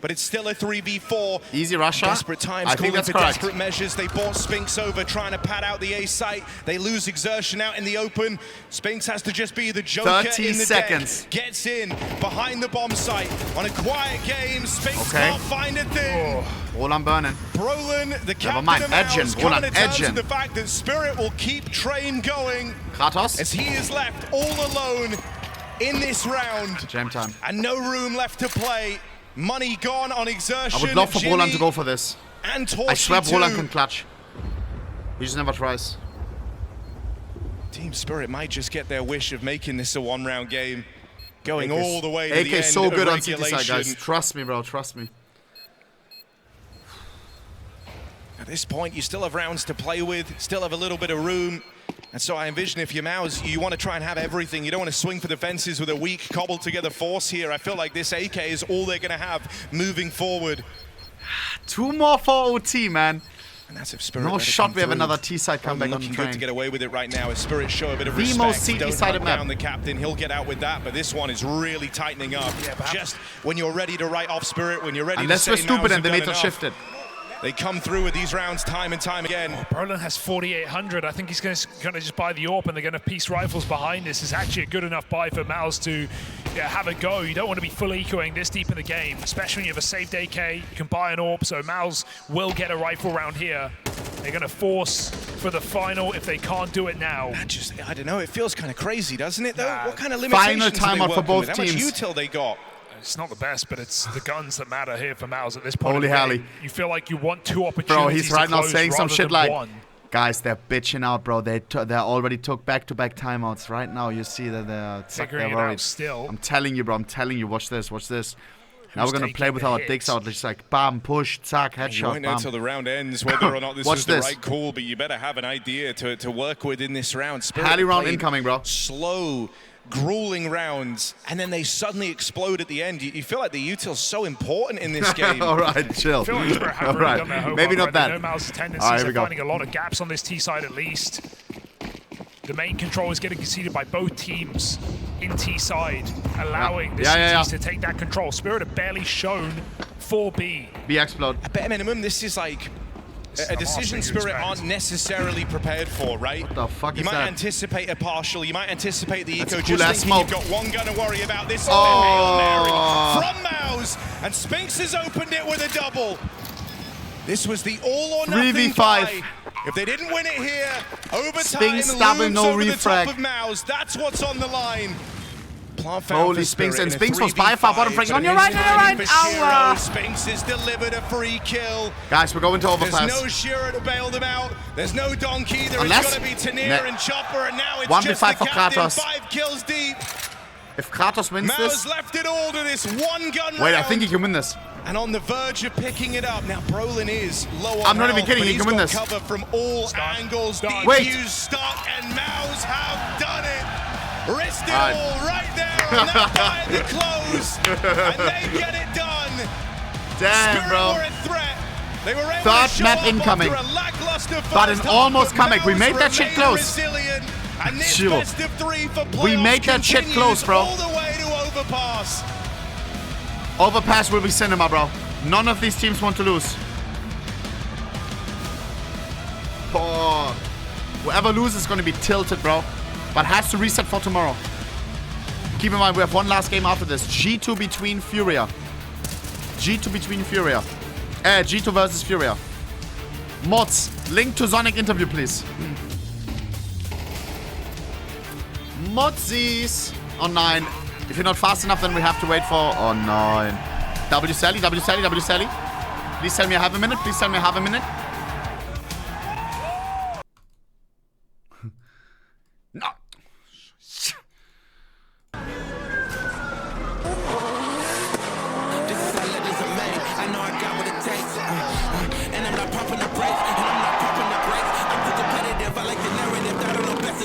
G: But it's still a 3v4.
A: Easy Russia.
G: Desperate times, calling for desperate measures. They bought Spinks over, trying to pad out the A site. They lose exertion out in the open. Spinks has to just be the joker
A: 30
G: in the
A: seconds.
G: deck. Gets in behind the bomb site on a quiet game. Spinks can't find a thing.
A: All I'm burning.
G: Brolin, the captain of MOUZ, coming to terms with the fact that Spirit will keep train going.
A: Kratos.
G: As he is left all alone in this round.
A: Jam time.
G: And no room left to play. Money gone on exertion.
A: I would love for Brolin to go for this.
G: And Torshi
A: I swear Brolin can clutch. He just never tries.
G: Team Spirit might just get their wish of making this a 1-round game. Going all the way to
A: AK
G: the end
A: so good
G: of
A: on CT side, guys. Trust me, bro. Trust me.
G: At this point, you still have rounds to play with. Still have a little bit of room. And so I envision if you're MOUZ, you want to try and have everything. You don't want to swing for the fences with a weak, cobbled together force here. I feel like this AK is all they're going to have moving forward.
A: 2 more for OT, man.
G: And that's if Spirit
A: no shot, we have another T-side comeback on the train.
G: Good to get away with it right now. As Spirit show a bit of respect.
A: The most CT-sided map.
G: Down the captain, he'll get out with that, but this one is really tightening up. Just when you're ready to write off Spirit, when you're ready to say
A: we're stupid and they need to
G: enough.
A: shift it.
G: They come through with these rounds time and time again.
F: Brolin has 4,800. I think he's going to just buy the AWP and they're going to piece rifles behind this. It's actually a good enough buy for MOUZ to have a go. You don't want to be full ecoing this deep in the game, especially when you have a saved AK. You can buy an AWP, so MOUZ will get a rifle round here. They're going to force for the final if they can't do it now.
G: I don't know. It feels kind of crazy, doesn't it, though? What kind of limitations
A: final timeout for both teams.
G: How much util they got?
F: It's not the best, but it's the guns that matter here for MOUZ at this point.
A: Holy Harley.
F: You feel like you want 2 opportunities.
A: Bro, he's right now saying some shit like,
F: 1.
A: guys, they're bitching out, bro. They already took back-to-back timeouts. Right now, you see that they're
F: figuring it out still.
A: I'm telling you, bro. I'm telling you. Watch this. Watch this. Now we're gonna play with our dicks out. Just like bam, push, zack, headshot.
G: You won't know until the round ends whether or not this was the right call, but you better have an idea to work with in this round.
A: Harley round incoming, bro.
G: Slow, grueling rounds, and then they suddenly explode at the end. You feel like the util's so important in this game.
A: All right, chill.
F: I feel like Spirit have really done their homework.
A: Maybe not that.
F: They know MOUZ's tendencies are finding a lot of gaps on this T side at least. The main control is getting conceded by both teams in T side, allowing the CTs to take that control. Spirit have barely shown 4B.
A: B explode.
G: At bare minimum, this is like a decision Spirit aren't necessarily prepared for, right?
A: What the fuck
G: you
A: is
G: might
A: that?
G: anticipate a partial, you might anticipate the eco,
A: cool
G: just thinking you've got one gun to worry about. This is Hail Mary from MOUZ, and Spinks has opened it with a double. This was the all or nothing
A: 3v5.
G: buy. If they didn't win it here, overtime
A: Spinks double,
G: looms
A: no
G: over the top
A: refrag.
G: of MOUZ. That's what's on the line.
A: Holy Spinks, and Spinks was by far bottom frag. On your right, Ow!
G: Spinks has delivered a free kill.
A: Guys, we're going to overpass.
G: There's no Shearer to bail them out. There's no Donkey. There's got to be Tanir and Chopper, and now it's
A: 1v5 for
G: captain,
A: Kratos.
G: 5 kills deep.
A: If Kratos wins this...
G: MOUZ left it all to this one gun
A: Wait, I think he can win this.
G: And on the verge of picking it up. Now, Brolin is low on
A: I'm not even kidding,
G: but
A: he can win this.
G: cover from all angles.
A: Wait.
G: DQ's stuck, and MOUZ have done it. Risked it all right there on that fire to close. And they get it done.
A: Damn,
G: Spirit
A: bro.
G: were a threat. They were able
A: Third
G: to show
A: map
G: up
A: incoming.
G: after a lackluster
A: But an
G: first
A: almost
G: half,
A: comeback. We
G: MOUZ
A: made that shit
G: remain
A: close.
G: resilient, and this
A: Chill.
G: best of 3 for
A: We
G: playoffs
A: made that shit close, bro.
G: all the way to overpass.
A: Overpass will be cinema, bro. None of these teams want to lose. Oh. Whoever loses is going to be tilted, bro. But has to reset for tomorrow. Keep in mind, we have one last game after this. G2 between Furia. G2 between Furia. G2 versus Furia. Mods, link to Sonic interview, please. Modsies. On 9. If you're not fast enough, then we have to wait for... Oh, 9. W Sally, W Sally, W Sally. Please tell me I have a minute. Please tell me I have a minute. No.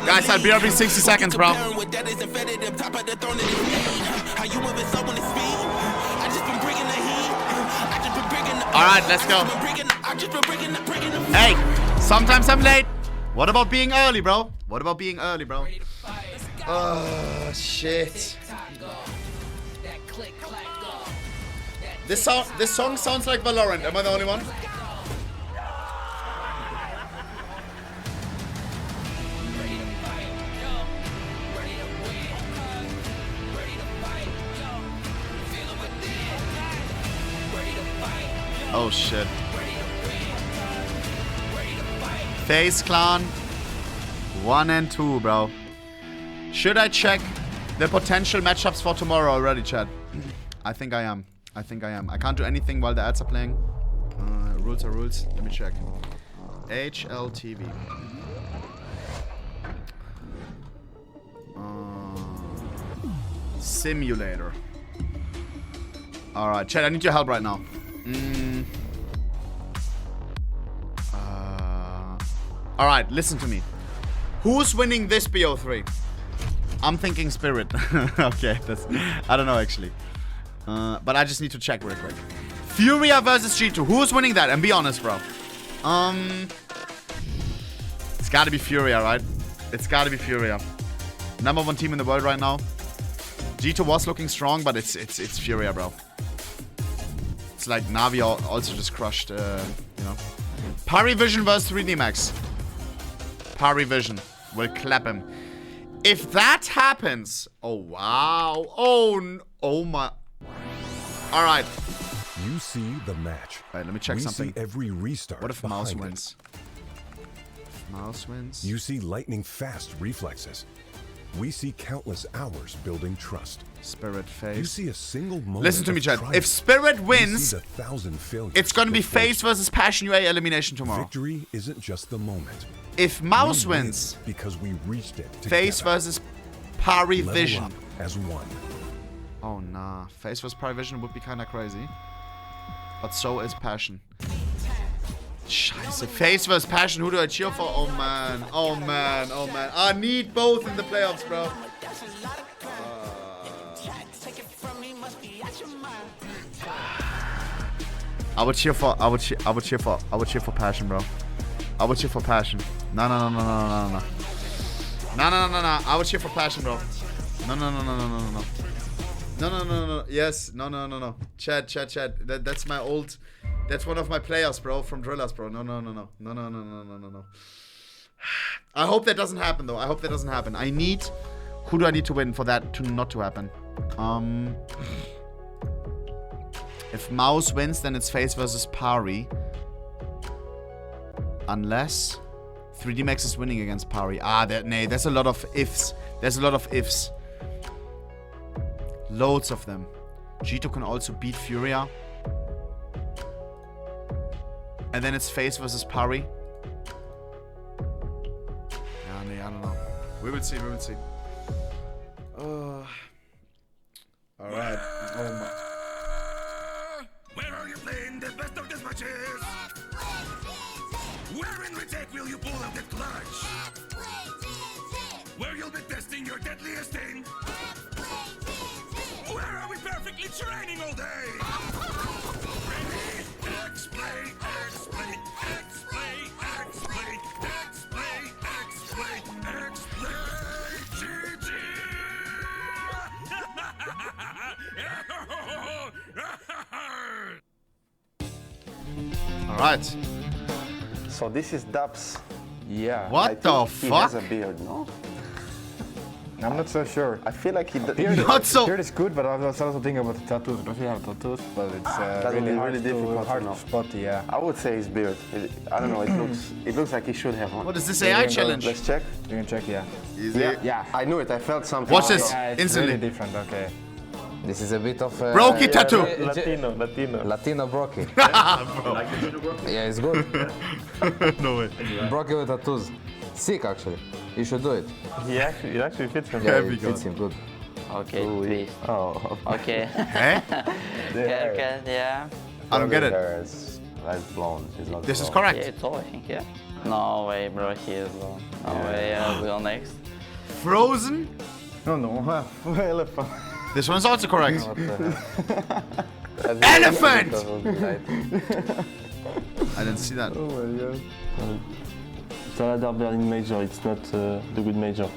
A: Guys, I'll be every 60 seconds, bro. Alright, let's go. Hey, sometimes I'm late. What about being early, bro? What about being early, bro? Oh, shit. This song sounds like Valorant. Am I the only one? Oh shit. FaZe Clan 1 and 2, bro. Should I check the potential matchups for tomorrow already, chat? I think I am. I think I am. I can't do anything while the ads are playing. Rules are rules. Let me check. HLTV. Simulator. Alright, chat, I need your help right now. Alright, listen to me. Who's winning this BO3? I'm thinking Spirit. Okay, that's... I don't know, actually. But I just need to check real quick. Furia versus G2. Who's winning that? And be honest, bro. It's gotta be Furia, right? It's gotta be Furia. #1 team in the world right now. G2 was looking strong, but it's Furia, bro. It's like Navi also just crushed, you know. Parivision versus 3D Max. Parivision will clap him. If that happens, oh wow, oh my. All right.
L: You see the match.
A: All right, let me check something.
L: See every restart.
A: What if MOUZ wins? If MOUZ wins.
L: You see lightning fast reflexes. We see countless hours building trust.
A: Spirit FaZe.
L: You see a single moment.
A: Listen to me, chat. If Spirit wins, it's gonna be FaZe versus Passion UA elimination tomorrow.
L: Victory isn't just the moment.
A: If MOUZ wins,
L: because we reached it.
A: FaZe versus Parivision
L: as one.
A: Oh nah, FaZe versus Parivision would be kind of crazy. But so is Passion. Scheiße, FaZe versus Passion. Who do I cheer for? Oh man, oh man, oh man. I need both in the playoffs, bro. I would cheer for Passion, bro. I would cheer for Passion. No. No. I would cheer for Passion, bro. No. Yes. No. Chad. That's my old. That's one of my players, bro, from Drillers, bro. No. I hope that doesn't happen, though. I need. Who do I need to win for that to not to happen? If MOUZ wins, then it's FaZe versus Pari. Unless 3D Max is winning against Pari. There's a lot of ifs. Loads of them. G2 can also beat Furia. And then it's FaZe versus Pari. Yeah, I don't know. We will see, we will see. Alright. Oh my.
M: Where are you playing the best of these matches? Where in retake will you pull out that clutch? Where you'll be testing your deadliest thing? Where are we perfectly training all day? Ready? X-play, X-play, X-play, X-play, X-play, X-play, X-play, GG!
A: Alright.
K: So this is Dubs.
D: Yeah.
A: What the fuck?
K: He has a beard, no?
D: I'm not so sure.
K: I feel like he
A: Not so.
D: Beard is good, but I was also thinking about the tattoos. Does he have tattoos? But it's really difficult to spot. Yeah.
K: I would say his beard. I don't know. It looks like he should have one.
A: What is this AI challenge?
K: Let's check.
D: You can check. Yeah.
A: Easy.
K: Yeah. I knew it. I felt something.
A: Watch this.
D: Yeah, it's
A: Instantly.
D: really different. Okay.
E: This is a bit of
A: Brokey tattoo.
E: Latino Brokey. Yeah, it's good.
A: No way.
E: Brokey with tattoos. Sick, actually. You should do it.
K: It actually fits him.
E: Yeah, it fits him good.
N: Okay, please.
K: Oh.
N: Okay.
A: Eh?
N: Yeah.
A: I don't get it.
K: That's blonde. It's not
A: This is
K: blonde.
A: correct.
N: Yeah, it's all, I think, yeah. No way, bro, he is blonde. No way, I'll go next.
A: Frozen?
K: No. Elephant.
A: This one's also correct.
K: Elephant!
A: I didn't see that.
K: Oh my god.
O: STARLADDER Berlin Major, it's not the good major.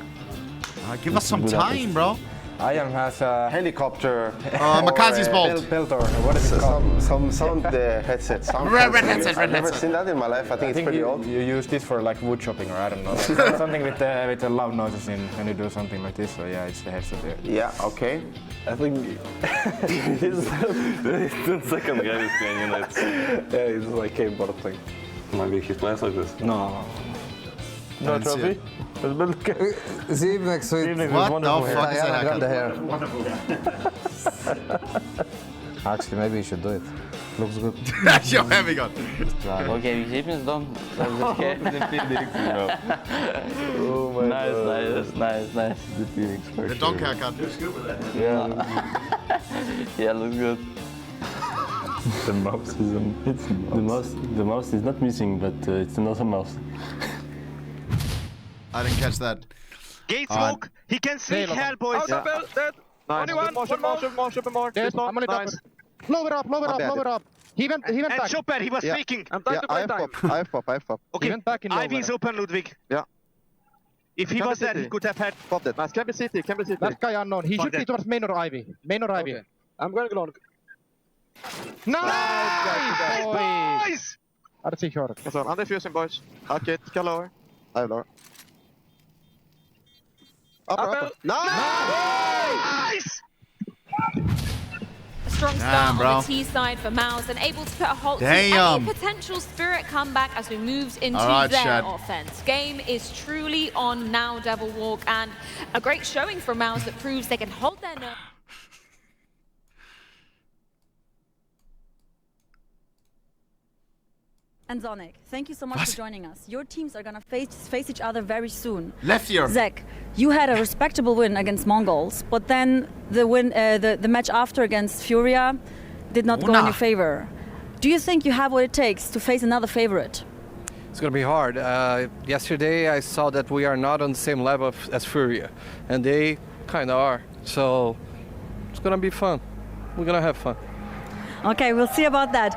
A: Give us some time, bro.
D: Ian has a
K: helicopter.
A: Makazi's bald.
D: Peltor. What is it called?
K: Some sound headset.
A: Red headset.
K: I've never seen that in my life. I think it's pretty old.
D: You use this for like wood chopping, or I don't know. Something with the loud noises in when you do something like this. So yeah, it's the headset there.
K: Yeah. Okay.
O: I think he's the second guy is playing, you know.
K: It's like keyboard thing.
O: Maybe he plays like this.
D: No.
O: No trophy?
E: Zivnek, sweet.
A: What the fuck is that?
E: Got the hair. Actually, maybe you should do it. Looks good.
A: You're having on.
N: Okay, wie sieht man es dann?
O: Oh my
N: Nice.
O: The Phoenix for
A: The donk haircut.
O: Yeah.
N: Yeah, looks good.
O: The mouse is the mouse is not missing, but it's another mouse.
A: I didn't catch that.
J: Gate smoke. He can sneak hell, boys.
P: Dead.
J: Nice.
P: Only one more. Yes, I'm only
J: nice.
P: Lower up. He went
J: And
P: back.
J: Chopper, he was sneaking.
P: I'm trying to buy time.
K: I have pop.
J: Okay,
P: He went back in lower.
J: Ivy is open, Ludwig.
K: Yeah.
J: If he was there, he could have had.
K: Pop that.
P: Nice, can be city. That guy unknown. He should be towards main or Ivy. Okay. I'm going long. Nice!
J: Boys!
P: Hade sig köret.
K: I'm defusing, boys. Okay, can lower. I have lower. Upper.
J: Nice!
C: A strong start on the T side for MOUZ and able to put a halt to any potential Spirit comeback as we moved into their offense. Game is truly on now, Devil Walk, and a great showing from MOUZ that proves they can hold their nerve.
Q: And Zonic, thank you so much for joining us. Your teams are gonna face each other very soon.
A: Left ear.
Q: Zach, you had a respectable win against Mongols, but then the match after against Furia did not go in your favor. Do you think you have what it takes to face another favorite?
R: It's gonna be hard. Yesterday I saw that we are not on the same level as Furia, and they kind of are. So it's gonna be fun. We're gonna have fun.
Q: Okay, we'll see about that.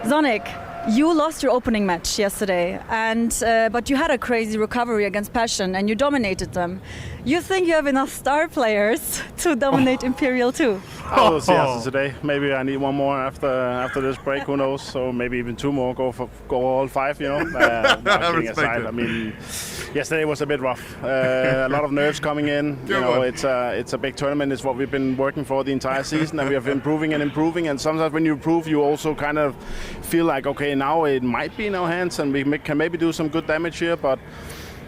Q: Zonic, you lost your opening match yesterday, and but you had a crazy recovery against Passion, and you dominated them. You think you have enough star players to dominate Imperial too?
S: I will see after today. Maybe I need one more after this break. Who knows? So maybe even two more. Go all five. You know. Kidding aside, I mean, yesterday was a bit rough. A lot of nerves coming in. You know, it's a big tournament. It's what we've been working for the entire season, and we have been improving. And sometimes when you improve, you also kind of feel like, okay, now it might be in our hands, and we can maybe do some good damage here, but.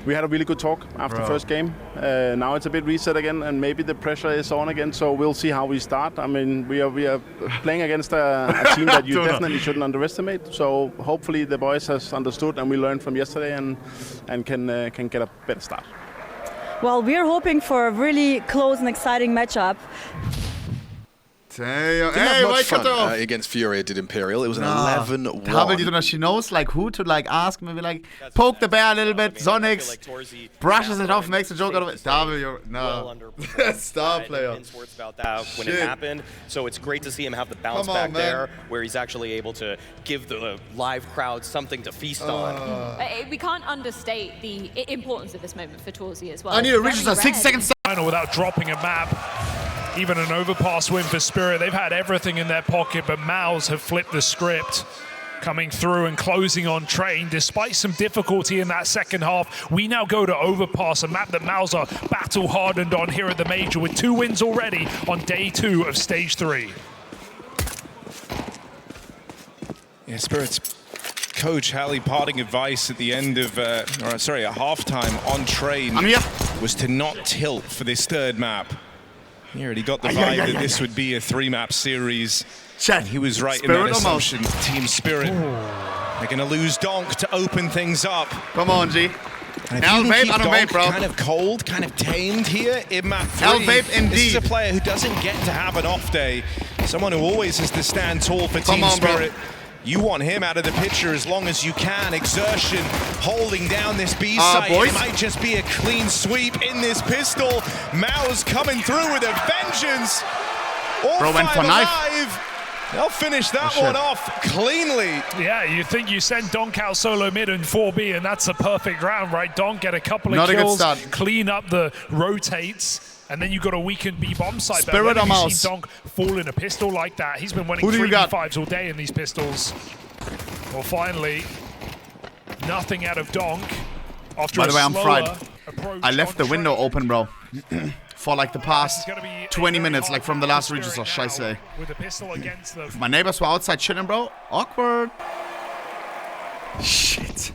S: we had a really good talk after the first game. Now it's a bit reset again, and maybe the pressure is on again. So we'll see how we start. I mean, we are playing against a team that you definitely shouldn't underestimate. So hopefully the boys has understood, and we learned from yesterday, and can get a better start.
Q: Well, we're hoping for a really close and exciting matchup.
A: Hey,
T: much fun against Furia did Imperial. It was an 11-1.
A: How she knows like who to like ask, maybe like poke the bear a little bit. Zonix brushes it off, makes a joke out of it. No, star player.
H: Words about that when it happened. So it's great to see him have the bounce back there, where he's actually able to give the live crowd something to feast on.
C: We can't understate the importance of this moment for Torzy as well.
A: I need to reach a 6 seconds
F: final without dropping a map. Even an overpass win for Spirit. They've had everything in their pocket, but MOUZ have flipped the script, coming through and closing on Train. Despite some difficulty in that second half, we now go to overpass, a map that MOUZ are battle-hardened on here at the Major, with 2 wins already on day 2 of Stage 3.
G: Yeah, Spirit's coach Hallie parting advice at the end of, at halftime on Train was to not tilt for this third map. He already got the vibe that this would be a 3-map series. He was right in that assumption. Team Spirit, they're going to lose Donk to open things up.
A: Come on, G.
G: Donk kind of cold, kind of tamed here in map 3. This is a player who doesn't get to have an off day. Someone who always has to stand tall for Team Spirit. Bro. You want him out of the picture as long as you can. Exertion holding down this B site. It might just be a clean sweep in this pistol. MOUZ coming through with a vengeance. All 5 alive. They'll finish that one off cleanly.
F: Yeah, you think you send Donk out solo mid and 4B, and that's a perfect round, right? Donk get a couple of kills, clean up the rotates. And then you got a weakened B-bomb site.
A: Spirit or MOUZ?
F: Seen Donk fall in a pistol like that. He's been winning 3v5s all day in these pistols. Well, finally, nothing out of Donk.
A: By the way, I'm fried. I left the window open, bro. For like the past 20 minutes, like from the last regions of Scheiße. If my neighbors were outside chilling, bro. Awkward. Shit.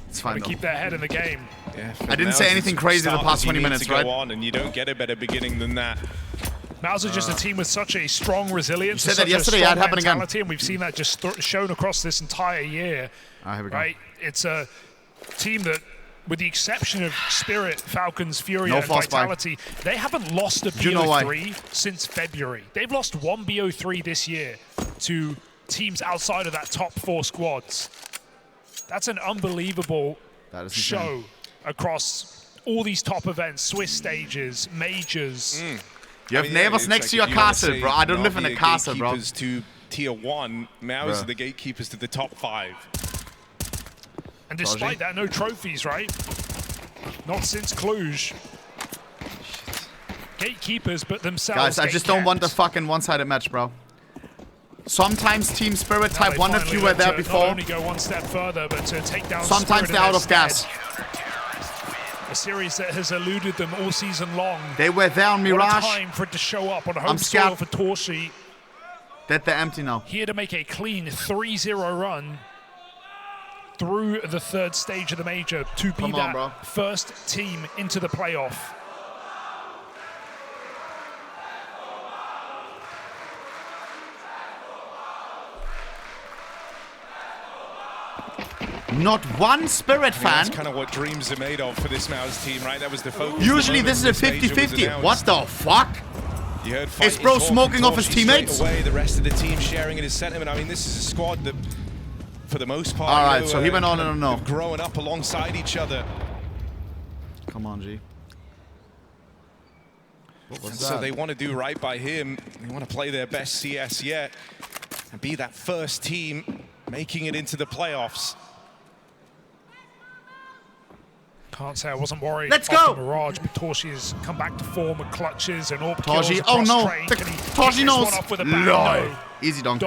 A: It's fine, though.
F: Keep their head in the game.
G: Yeah,
A: I didn't say anything crazy the past 20 minutes, right?
G: And you don't get a better beginning than that.
F: MOUZ are just a team with such a strong resilience.
A: You said that yesterday, yeah, it happened again.
F: And we've seen that just shown across this entire year.
A: Here we go.
F: Right? It's a team that, with the exception of Spirit, Falcons, Furia, and Vitality, they haven't lost a BO3 since February. They've lost 1 BO3 this year to teams outside of that top 4 squads. That's an unbelievable show across all these top events, Swiss stages, majors.
A: You have neighbors next to your castle, bro. I don't live in a castle, bro.
G: Gatekeepers to tier 1, MOUZ are the gatekeepers to the top 5.
F: And despite that, no trophies, right? Not since Cluj. Gatekeepers, but themselves.
A: Guys, I just don't want the fucking one-sided match, bro. Sometimes Team Spirit type 1 if you were there before.
F: Not only go one step further, but to take down
A: sometimes they're out of gas.
F: A series that has eluded them all season long.
A: They were there on Mirage.
F: What a time for it to show up on home soil for Torzy.
A: That they're empty now.
F: Here to make a clean 3-0 run through the 3rd stage of the Major to be that first team into the playoff.
A: Not one Spirit fan.
G: That's kind of what dreams are made of for this MOUZ team, right? That was the focus.
A: Usually this is a 50-50. What the fuck?
G: You heard
A: is bro smoking off his teammates?
G: Away, the rest of the team sharing in his sentiment. I mean, this is a squad that, for the most part,
A: all right, so he went on and on.
G: Growing up alongside each other.
A: Come on, G.
G: So they want to do right by him. They want to play their best CS yet and be that first team making it into the playoffs.
F: Can't say I wasn't worried.
A: Let's go!
F: Mirage, but Torzy has come back to form with clutches and AWP
A: Torzy,
F: kills across
A: no! Torzy knows!
F: No.
A: Easy donk.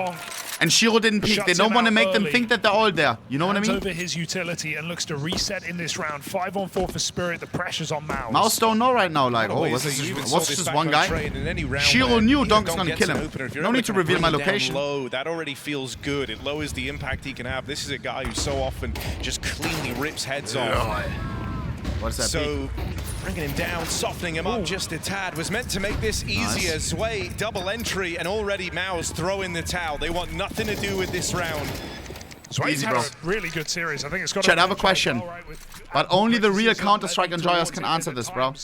A: And Shiro didn't peek. They don't want to make them think that they're all there. You know what I mean?
F: Over his utility and looks to reset in this round. 5-on-4 for Spirit. The pressure's on MOUZ.
A: MOUZ don't know right now. Like, oh, what's this one guy? Shiro knew Donk was going to kill him. No need to reveal my location.
G: Low, that already feels good. It lowers the impact he can have. This is a guy who so often just cleanly rips heads off.
A: What's that?
G: So bringing him down, softening him up just a tad, was meant to make this easier. Sway, double entry, and already MOUZ throwing the towel. They want nothing to do with this round.
F: Sway's had a really good series. I think it's got.
A: Chat, I have a question, but only the real Counter-Strike enjoyers can answer this, bro.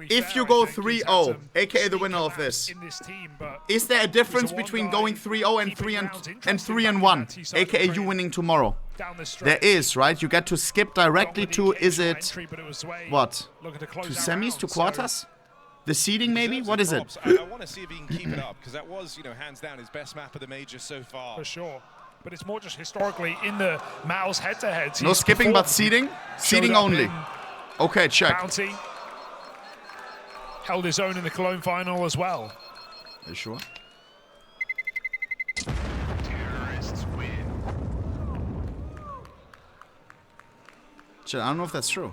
A: If you go 3-0, aka the winner of this, is there a difference between going 3-0 and 3-1, aka you winning tomorrow? There is, right? You get to skip directly to, is it, what, to semis, to quarters? The seeding maybe? What is it?
G: I want to see if he can keep it up, because that was, you know, hands down his best map of the major so far.
F: For sure. But it's more just historically in the MOUZ head-to-heads.
A: No skipping, but seeding? Seeding only. Okay, check.
F: Bounty. Held his own in the Cologne final as well.
A: Are you sure? Shit, I don't know if that's true.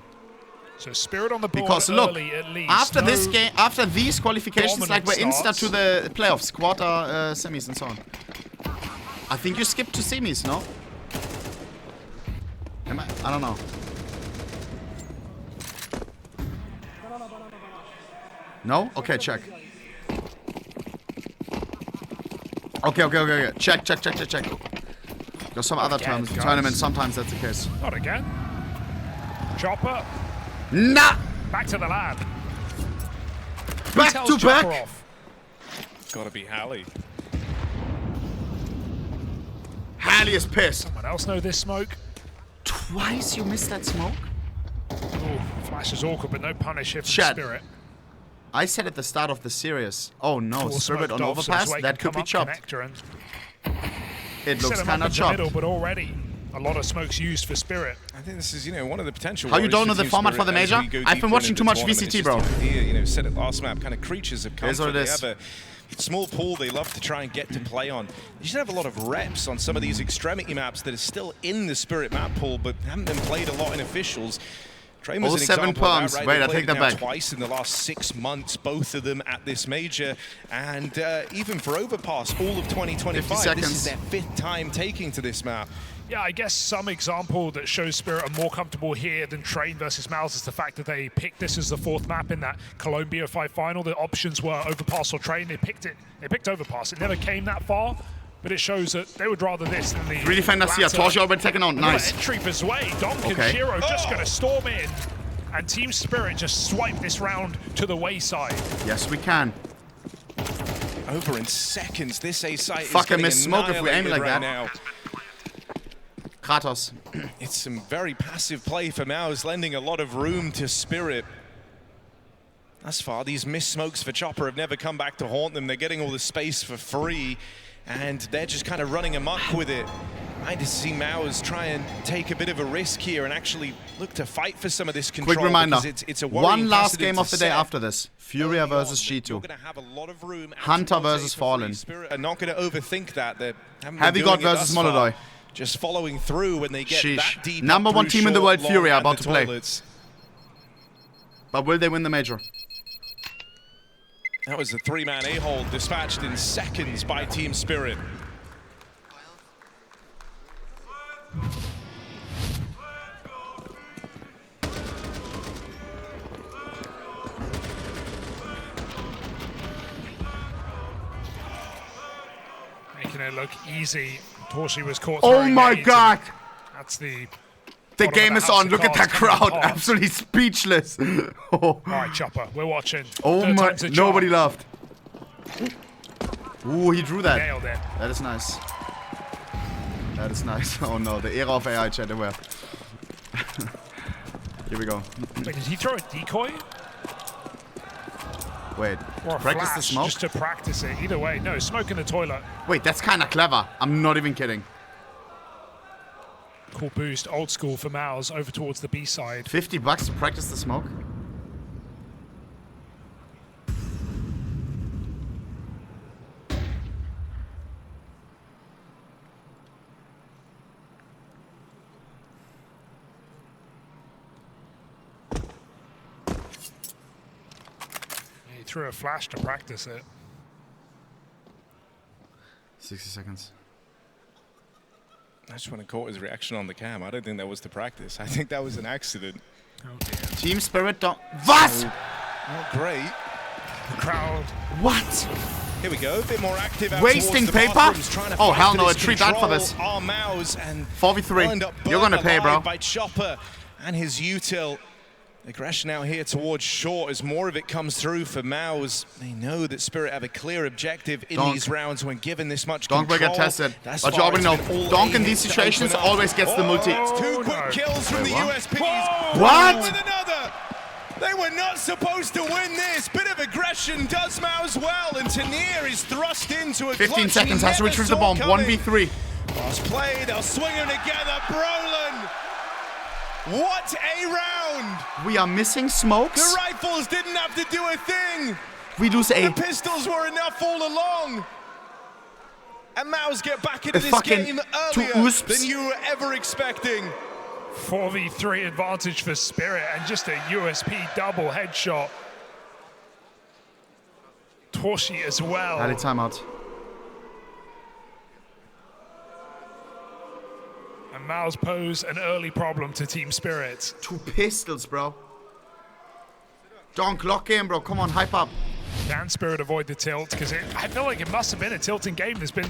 F: So Spirit on the board
A: because look,
F: early, at least.
A: after this game, after these qualifications, like we're insta to the playoffs, quarter, semis, and so on. I think you skip to semis, no? Am I don't know. No? Okay, check. Okay. Check. There's some other tournaments, sometimes that's the case.
F: Not again. Chopper.
A: Nah!
F: Back to the lab.
A: Back to back.
G: Gotta be Hallie.
A: Hallie is pissed.
F: Someone else know this smoke?
A: Twice you missed that smoke?
F: Ooh, flash is awkward, but no punish here from Spirit.
A: I said at the start of the series, oh no, Spirit on overpass, that could be chopped. It looks kind of chopped.
F: Middle, but already a lot of smokes used for Spirit.
G: I think this is, you know, one of the potential.
A: How you don't know the format for the major? I've been watching too much VCT, bro.
G: You know, said it last map, kind of creatures have come from. They have a small pool they love to try and get to play on. You should have a lot of reps on some of these extremity maps that are still in the Spirit map pool, but haven't been played a lot in officials.
A: All 7 pumps. Wait, I take that back.
G: Twice in the last 6 months, both of them at this major, and even for Overpass, all of 2025, this is their 5th time taking to this map.
F: Yeah, I guess some example that shows Spirit are more comfortable here than Train versus MOUZ is the fact that they picked this as the 4th map in that Cologne BO5 final. The options were Overpass or Train. They picked it. They picked Overpass. It never came that far. But it shows that they would rather this than the.
A: Really defenders here. Torch already taken on. Nice.
F: Entry for Zwei. Donk and Shiro just going to storm in. And Team Spirit just swipe this round to the wayside.
A: Yes, we can.
G: Over in seconds. This A site is
A: fucking miss smoke if we aim like that.
G: Now.
A: Kratos.
G: It's some very passive play for MOUZ, lending a lot of room to Spirit. Thus far, these missed smokes for Chopper have never come back to haunt them. They're getting all the space for free. And they're just kind of running amok with it. I just see MOUZ try and take a bit of a risk here and actually look to fight for some of this control.
A: Quick reminder,
G: it's a
A: one last game of the day after this. Furia versus G2. Hunter versus Fallen.
G: Spirit are not going to overthink that.
A: Heavy God versus Molodoi.
G: Just following through when they get that deep.
A: Number 1 team in the world, Furia, about to play. But will they win the major?
G: That was a 3-man A-hold dispatched in seconds by Team Spirit.
F: Making it look easy. Torshi was caught.
A: Oh my god!
F: That's the
A: game is on. Look at that crowd. Absolutely speechless.
F: All right, Chopper. We're watching.
A: Oh my. Nobody laughed. Ooh, he drew that.
F: Nailed it.
A: That is nice. That is nice. Oh no, the era of AI chat everywhere. Here we go.
F: Wait, did he throw a decoy?
A: Wait,
F: or
A: practice the smoke?
F: Just to practice it. Either way, no, smoke in the toilet.
A: Wait, that's kind of clever. I'm not even kidding.
F: Cool boost, old school for MOUZ over towards the B side.
A: $50 to practice the smoke?
F: He threw a flash to practice it.
A: 60 seconds.
G: I just want to caught his reaction on the cam. I don't think that was to practice. I think that was an accident.
A: Team Spirit don't... Was?
G: Not great.
F: The crowd.
A: What?
G: Here we go, a bit more active out
A: wasting paper? Oh, hell no, a treat that for this.
G: Our MOUZ and
A: 4v3. You're gonna pay, bro.
G: By Chopper and his util. Aggression out here towards short as more of it comes through for MOUZ. They know that Spirit have a clear objective in these rounds when given this much control.
A: Donk will get tested. But you already know, Donk in these situations always gets the multi.
G: Two quick kills from the USPs.
A: What?
G: With another. They were not supposed to win this. Bit of aggression does MOUZ well, and Tanier is thrust into a
A: 15 seconds, has to retrieve the bomb. 1v3.
G: Last play, they'll swing them together. Brolin. What a round!
A: We are missing smokes.
G: The rifles didn't have to do a thing.
A: We lose A.
G: The pistols were enough all along. And MOUZ get back into this game earlier than you were ever expecting.
F: 4v3 advantage for Spirit and just a USP double headshot. Torshi as well.
A: Early timeout.
F: And MOUZ pose an early problem to Team Spirit.
A: 2 pistols, bro. Donk, lock in, bro. Come on, hype up.
F: Can Spirit avoid the tilt? Because I feel like it must have been a tilting game. There's been,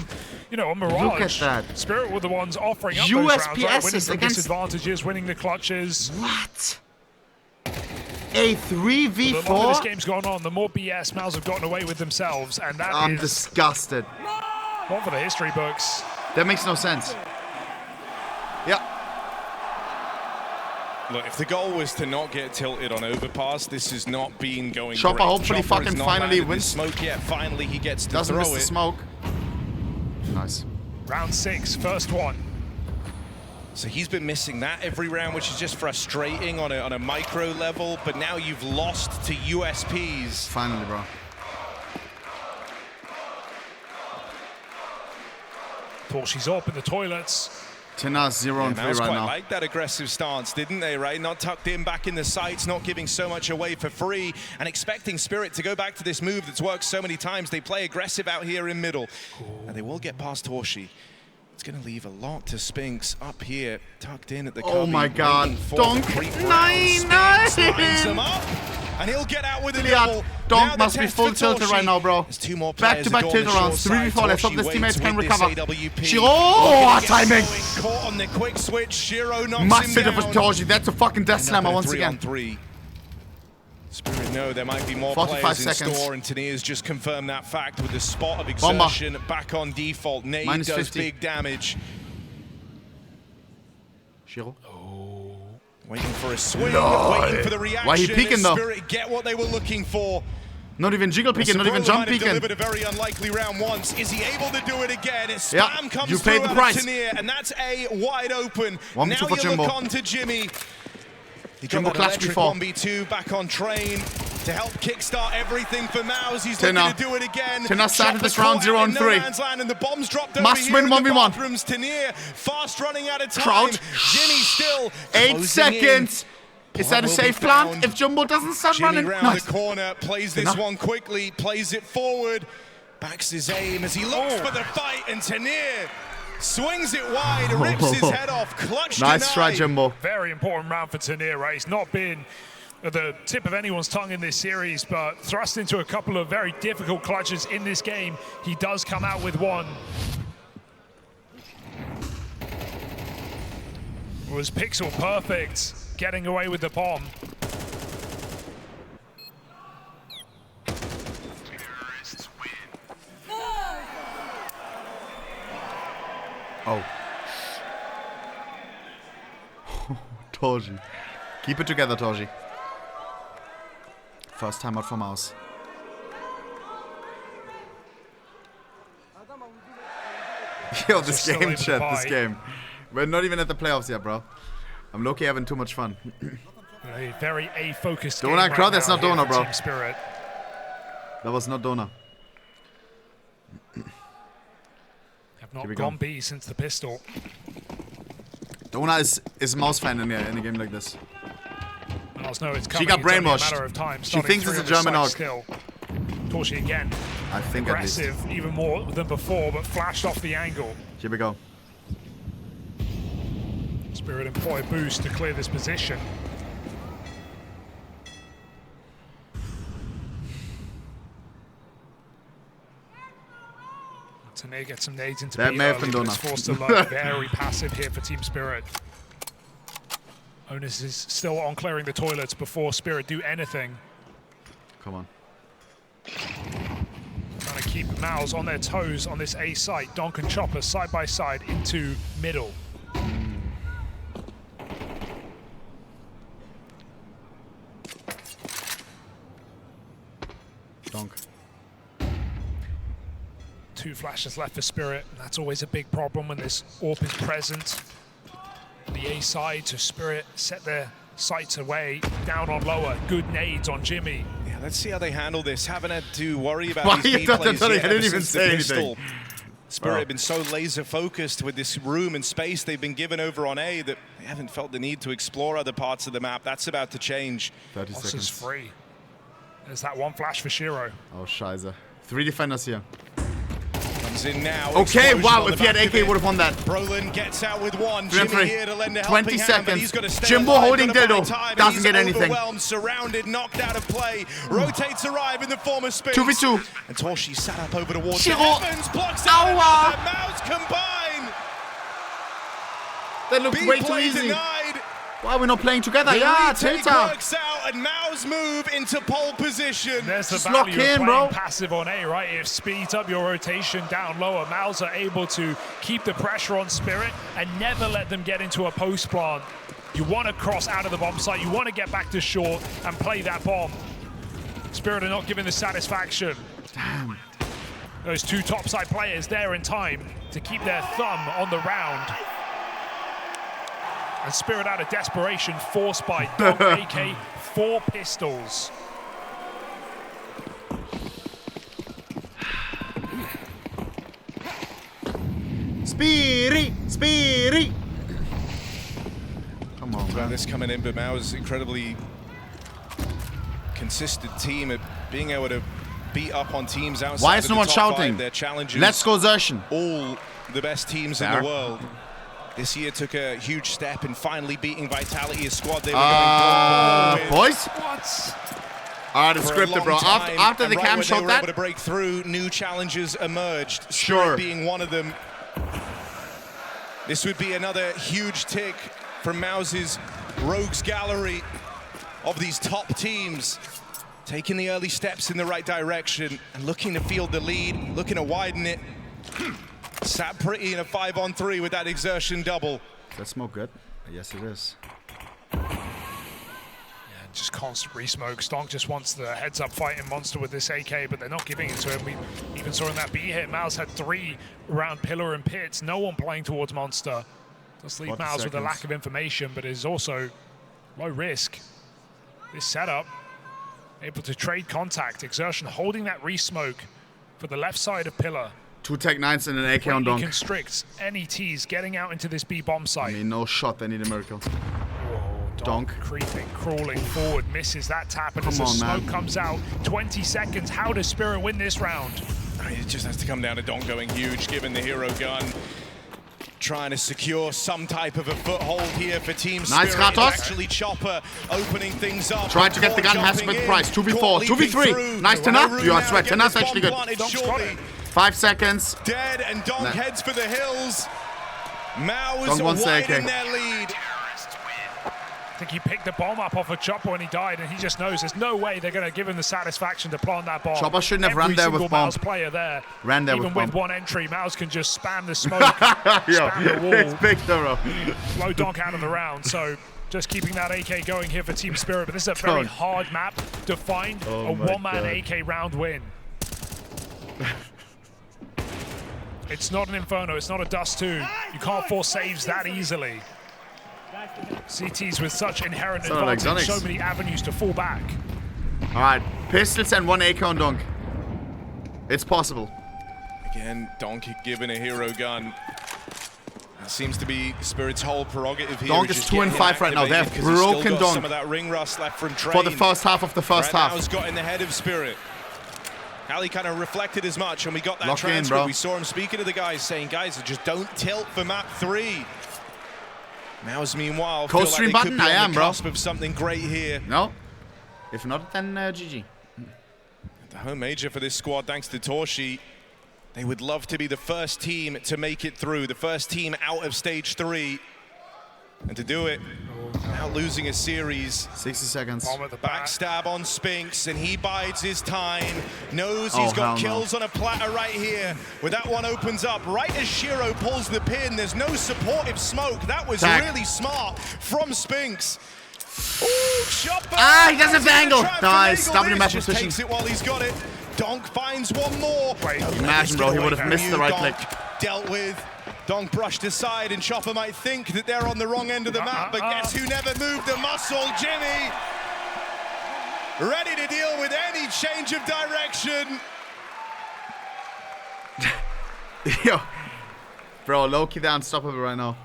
F: you know, a mirage.
A: Look at that.
F: Spirit were the ones offering up those rounds, right? Winning from disadvantages, winning the clutches.
A: What? A 3v4?
F: The longer this game's gone on, the more BS MOUZ have gotten away with themselves, and that
A: I'm disgusted.
F: One for the history books.
A: That makes no sense. Yeah.
G: Look, if the goal was to not get tilted on overpass, this has not been going
A: Chopper
G: great.
A: hopefully
G: Chopper
A: fucking finally wins.
G: Smoke yet. Finally, he gets to
A: Doesn't
G: throw
A: miss the
G: it.
A: smoke. Nice.
F: Round 6, first one.
G: So he's been missing that every round, which is just frustrating on a micro level. But now you've lost to USPs.
A: Finally, bro.
F: Torshi's up in the toilets.
A: Tenas 0 and 3 right now.
G: Like that aggressive stance, didn't they, right? Not tucked in back in the sights, not giving so much away for free, and expecting Spirit to go back to this move that's worked so many times. They play aggressive out here in middle, and they will get past Torshi. It's going to leave a lot to Spinks up here, tucked in at the
A: Oh my god. Donk. 9-9!
G: And he'll get out with a
A: double. Donk must be full tilted right now, bro. Back-to-back tilt rounds. 3v4. Let's hope this teammates can recover. Shiro! Oh, timing!
G: Caught on the quick switch. Shiro knocks him
A: Must fit
G: down.
A: up with Torshi. That's a fucking death slammer once again.
G: Spirit know there might be more
A: 45
G: players in
A: seconds.
G: store, and Tanier's just confirmed that fact with the spot of exertion back on default. Nade
A: Minus
G: does
A: 50.
G: big damage.
A: Shiro.
G: Waiting for a swing, waiting for the reaction.
A: Why he peeking though?
G: Spirit get what they were looking for.
A: Not even jiggle peeking, not even jump peeking.
G: Delivered a very unlikely round once. Is he able to do it again? Spam comes
A: you
G: through
A: paid the
G: out
A: price.
G: of Tanier, and that's a wide open.
A: 1v2
G: now
A: for
G: you
A: Jimbo.
G: look on to Jimmy. He got
A: Jimbo
G: that
A: clutched
G: electric
A: before.
G: 1v2 back on train to help kickstart everything for MOUZ. He's
A: Tenna.
G: looking to do it again.
A: Tenna started this round
G: Chopper
A: 0 and
G: caught out in
A: 3.
G: no man's land, and the bombs dropped
A: Must
G: over
A: win
G: here in the
A: 1v1.
G: bathrooms. Tanier fast running out of time.
A: Crouch.
G: Jimmy still
A: 8
G: closing
A: seconds.
G: in.
A: Is that a safe plan? If Jumbo doesn't start
G: Jimmy
A: running?
G: round
A: Nice.
G: the corner, plays this one quickly, plays it forward, backs his aim as he looks for the fight, and Tanier swings it wide, rips his head off, clutch
A: Nice try, Jumbo.
F: Very important round for Tanier, right? He's not been at the tip of anyone's tongue in this series, but thrust into a couple of very difficult clutches in this game. He does come out with one. Was Pixel perfect, getting away with the bomb.
A: Oh. Torji. Keep it together, Torji. First time out for MOUZ. Yo, this game, chat, this game. We're not even at the playoffs yet, bro. I'm low-key having too much fun.
F: A very A-focused game
A: Donor crowd, that's not
F: here
A: Donor,
F: for
A: bro.
F: Team Spirit.
A: That was not Donor.
F: Have not gone B since the pistol.
A: Donor is a MOUZ fan in a game like this.
F: No, it's
A: She got
F: it's only a
A: brainwashed.
F: matter of time.
A: She thinks it's a German hog.
F: Torshi again.
A: I think at least.
F: Aggressive, even more than before, but flashed off the angle.
A: Here we go.
F: Spirit employ boost to clear this position. Tanae gets some nades into
A: That
F: B
A: may have
F: early,
A: been
F: but
A: done
F: it's forced to look very passive here for Team Spirit. Onus is still on clearing the toilets before Spirit do anything.
A: Come on.
F: Trying to keep MOUZ on their toes on this A site. Donk and Chopper side by side into middle.
A: Donk.
F: 2 flashes left for Spirit. That's always a big problem when this AWP is present. The A side to Spirit set their sights away, down on lower. Good nades on Jimmy.
G: Yeah, let's see how they handle this. Haven't had to worry about these B plays
A: I
G: yet
A: didn't even
G: since the
A: say
G: pistol.
A: anything.
G: Spirit have been so laser focused with this room and space they've been given over on A that they haven't felt the need to explore other parts of the map. That's about to change.
A: 30
F: Loss
A: seconds.
F: is free. There's that one flash for Shiro.
A: Oh, scheiße. 3 defenders here.
G: Comes in now.
A: Okay,
G: Explosion
A: wow,
G: on
A: if
G: the
A: he had
G: back
A: AK,
G: of it.
A: would have won that.
G: Brolin gets out with one.
A: 3 and
G: Jimmy
A: 3.
G: here to lend a
A: 20
G: helping hand, but
A: seconds.
G: he's got to stay
A: Jimbo
G: alive,
A: holding
G: gotta buy
A: dildo.
G: time, and
A: Doesn't
G: he's
A: get anything.
G: Overwhelmed, surrounded, knocked out of play. Rotates arrive in the form of Spinks.
A: 2v2.
G: And Torshi sat up over towards
A: Shiro.
G: Evans, blocks out another. MOUZ combine.
A: That looked way too
G: B-play
A: easy.
G: denied.
A: Why are we not playing together?
G: The
A: Yeah,
G: retake
A: Tilta.
G: works out, and MOUZ move into pole position.
F: There's the
A: Just lock
F: value of
A: in,
F: playing
A: bro.
F: passive on A, right? It speeds up your rotation down lower. MOUZ are able to keep the pressure on Spirit and never let them get into a post plant. You want to cross out of the bomb site. You want to get back to short and play that bomb. Spirit are not giving the satisfaction.
A: Damn.
F: Those 2 topside players there in time to keep their thumb on the round. And Spirit out of desperation, forced by Dom AK, 4 pistols.
A: Spirit. Come on,
G: About this coming in, but MOUZ incredibly consistent team at being able to beat up on teams outside.
A: Why is
G: of
A: no
G: the
A: one
G: top
A: shouting?
G: 5. Their challenges.
A: Let's go, Zershin.
G: All the best teams in
A: Fair.
G: the world. This year took a huge step in finally beating Vitality, a squad they were going
A: boys.
F: What?
A: Alright, it's scripted, bro. After the cam shot that.
G: Able to break through, new challenges emerged.
A: Sure.
G: Spirit being one of them. This would be another huge tick from MOUZ's rogues gallery of these top teams, taking the early steps in the right direction and looking to field the lead, looking to widen it. Sat pretty in a 5-on-3 with that exertion double.
A: Does that smoke good? Yes, it is.
F: Just constant re-smoke. Stonk just wants the heads-up fighting monster with this AK, but they're not giving it to him. We even saw in that B hit, MOUZ had 3 around Pillar and Pits. No one playing towards Monster. Does leave MOUZ with a lack of information, but is also low risk. This setup, able to trade contact. Exertion holding that re-smoke for the left side of Pillar.
A: 2 Tech 9s and an AK on Donk.
F: Constricts any T's getting out into this B bomb site.
A: I mean, no shot. They need a miracle. Donk.
F: Creeping, crawling forward, misses that tap, and
A: Come
F: as the
A: on,
F: smoke
A: man.
F: comes out, 20 seconds. How does Spirit win this round?
G: It just has to come down to Donk going huge, given the hero gun. Trying to secure some type of a foothold here for Team
A: Nice,
G: Spirit.
A: Kratos.
G: Actually, Chopper opening things up.
A: Tried to get the gun, has with price. 2v4, 2v3. Nice Tenna. You are sweat. Tenna's actually good. 5 seconds.
G: Dead, and Donk heads for the hills. MOUZ
A: Donk wants the AK.
G: widen their lead.
F: I think he picked the bomb up off of Chopper when he died, and he just knows there's no way they're going to give him the satisfaction to plant that bomb.
A: Chopper shouldn't have run there with bomb.
F: MOUZ player there.
A: Ran there
F: Even
A: with
F: with
A: bomb.
F: one entry, MOUZ can just spam the smoke, spam the wall.
A: It's big, though, bro.
F: Blow Donk out of the round, so just keeping that AK going here for Team Spirit, but this is a very
A: Donk.
F: hard map to find a one-man AK round win. It's not an Inferno, it's not a Dust 2. You can't force saves that easily. CTs with such inherent advantage,
A: like
F: so many avenues to fall back.
A: Alright, pistols and 1 AK on Donk. It's possible.
G: Again, Donk given a hero gun. That seems to be Spirit's whole prerogative here.
A: Donk is 2 and 5 right now. They have broken Donk
G: some of that ring rust left from Train.
A: for the first half of the first half.
G: MOUZ got in the head of Spirit. Ali kind of reflected as much, and we got that
A: Lock in,
G: transcript.
A: bro.
G: We saw him speaking to the guys, saying, guys, just don't tilt for map 3. MOUZ, meanwhile, feel like
A: Co-stream
G: they
A: button?
G: could be
A: I
G: on
A: am,
G: the
A: bro.
G: cusp of something great here.
A: No? If not, then GG.
G: The home major for this squad, thanks to Torshi. They would love to be the first team to make it through, the first team out of stage 3. And to do it without losing a series.
A: 60 seconds.
G: Backstab on Spinks, and he bides his time. Knows he's got kills on a platter right here. Where that one opens up, right as Shiro pulls the pin, there's no supportive smoke. That was really smart from Spinks. Ooh, chopper!
A: Ah, he doesn't have the angle. Nice. W match
G: just
A: position.
G: takes it while he's got it. Donk finds one more.
A: Imagine, bro, he would have missed the right click.
G: Dealt with. Donk brushed aside, and Chopper might think that they're on the wrong end of the map, but guess who never moved a muscle? Jimmy, ready to deal with any change of direction.
A: Yo, bro, low-key they're unstoppable right now.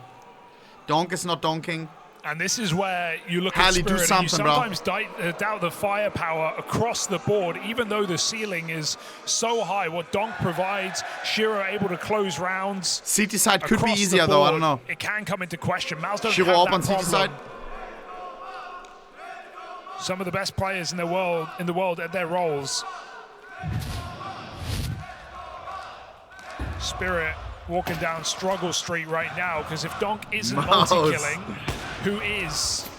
A: Donk is not donking.
F: And this is where you look at Spirit and you sometimes doubt the firepower across the board, even though the ceiling is so high. What Donk provides, Shiro able to close rounds.
A: CT side could be easier though, I don't know.
F: It can come into question. MOUZ doesn't
A: Shiro
F: have
A: up on CT side.
F: Some of the best players in the world at their roles. Spirit walking down struggle street right now, because if Donk isn't multi-killing, who is?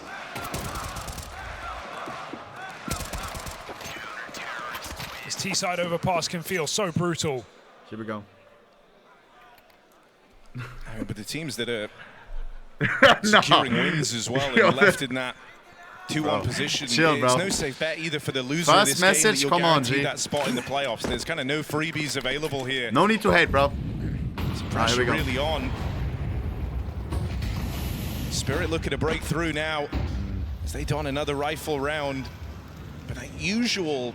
F: This T-side overpass can feel so brutal.
A: Here we go.
G: But the teams that are securing wins as well and left in that 2-1 position, it's no safe bet either for the loser of this game that you'll guarantee that spot in the playoffs. There's kind of no freebies available here.
A: No need to hate, bro.
G: Pressure really on. Spirit looking to break through now as they don another rifle round. But that usual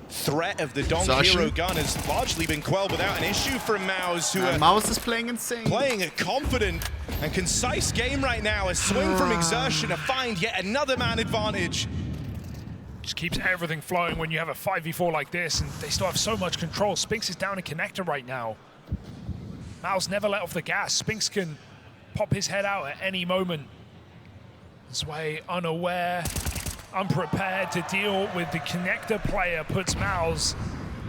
G: threat of the Donk Hero gun has largely been quelled without an issue from MOUZ, who
A: MOUZ is playing insane.
G: Playing a confident and concise game right now. A swing from exertion to find yet another man advantage.
F: Just keeps everything flowing when you have a 5v4 like this, and they still have so much control. Spinks is down in connector right now. MOUZ never let off the gas. Spinks can pop his head out at any moment. This way, unaware, unprepared to deal with the connector player, puts MOUZ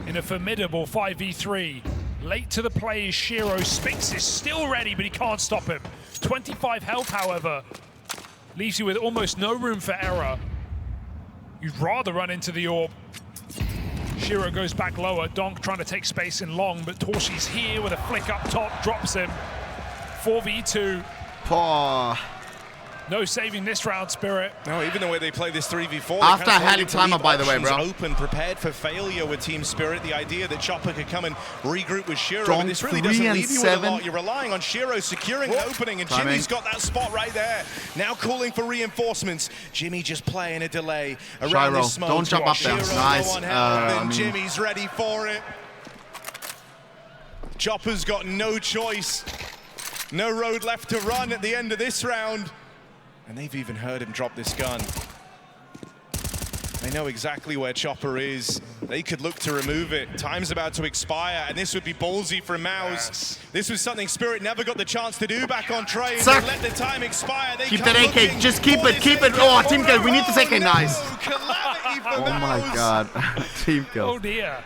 F: in a formidable 5v3. Late to the play is Shiro. Spinks is still ready, but he can't stop him. 25 health, however, leaves you with almost no room for error. You'd rather run into the orb. Shiro goes back lower. Donk trying to take space in long, but Torshi's here with a flick up top, drops him. 4v2. No saving this round, Spirit.
G: No, even the way they play this 3v4.
A: After I had a timer, by the way, bro.
G: Open, prepared for failure with Team Spirit. The idea that Chopper could come and regroup with Shiro,
A: Donk
G: but this really doesn't leave you with a lot. You're relying on Shiro securing an opening, and Jimmy's got that spot right there. Now calling for reinforcements. Jimmy just playing a delay around this smoke.
A: Don't jump up there. Nice.
G: And Jimmy's ready for it. Chopper's got no choice. No road left to run at the end of this round. And they've even heard him drop this gun. They know exactly where Chopper is. They could look to remove it. Time's about to expire, and this would be ballsy from MOUZ. Yes. This was something Spirit never got the chance to do back on train. They let the time expire. They
A: keep that AK. Just keep it. Keep it. Oh, team kill. We need to take it. Nice.
G: Oh
A: my God. Team kill.
F: Oh dear.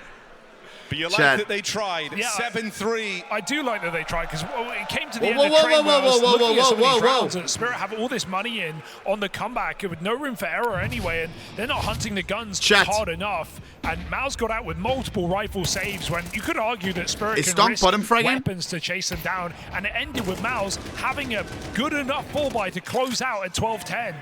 G: But you like that they tried. Yeah, 7-3.
F: I do like that they tried, because it came to the end of train where I was looking at some of these rounds, and Spirit have all this money in on the comeback with no room for error anyway, and they're not hunting the guns hard enough. And MOUZ got out with multiple rifle saves when you could argue that Spirit can risk weapons to chase them down, and it ended with MOUZ having a good enough full buy to close out at 12-10.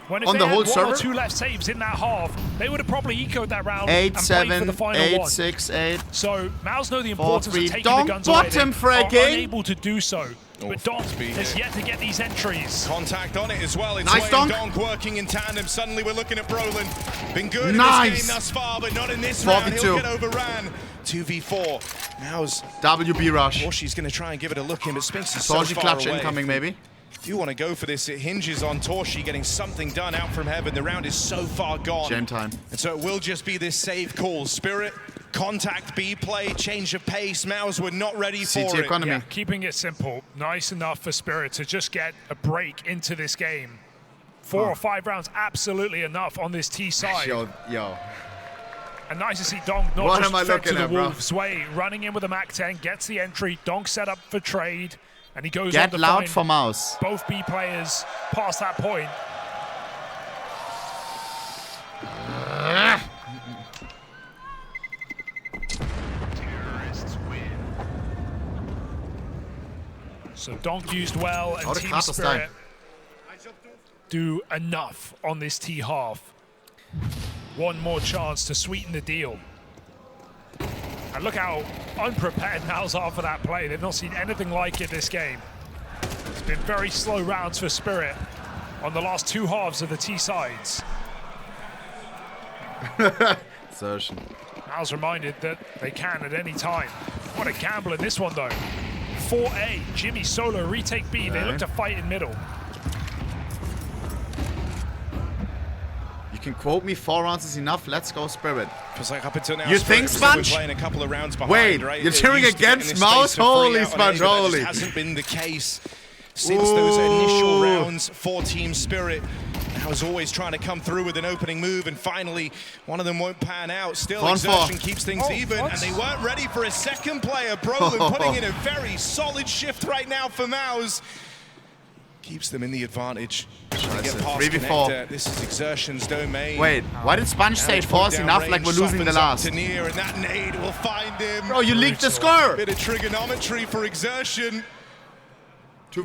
F: When if
A: on
F: they
A: the
F: had
A: whole
F: one
A: server?
F: Or two left saves in that half, they would have probably ecoed that round
A: 8,
F: and
A: 7,
F: played for the final
A: 8,
F: one.
A: 6, 8.
F: So MOUZ know the importance
A: 4, 3.
F: of taking the guns away. They are unable to do so. But Donk has yet to get these entries.
G: Contact on it as well. It's
A: nice, Donk.
G: working in tandem. Suddenly we're looking at Brolin. Been good in this game thus far, but not in this round. He'll get overran. 2v4. MOUZ.
A: WB rush.
G: She's going to try and give it a look in, but Spinks is so far
A: clutch
G: away.
A: Incoming, maybe.
G: If you want to go for this, it hinges on Torshi getting something done out from heaven. The round is so far gone.
A: Jam time.
G: And so it will just be this save call. Spirit, contact, B play, change of pace. MOUZ were not ready for it.
A: Economy.
F: Yeah, keeping it simple. Nice enough for Spirit to just get a break into this game. 4 or 5 rounds, absolutely enough on this T side.
A: Yo.
F: And nice to see Donk not
A: What
F: just
A: am I
F: fed
A: looking
F: to the
A: at, bro?
F: Wolves' way, running in with a MAC-10, gets the entry, Donk set up for trade, and he goes
A: Get
F: on to
A: loud
F: find
A: for MOUZ.
F: both B players past that point. So Donk used well, and Team Spirit do enough on this T half. One more chance to sweeten the deal. And look how unprepared MOUZ are for that play. They've not seen anything like it this game. It's been very slow rounds for Spirit on the last two halves of the T sides.
A: Assertion.
F: MOUZ reminded that they can at any time. What a gamble in this one, though. 4A, Jimmy solo, retake B. They look to fight in middle.
A: You can quote me 4 rounds is enough. Let's go, Spirit.
G: Feels like up until now,
A: you think, Sponge?
G: Playing a couple of rounds behind,
A: wait,
G: right?
A: you're cheering against MOUZ? Holy Sponge, holy.
G: That hasn't been the case since those initial rounds for Team Spirit. I was always trying to come through with an opening move, and finally, one of them won't pan out. Still, exertion keeps things even, and they weren't ready for a second player. Brolin putting in a very solid shift right now for MOUZ. Keeps them in the advantage. They get past
A: 3v4.
G: This is exertion's domain.
A: Wait, why did Sponge say force enough like we're losing the last?
G: To near, and that nade will find him.
A: Bro, you leaked the score.
G: Bit of trigonometry for exertion.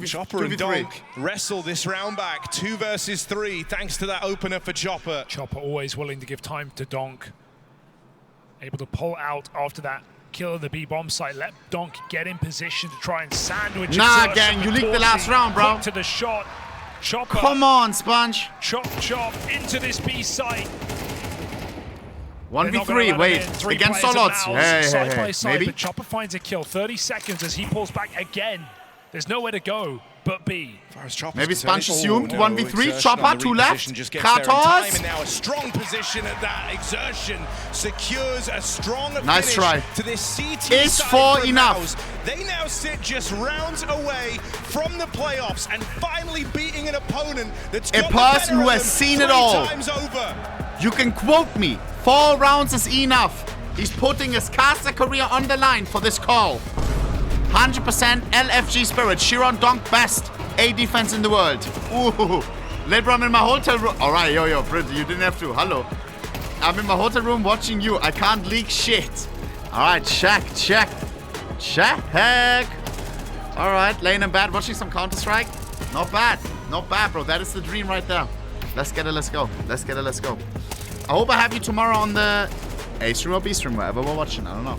G: Chopper and Donk wrestle this round back. 2 versus 3, thanks to that opener for Chopper.
F: Chopper always willing to give time to Donk. Able to pull out after that kill of the B bomb site. Let Donk get in position to try and sandwich.
A: Nah, gang, you leaked the last round, bro.
F: Quick to the shot. Chopper.
A: Come on, Sponge.
F: Chop, chop into this B site.
A: 1v3, wait, against Solots. Hey,
F: side
A: hey,
F: by
A: hey,
F: side,
A: maybe.
F: but Chopper finds a kill. 30 seconds as he pulls back again. There's nowhere to go but B.
A: Maybe Sponge assumed 1v3, Chopper, 2 left. Kratos.
G: And now a strong position at that. Exertion secures a strong
A: nice try.
G: To this CT
A: Is 4 enough?
G: They now sit just rounds away from the playoffs and finally beating an opponent that's
A: a person who has seen it all. You can quote me. 4 rounds is enough. He's putting his caster career on the line for this call. 100% LFG Spirit. Chiron Donk best A defense in the world. Ooh. Later I'm in my hotel room. Alright, yo, Brit, you didn't have to. Hello. I'm in my hotel room watching you. I can't leak shit. Alright, check. Alright, laying in bed, watching some Counter-Strike. Not bad, bro. That is the dream right there. Let's get it, let's go. I hope I have you tomorrow on the A stream or B stream, wherever we're watching. I don't know.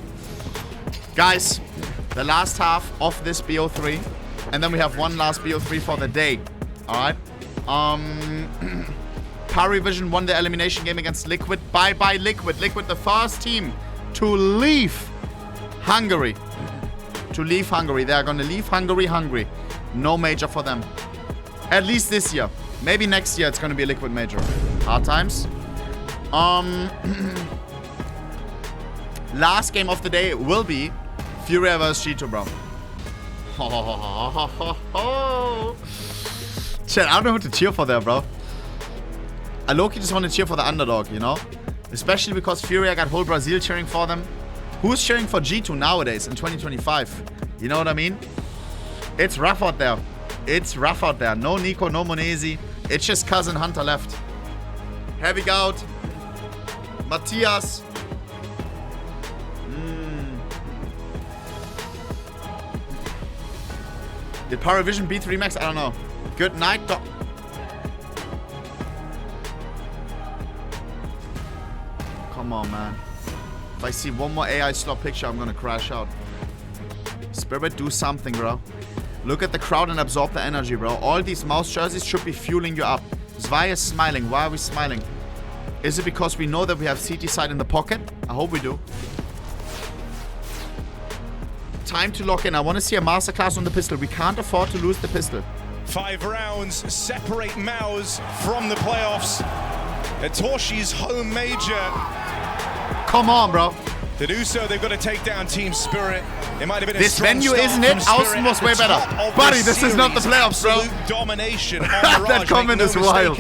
A: Guys, the last half of this BO3, and then we have one last BO3 for the day. Alright. Parivision won the elimination game against Liquid. Bye-bye, Liquid. Liquid, the first team to leave Hungary. They are gonna leave Hungary hungry. No major for them. At least this year. Maybe next year it's gonna be a Liquid major. Hard times. Last game of the day will be Furia vs G2, bro. Chat, I don't know who to cheer for there, bro. I low-key just want to cheer for the underdog, you know? Especially because Furia got whole Brazil cheering for them. Who's cheering for G2 nowadays in 2025? You know what I mean? It's rough out there. No Nico, no Monesi. It's just cousin Hunter left. Heavy Gout. Matthias. Did Paravision beat 3 max? I don't know. Good night, Come on, man. If I see one more AI slot picture, I'm gonna crash out. Spirit, do something, bro. Look at the crowd and absorb the energy, bro. All these MOUZ jerseys should be fueling you up. Zwei is smiling. Why are we smiling? Is it because we know that we have CT side in the pocket? I hope we do. Time to lock in. I want to see a masterclass on the pistol. We can't afford to lose the pistol.
G: 5 rounds separate MOUZ from the playoffs. At Torshi's home major.
A: Come on, bro.
G: To do so, they've got to take down Team Spirit. It might have been a
A: this venue, isn't it? Austin was way better. Buddy, this is not the playoffs, bro.
G: Domination.
A: That comment is wild.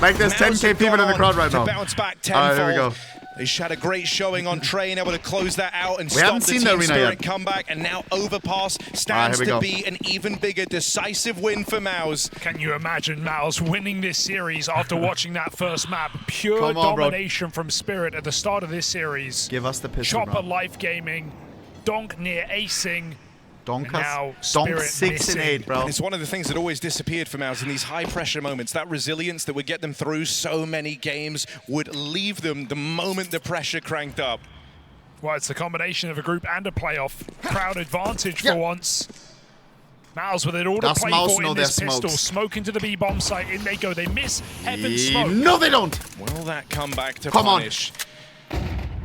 A: Like there's 10K people in the crowd right now.
G: Bounce back
A: Alright, here we go.
G: They had a great showing on Train, able to close that out and
A: We haven't
G: stop the
A: seen the
G: Team
A: arena
G: Spirit
A: yet.
G: comeback, and now Overpass stands
A: here we
G: to
A: go.
G: be an even bigger, decisive win for MOUZ.
F: Can you imagine MOUZ winning this series after watching that first map? Pure
A: Come on, bro.
F: domination from Spirit at the start of this series.
A: Give us the pistol,
F: Chopper
A: bro.
F: Life Gaming, Donk near acing.
A: Donk
F: now
A: Donk
F: Spirit
A: 6 and 8, bro.
G: And it's one of the things that always disappeared for MOUZ in these high-pressure moments. That resilience that would get them through so many games would leave them the moment the pressure cranked up.
F: Well, it's the combination of a group and a playoff. Crowd advantage for once. MOUZ with it all to
A: Does
F: play
A: MOUZ
F: for
A: know
F: in
A: their
F: this pistol.
A: smokes?
F: Smoke into the B-bomb site. In they go. They miss Heaven Smoke.
A: No, they don't.
G: Will that come back to
A: Come on.
G: punish?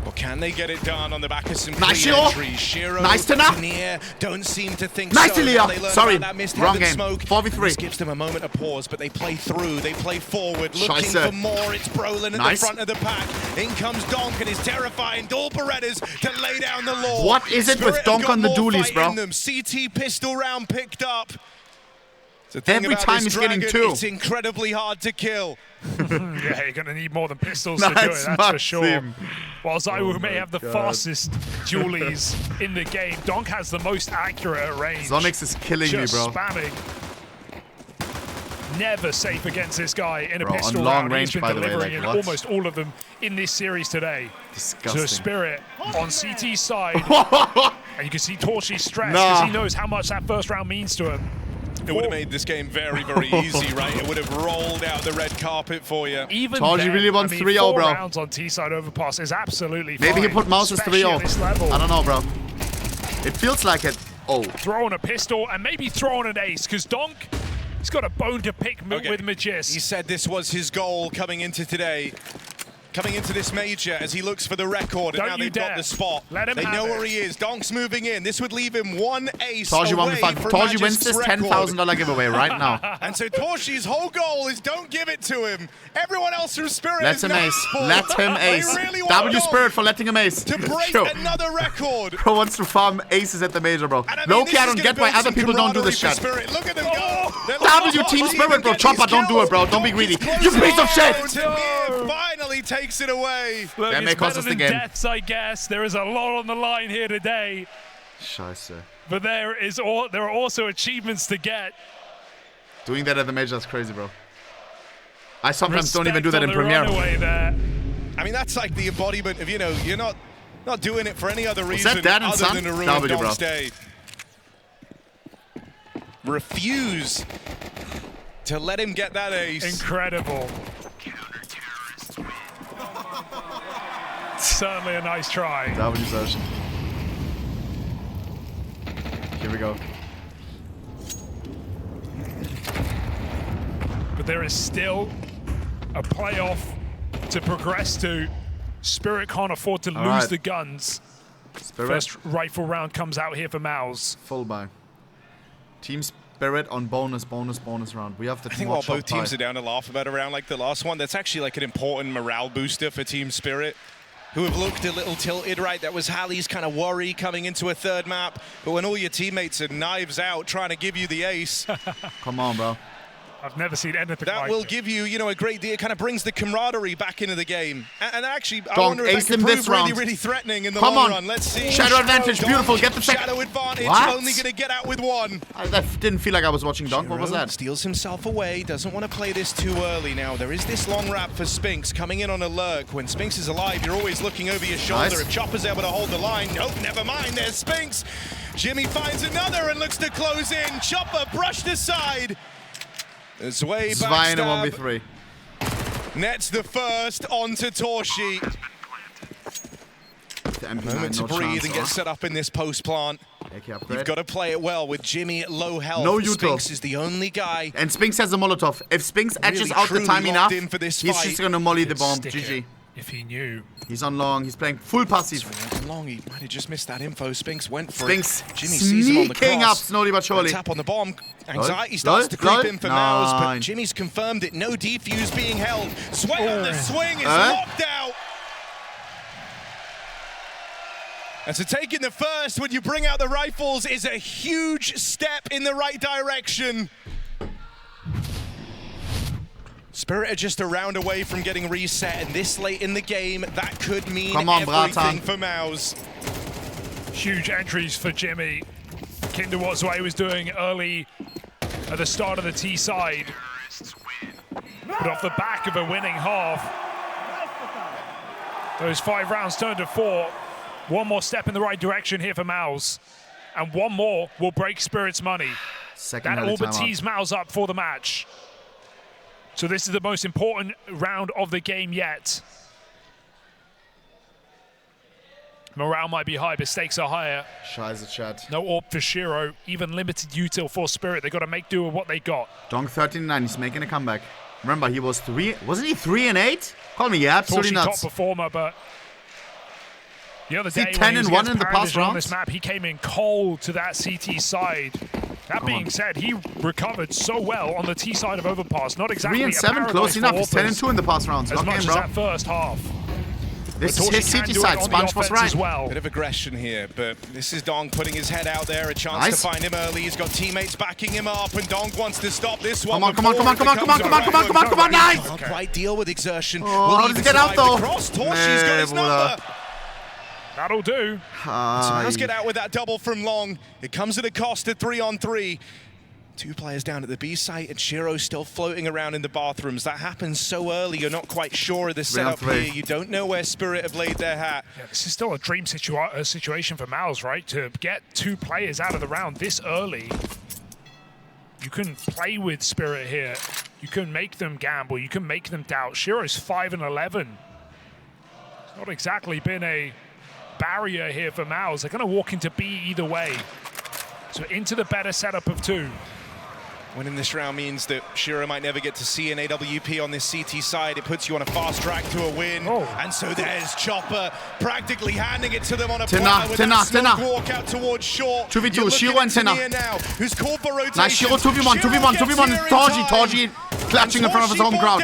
G: Or can they get it done on the back of some
A: Nice,
G: clean
A: Shiro.
G: entries? Shiro,
A: Nice to know.
G: Tania don't seem to think
A: Nice,
G: so.
A: Ilya.
G: Now they learn
A: Sorry,
G: about that missed
A: wrong
G: Heaven
A: game.
G: Smoke.
A: 4v3.
G: This gives them a moment of pause, but they play through. They play forward, looking
A: Scheisse.
G: for more. It's Brolin at
A: Nice.
G: the front of the pack. In comes Donk and his terrifying dual Berettas to lay down the law.
A: What is it with
G: Spirit
A: Donk
G: have got
A: on the
G: more
A: dualies,
G: fight
A: bro?
G: in them. CT pistol round picked up. The thing
A: Every
G: about
A: time
G: this
A: he's getting
G: dragon,
A: 2.
G: it's incredibly hard to kill.
F: Yeah, you're going to need more than pistols to do it,
A: Nice,
F: that's for sure.
A: Maxim.
F: While Zaiwu may
A: my
F: have the
A: God.
F: fastest dualies in the game, Donk has the most accurate at range.
A: Zonix is killing me,
F: Just
A: bro.
F: spamming. Never safe against this guy in a
A: Bro, on
F: pistol
A: long
F: round.
A: range,
F: He's been
A: by the way,
F: delivering
A: like,
F: in
A: what?
F: almost all of them in this series today.
A: Disgusting.
F: So Spirit on CT's side. And you can see Torchy's stress because he knows how much that first round means to him.
G: It would have made this game very, very easy, right? It would have rolled out the red carpet for you.
F: Even
A: Told you
F: then,
A: really want
F: I mean,
A: 3-0,
F: 4
A: bro.
F: rounds on T-side overpass is absolutely
A: Maybe
F: fine.
A: he put MOUZ as
F: especially at this
A: 3-0.
F: level.
A: I don't know, bro. It feels like it. Oh.
F: Throwing a pistol and maybe throwing an ace because Donk, he's got a bone to pick with Magis.
G: He said this was his goal coming into today. Coming into this major as he looks for the record, and
F: Don't
G: now
F: you
G: they've got
F: dare.
G: the spot.
F: Let him
G: They
F: have
G: know
F: it.
G: where he is. Donk's moving in. This would leave him one ace
A: Torchy
G: away from
A: Torchy wins
G: Magic's
A: this
G: record.
A: $10,000 giveaway right now.
G: And so Torchy's whole goal is don't give it to him. Everyone else from Spirit
A: Let
G: is
A: him
G: now
A: ace.
G: full.
A: Let him
G: They
A: ace.
G: really want
A: W
G: Donk
A: Spirit for letting him ace.
G: to break
A: Yo.
G: another record.
A: Bro wants to farm aces at the major, bro.
G: And I mean,
A: Low-key,
G: this
A: I
G: is
A: don't
G: gonna
A: get why
G: build
A: other
G: some
A: people don't do
G: camaraderie
A: this
G: for
A: shit.
G: Spirit. Look at them go. They're
A: W
G: like,
A: Team
G: oh,
A: Spirit,
G: even
A: bro.
G: get
A: Chopper,
G: these
A: don't do it, bro.
G: kills.
A: Don't be
G: Donk
A: greedy.
G: is
A: You piece of
G: closing
A: shit!
G: out. Tanir finally takes it away.
F: Look,
A: That may
F: it's
A: cost
F: better
A: us the
F: than
A: game.
F: deaths, I guess. There is a lot on the line here today,
A: Scheisse.
F: but there are also achievements to get.
A: Doing that at the major is crazy, bro. I sometimes
F: Respect
A: don't even do that
F: on
A: in
F: the
A: Premiere.
F: runaway there.
G: I mean, that's like the embodiment of, you know, you're not doing it for any other reason
A: that Dad and
G: other
A: Son?
G: than to ruin
A: W, bro.
G: Donk's day. Refuse to let him get that ace.
F: Incredible. Certainly a nice try.
A: W version. Here we go.
F: But there is still a playoff to progress to. Spirit can't afford to lose
A: right.
F: the guns.
A: Spirit.
F: First rifle round comes out here for MOUZ.
A: Full buy. Team Spirit on bonus round. We have the
G: I think while both teams are down to laugh about a round like the last one, that's actually like an important morale booster for Team Spirit, who have looked a little tilted, right? That was Hallie's kind of worry coming into a third map. But when all your teammates are knives out trying to give you the ace,
A: Come on, bro.
F: I've never seen anything
G: that
F: like
G: will
F: it.
G: give you, you know, a great deal. It kind of brings the camaraderie back into the game. And actually, I
A: Donk,
G: wonder if
A: ace
G: that could
A: him
G: prove
A: this
G: really,
A: round.
G: really threatening in the
A: Come
G: long
A: on.
G: run. Let's see.
A: Shadow advantage,
G: Donk,
A: beautiful. Get the second.
G: Shadow advantage,
A: What?
G: only going to get out with one.
A: That didn't feel like I was watching Donk. What was
G: Shiro
A: that?
G: steals himself away, doesn't want to play this too early now. There is this long wrap for Spinks coming in on a lurk. When Spinks is alive, you're always looking over your shoulder.
A: Nice.
G: If Chopper's able to hold the line, nope, never mind, there's Spinks. Jimmy finds another and looks to close in. Chopper brushed aside. Zwei
A: Zwei in a
G: backstab.
A: 1v3.
G: Nets the first onto Torchy.
A: The MP9,
G: Moment to
A: no
G: breathe
A: chance,
G: and get
A: huh?
G: set up in this post plant.
A: AK upgrade.
G: You've got to play it well with Jimmy at low health.
A: No Yuto.
G: Spinks is the only guy.
A: And Spinks has a Molotov. If Spinks edges
G: Really,
A: out the
G: truly
A: time enough,
G: locked in for this
A: he's
G: fight.
A: just gonna molly the
F: Could
A: bomb.
F: stick
A: GG.
F: it if he knew.
A: He's on long. He's playing full passive.
G: Long, he might have just missed that info. Spinks went for
A: Spinks
G: it. Jimmy sees him on the
A: sneaking
G: cross.
A: up slowly but surely.
G: Tap on the bomb. Anxiety
A: Lol,
G: starts to creep
A: lol,
G: in for MOUZ, but
A: nine.
G: Jimmy's confirmed it. No defuse being held. Sweat on the swing is
A: Eh?
G: locked out. And so taking the first when you bring out the rifles is a huge step in the right direction. Spirit are just a round away from getting reset, and this late in the game, that could mean
A: Bratan.
G: everything for MOUZ.
F: Huge entries for Jimmy. Kinder what he was doing early at the start of the T side. But off the back of a winning half, those 5 rounds turned to 4. One more step in the right direction here for MOUZ. And one more will break Spirit's money. That all but tees MOUZ up for the match. So this is the most important round of the game yet. Morale might be high, but stakes are higher.
A: Scheiße, chat.
F: No AWP for Shiro, even limited util for Spirit. They got to make do with what they got.
A: Donk 13-9, he's making a comeback. Remember, he was wasn't he 3-8? Call me, yeah, absolutely nuts.
F: Top performer, but the other day,
A: 10-1 in the past round
F: on this map, he came in cold to that CT side. That being said, he recovered so well on the T side of Overpass. Not exactly
A: 3-7, close enough. He's 10-2 in the past rounds.
F: As much as that first half.
A: This is his CT side. Sponge was right.
F: Well.
G: Bit of aggression here, but this is Dong putting his head out there. A chance to find him early. He's got teammates backing him up, and Dong wants to stop this one.
A: Come on, nice!
G: Can't quite deal with exertion.
A: How does he get out though?
G: Torshi's got his number.
F: That'll do.
G: So MOUZ get out with that double from Long. It comes at a cost of 3-on-3. 2 players down at the B site, and Shiro's still floating around in the bathrooms. That happens so early, you're not quite sure of the setup here. You don't know where Spirit have laid their hat.
F: Yeah, this is still a dream situation for MOUZ, right? To get 2 players out of the round this early. You can play with Spirit here. You can make them gamble. You can make them doubt. Shiro's 5-11. It's not exactly been a barrier here for MOUZ. They're going to walk into B either way. So into the better setup of 2.
G: Winning this round means that Shiro might never get to see an AWP on this CT side. It puts you on a fast track to a win. And so there's Chopper practically handing it to them on a platter with that walk out towards short.
A: 2v2, Shiro and Tenna.
G: Who's called for rotation.
A: Nice, Shiro 2v1, 2v1. Torji clutching in front of his home crowd.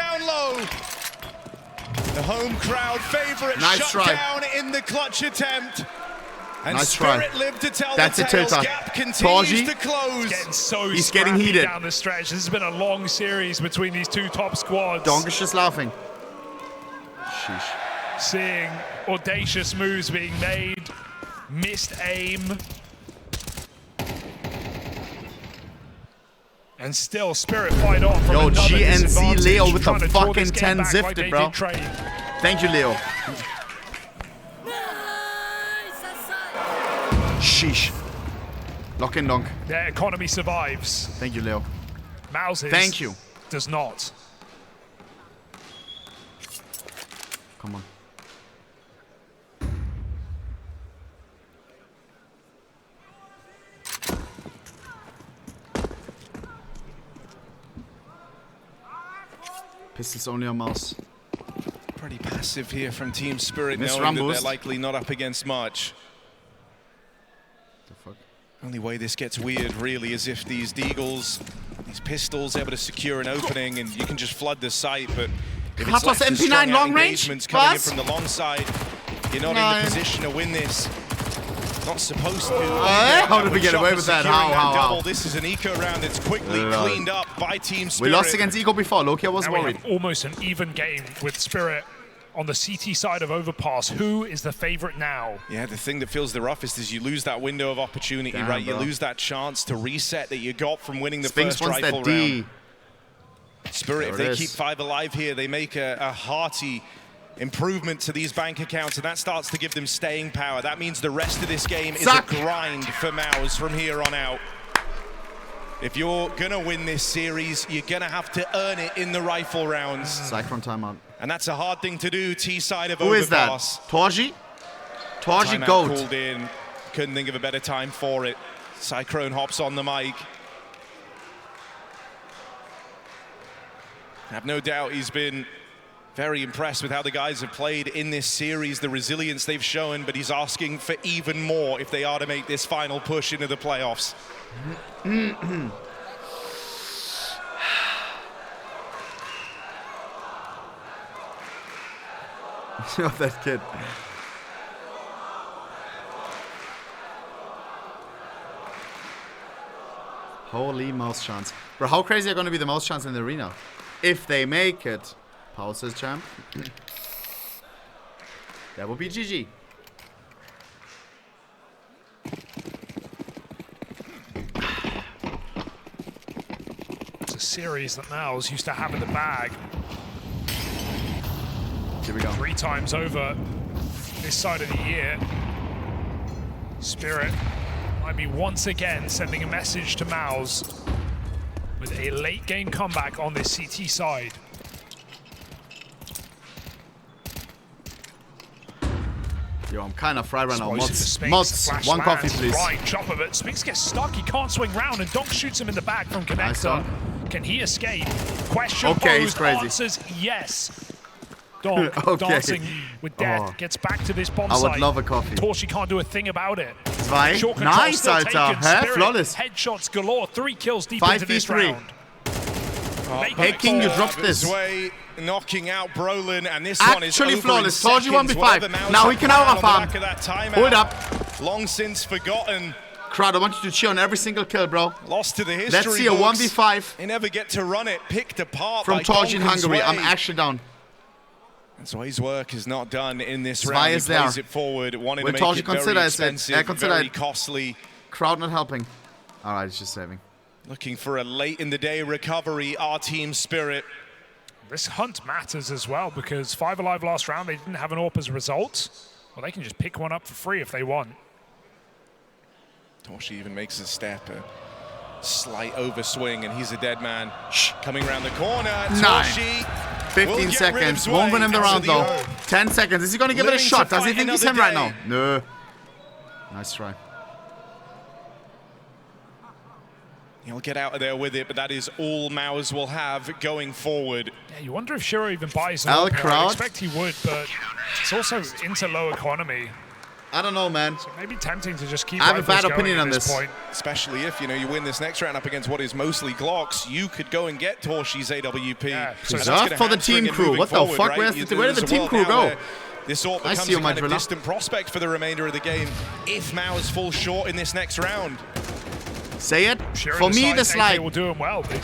G: The home crowd favorite shut down in the clutch attempt. And
A: nice try.
G: Lived to tell
A: That's
G: the
A: a tilter.
G: Torji to close.
F: He's
A: getting heated
F: down the stretch. This has been a long series between these 2 top squads.
A: Donk is just laughing. Sheesh.
F: Seeing audacious moves being made, missed aim. And still Spirit fight on from
A: Yo,
F: another
A: GNC Leo with the
F: trying to
A: fucking 10
F: like
A: zifted, bro. Thank you, Leo. Sheesh. Lock in, Donk.
F: Their economy survives.
A: Thank you, Leo.
F: MOUZ's
A: Thank you.
F: Does not.
A: Come on. Pistols only on MOUZ.
G: Pretty passive here from Team Spirit,
A: Miss
G: knowing
A: Rambos.
G: that they're likely not up against much. Only way this gets weird, really, is if these deagles, these pistols, able to secure an opening, and you can just flood the site. But if it's left to strong
A: long range
G: engagements coming in from the long side, you're not in the position to win this. Not supposed to.
A: How did we get away with that? How?
G: This is an eco round. It's quickly cleaned up by Team Spirit.
A: We lost against Eco before. Loki, I was worried.
F: Almost an even game with Spirit on the CT side of Overpass. Who is the favorite now?
G: Yeah, the thing that feels the roughest is you lose that window of opportunity, right? You lose that chance to reset that you got from winning the first rifle round. Spirit, if they keep 5 alive here, they make a hearty improvement to these bank accounts, and that starts to give them staying power. That means the rest of this game is a grind for MOUZ from here on out. If you're gonna win this series, you're gonna have to earn it in the rifle rounds.
A: Cyclone timeout.
G: And that's a hard thing to do, T-side of
A: Who
G: Overpass.
A: is that? Torji? Torji
G: Timeout
A: Goat.
G: called in. Couldn't think of a better time for it. Cyclone hops on the mic. I have no doubt he's been very impressed with how the guys have played in this series, the resilience they've shown, but he's asking for even more if they are to make this final push into the playoffs.
A: Of that kid. Holy mouse chance. Bro, how crazy are going to be the mouse chance in the arena? If they make it. Pause says champ. That would be GG.
F: It's a series that MOUZ used to have in the bag.
A: Here we go.
F: 3 times over this side of the year. Spirit might be once again sending a message to MOUZ with a late game comeback on this CT side.
A: Yo, I'm kind of fried right now. Mods, one coffee, please.
F: Right, chopper, but Spinks gets stuck. He can't swing round, and Donk shoots him in the back from Connector. Can he escape? Question posed,
A: he's crazy.
F: Answers yes. Donk dancing with death, gets back to this bomb site.
A: I would love a coffee.
F: Torshi can't do a thing about it.
A: Zwei. Nice, Alter. Flawless.
F: Headshots galore. 3 kills deep into this round.
A: Hey, King, you dropped this.
G: Knocking out Brolin, and this one is
A: actually flawless. Told you 1v5. Now he can out-farm. Hold up.
G: Long since forgotten.
A: Crowd, I want you to cheer on every single kill, bro.
G: Lost to the history.
A: Let's see a 1v5.
G: They never get to run it. Picked apart
A: from
G: by
A: Torshi in
G: Donk
A: Hungary.
G: Zwei.
A: I'm actually down.
G: And Zwei's work is not done in this
A: Zwei
G: round. He
A: is
G: plays
A: there.
G: it forward, wanting
A: Will
G: to make
A: Torshi
G: it very
A: consider
G: expensive, very costly.
A: Crowd not helping. All right, it's just saving.
G: Looking for a late-in-the-day recovery, our team Spirit.
F: This hunt matters as well, because 5 alive last round, they didn't have an AWP as a result. Well, they can just pick one up for free if they want.
G: Torshi even makes a step, a slight overswing, and he's a dead man. Coming around the corner, Torshi
A: 15 seconds, won't win him the round though. 10 seconds, is he gonna give it a shot? Does he think he's him right now? No. Nice try.
G: He'll get out of there with it, but that is all MOUZ will have going forward.
F: Yeah, you wonder if Shiro even buys
A: L
F: it.
A: crowd.
F: I expect he would, but it's also into low economy.
A: I don't know, man.
F: So maybe tempting to just keep.
A: I have a bad opinion on this
F: point.
G: Especially if you win this next round up against what is mostly Glocks, you could go and get Torshi's AWP.
F: Yeah,
A: so reserved for the team crew. What the fuck? Right? Where did the team crew go?
G: This all becomes a kind of distant prospect for the remainder of the game if MOUZ falls short in this next round.
A: Say it. For me, this like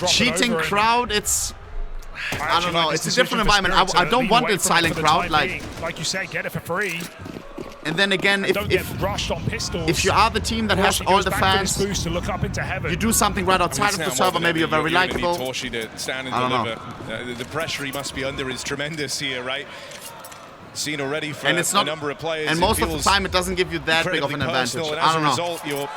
A: cheating crowd, it's I don't know. It's a different environment. I don't want it silent crowd. Like
F: you said, get it for free.
A: And then again, if you are the team that has all the fans,
F: to look up into heaven.
A: You do something right outside of the server. Maybe you're very likable.
G: Torshi to stand and deliver. The pressure he must be under is tremendous here, right? Seen already for a number of players.
A: And most of the time, it doesn't give you that big of an advantage. I don't know.
G: As a result, you're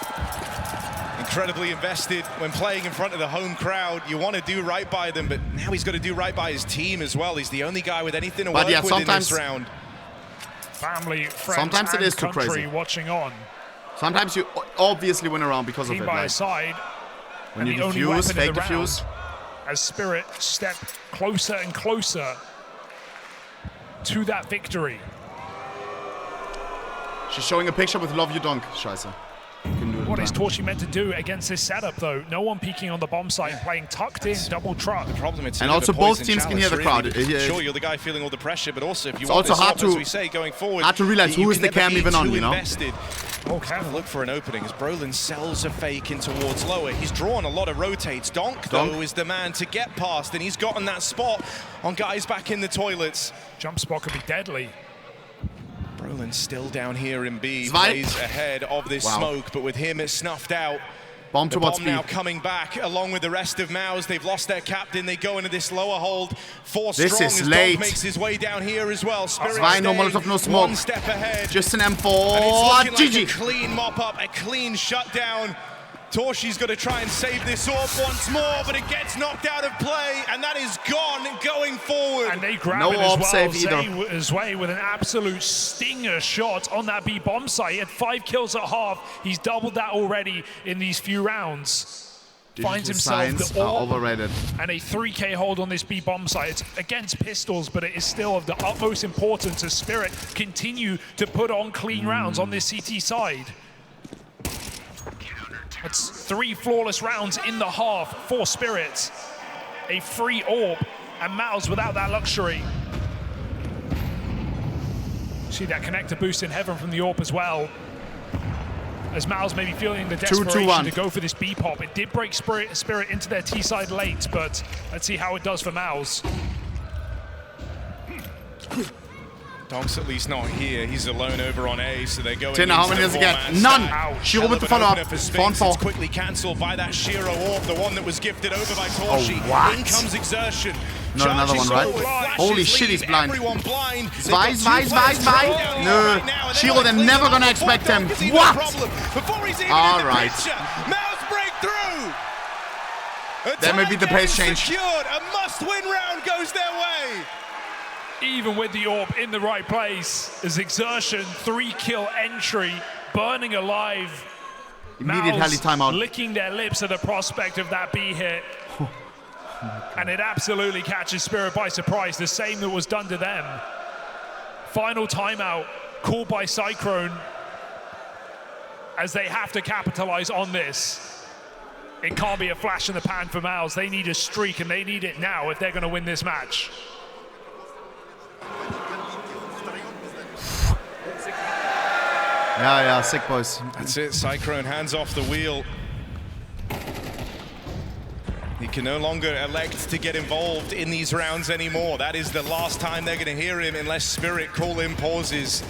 G: incredibly invested when playing in front of the home crowd. You want to do right by them, but now he's got to do right by his team as well. He's the only guy with anything to work with in this round.
F: Family, friends,
A: sometimes it is too crazy.
F: Watching on.
A: Sometimes you obviously win around because of it.
F: By his side,
A: when you defuse, fake defuse.
F: As Spirit step closer and closer to that victory.
A: She's showing a picture with "Love You, Donk." Scheiße.
F: What is Torshi meant to do against this setup, though? No one peeking on the bomb site and playing tucked in, double truck.
G: The problem is,
A: and also both teams can hear the crowd.
G: Sure, you're the guy feeling all the pressure, but also if you want this up, as we say, going forward,
A: hard to realize who is the cam even on, you know?
G: Okay, look for an opening as Brolin sells a fake in towards lower. He's drawn a lot of rotates. Donk, though, is the man to get past, and he's gotten that spot on guys back in the toilets.
F: Jump spot could be deadly.
G: Brolin still down here in B, plays ahead of this smoke, but with him it's snuffed out.
A: Bomb towards B.
G: Now coming back along with the rest of MOUZ. They've lost their captain. They go into this lower hold.
A: This is late.
G: Makes his way down here as well. Spirit
A: no Molotov, no smoke.
G: One step ahead.
A: Just an M4.
G: And it's looking
A: GG.
G: like a clean mop up, a clean shutdown. Torshi's got to try and save this AWP once more, but it gets knocked out of play, and that is gone going forward.
F: And they grab it as well. Zwei with an absolute stinger shot on that B bomb site. He had 5 kills at half. He's doubled that already in these few rounds. Finds himself the
A: overrated.
F: And a 3K hold on this B bomb site. It's against pistols, but it is still of the utmost importance as Spirit continue to put on clean rounds on this CT side. It's 3 flawless rounds in the half for Spirit. A free AWP, and MOUZ without that luxury. See that connector boost in heaven from the AWP as well. as MOUZ may be feeling the desperation to go for this B pop. It did break Spirit into their T side late, but let's see how it does for MOUZ.
G: Donk's at least not here. He's alone over on A, so they're going.
A: How many does he get? None. Shiro with the follow-up.
G: It's quickly cancelled by that Shiro orb, the one that was gifted over by Torshi.
A: What?
G: In comes Exertion.
A: Not another one, right? Holy shit, he's blind. Weiß. No. Shiro, they're never gonna expect him. What? All right.
G: MOUZ breakthrough.
A: That may be the pace change.
G: Secured. A must-win round goes their way.
F: Even with the orb in the right place, as Exertion 3-kill entry, burning alive.
A: Immediate heli timeout.
F: Licking their lips at the prospect of that B hit. And it absolutely catches Spirit by surprise, the same that was done to them. Final timeout called by Cyclone, as they have to capitalize on this. It can't be a flash in the pan for MOUZ. They need a streak, and they need it now if they're going to win this match.
A: Yeah, sick boys.
G: That's it, Cyclone hands off the wheel. He can no longer elect to get involved in these rounds anymore. That is the last time they're going to hear him unless Spirit call in pauses.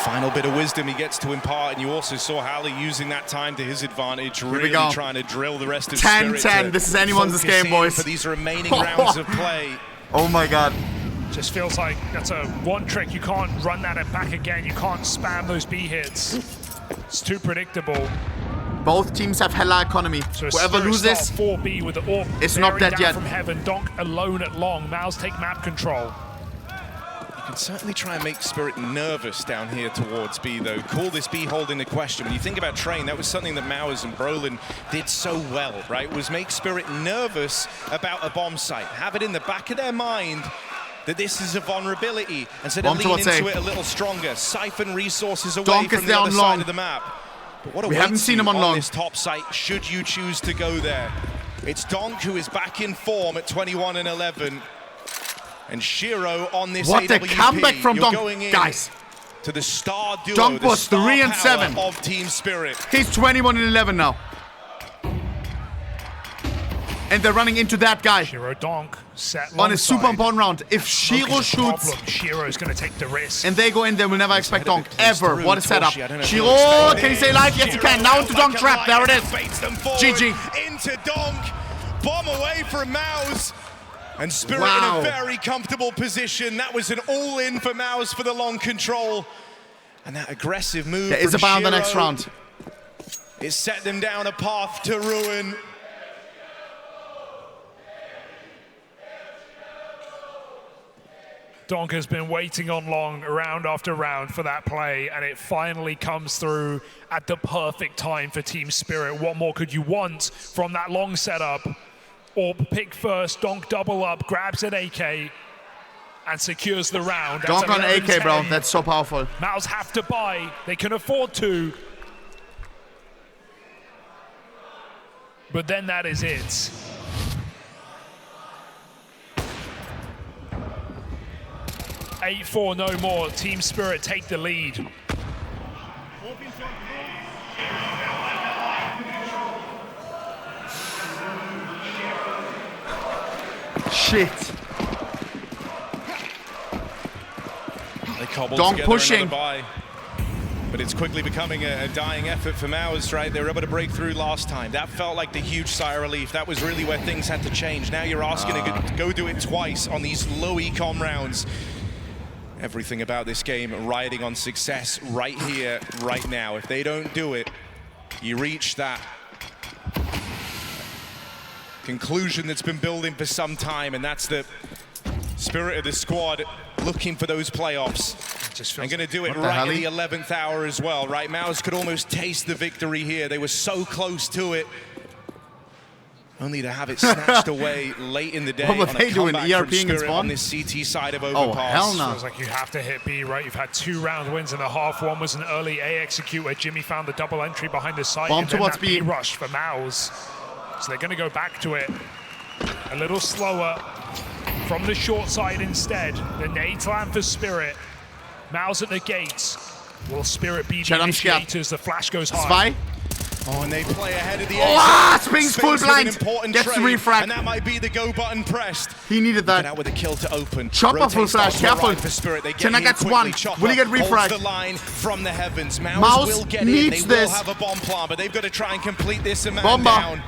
G: Final bit of wisdom he gets to impart, and you also saw Halley using that time to his advantage, really trying to drill the rest of Spirit.
A: 10-10, this is anyone's game, boys.
G: For these remaining rounds of play.
A: Oh my god.
F: Just feels like that's a one trick. You can't run that back again. You can't spam those B hits. It's too predictable.
A: Both teams have hella economy.
F: So
A: whoever loses
F: 4B with the orb,
A: it's not dead yet.
F: From heaven, Donk alone at long. MOUZ take map control.
G: You can certainly try and make Spirit nervous down here towards B, though. Call this B hold into question. When you think about Train, that was something that MOUZ and Brolin did so well, right? Was make Spirit nervous about a bomb site. Have it in the back of their mind that this is a vulnerability, and so they lean into it a little stronger. Siphon resources away from the other side of the map. But what
A: we haven't seen him on long.
G: This top site, should you choose to go there. It's Donk who is back in form at 21-11. And Shiro on this
A: What
G: AWP.
A: a comeback from Donk, guys.
G: To the star duo,
A: Donk was 3-7
G: of Team Spirit.
A: He's 21-11 now. And they're running into that guy.
F: Shiro Donk set
A: on a super important round. If Shiro shoots,
F: Shiro's going to take the risk.
A: And they go in, they will never expect Donk ever. What a setup. Shiro, can he stay alive? Yes, he can. Now into Donk trap. There it is. GG.
G: Into Donk. Bomb away from MOUZ. And Spirit in a very comfortable position. That was an all-in for MOUZ for the long control. And that aggressive move
A: There is a buy on the next round.
G: It set them down a path to ruin.
F: Donk has been waiting on long round after round for that play, and it finally comes through at the perfect time for Team Spirit. What more could you want from that long setup? Orb pick first, Donk double up, grabs an AK, and secures the round.
A: Donk on AK, bro. That's so powerful.
F: MOUZ have to buy. They can afford to. But then that is it. $8-4, no more. Team Spirit take the lead.
A: Shit.
G: They cobbled
A: Donk
G: together
A: pushing.
G: another buy. But it's quickly becoming a dying effort for MOUZ, right? They were able to break through last time. That felt like the huge sigh of relief. That was really where things had to change. Now you're asking to go do it twice on these low econ rounds. Everything about this game riding on success right here, right now. If they don't do it, you reach that conclusion that's been building for some time, and that's the spirit of the squad looking for those playoffs. And going to do it right at the 11th hour as well, right? MOUZ could almost taste the victory here. They were so close to it, only to have it snatched away late in the day.
A: What were they doing? ERPing and spawn?
G: On this CT side of Overpass.
A: Oh, hell no.
F: Feels like you have to hit B, right? You've had 2 round wins in the half. One was an early A execute where Jimmy found the double entry behind the site.
A: Bomb
F: and then
A: towards
F: that
A: B.
F: rush for MOUZ. So they're going to go back to it a little slower. from the short side instead. The nade land for Spirit. MOUZ at the gates. Will Spirit be the initiators? The flash goes high.
G: Oh, and they play ahead of the
A: Spings full blind. Gets the refrag.
G: And that might be the go button pressed.
A: He needed that.
G: Out with a kill to open.
A: Chopper full flash. Careful.
G: Tenna
A: gets one. Will he get refrag?
G: The line from the heavens. MOUZ will get
A: needs
G: in. They
A: this.
G: will have a bomb plant, but they've got to try and complete this and man down.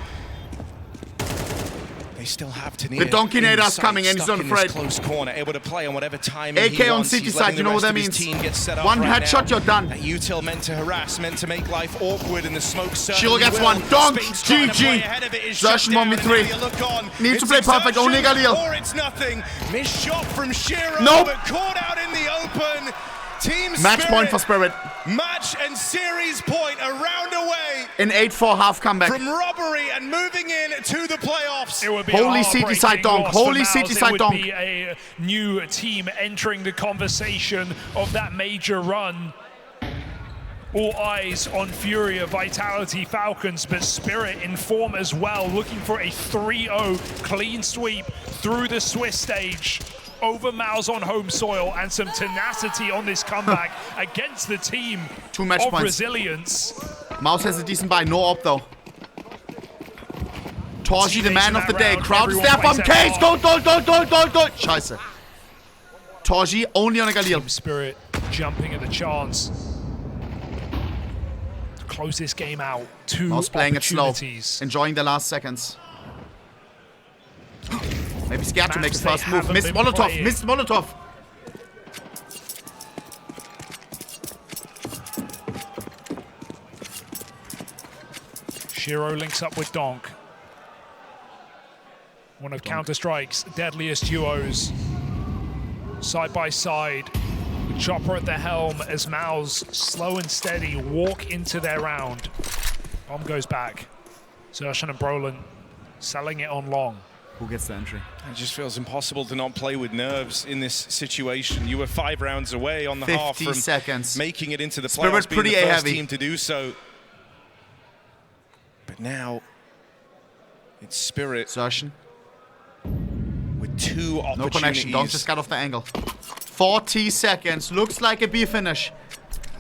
G: They still have Tania.
A: The Donkinator's coming and he's on Fred.
G: Close corner, able to play on whatever timing
A: AK
G: he
A: on
G: wants.
A: city side, you know what that means. One
G: right
A: headshot,
G: now.
A: you're done.
G: That util meant to harass, meant to make life awkward, and the smoke
A: Shield gets one. Donk, GG. Zertion 1v3. Need to play perfect, only Galil.
G: Or it's nothing. Missed shot from Shiro,
A: nope.
G: but caught out in the open. Team
A: Match point for Spirit.
G: Match and series point, a round away.
A: An 8-4 half comeback.
G: From robbery and moving in to the playoffs.
F: It would be
A: Holy city side donk. Holy city side donk.
F: It would be a new team entering the conversation of that major run. All eyes on Furia, Vitality, Falcons, but Spirit in form as well, looking for a 3-0 clean sweep through the Swiss stage. Over MOUZ on home soil and some tenacity on this comeback against the team
A: 2 match
F: of
A: points.
F: Resilience.
A: MOUZ has a decent buy, no op though. Torji, the man of the day. Crowd is there from Case. Gold. Scheiße. Torji only on a Galil.
F: Spirit jumping at the chance to close this game out. 2
A: MOUZ playing it slow,
F: opportunities.
A: enjoying the last seconds. Maybe scared to make the first move. Missed Molotov. Missed Molotov.
F: Shiro links up with Donk. One of Counter-Strike's deadliest duos. Side by side. With Chopper at the helm as MOUZ, slow and steady, walk into their round. Bomb goes back. Zertion and Brolin selling it on long.
A: Who gets the entry?
G: It just feels impossible to not play with nerves in this situation. You were 5 rounds away on the half from making it into the playoffs, being the first team to do so. But now, it's Spirit.
A: Zertion.
G: With 2 opportunities.
A: No connection, Donk just got off the angle. 40 seconds, looks like a B finish.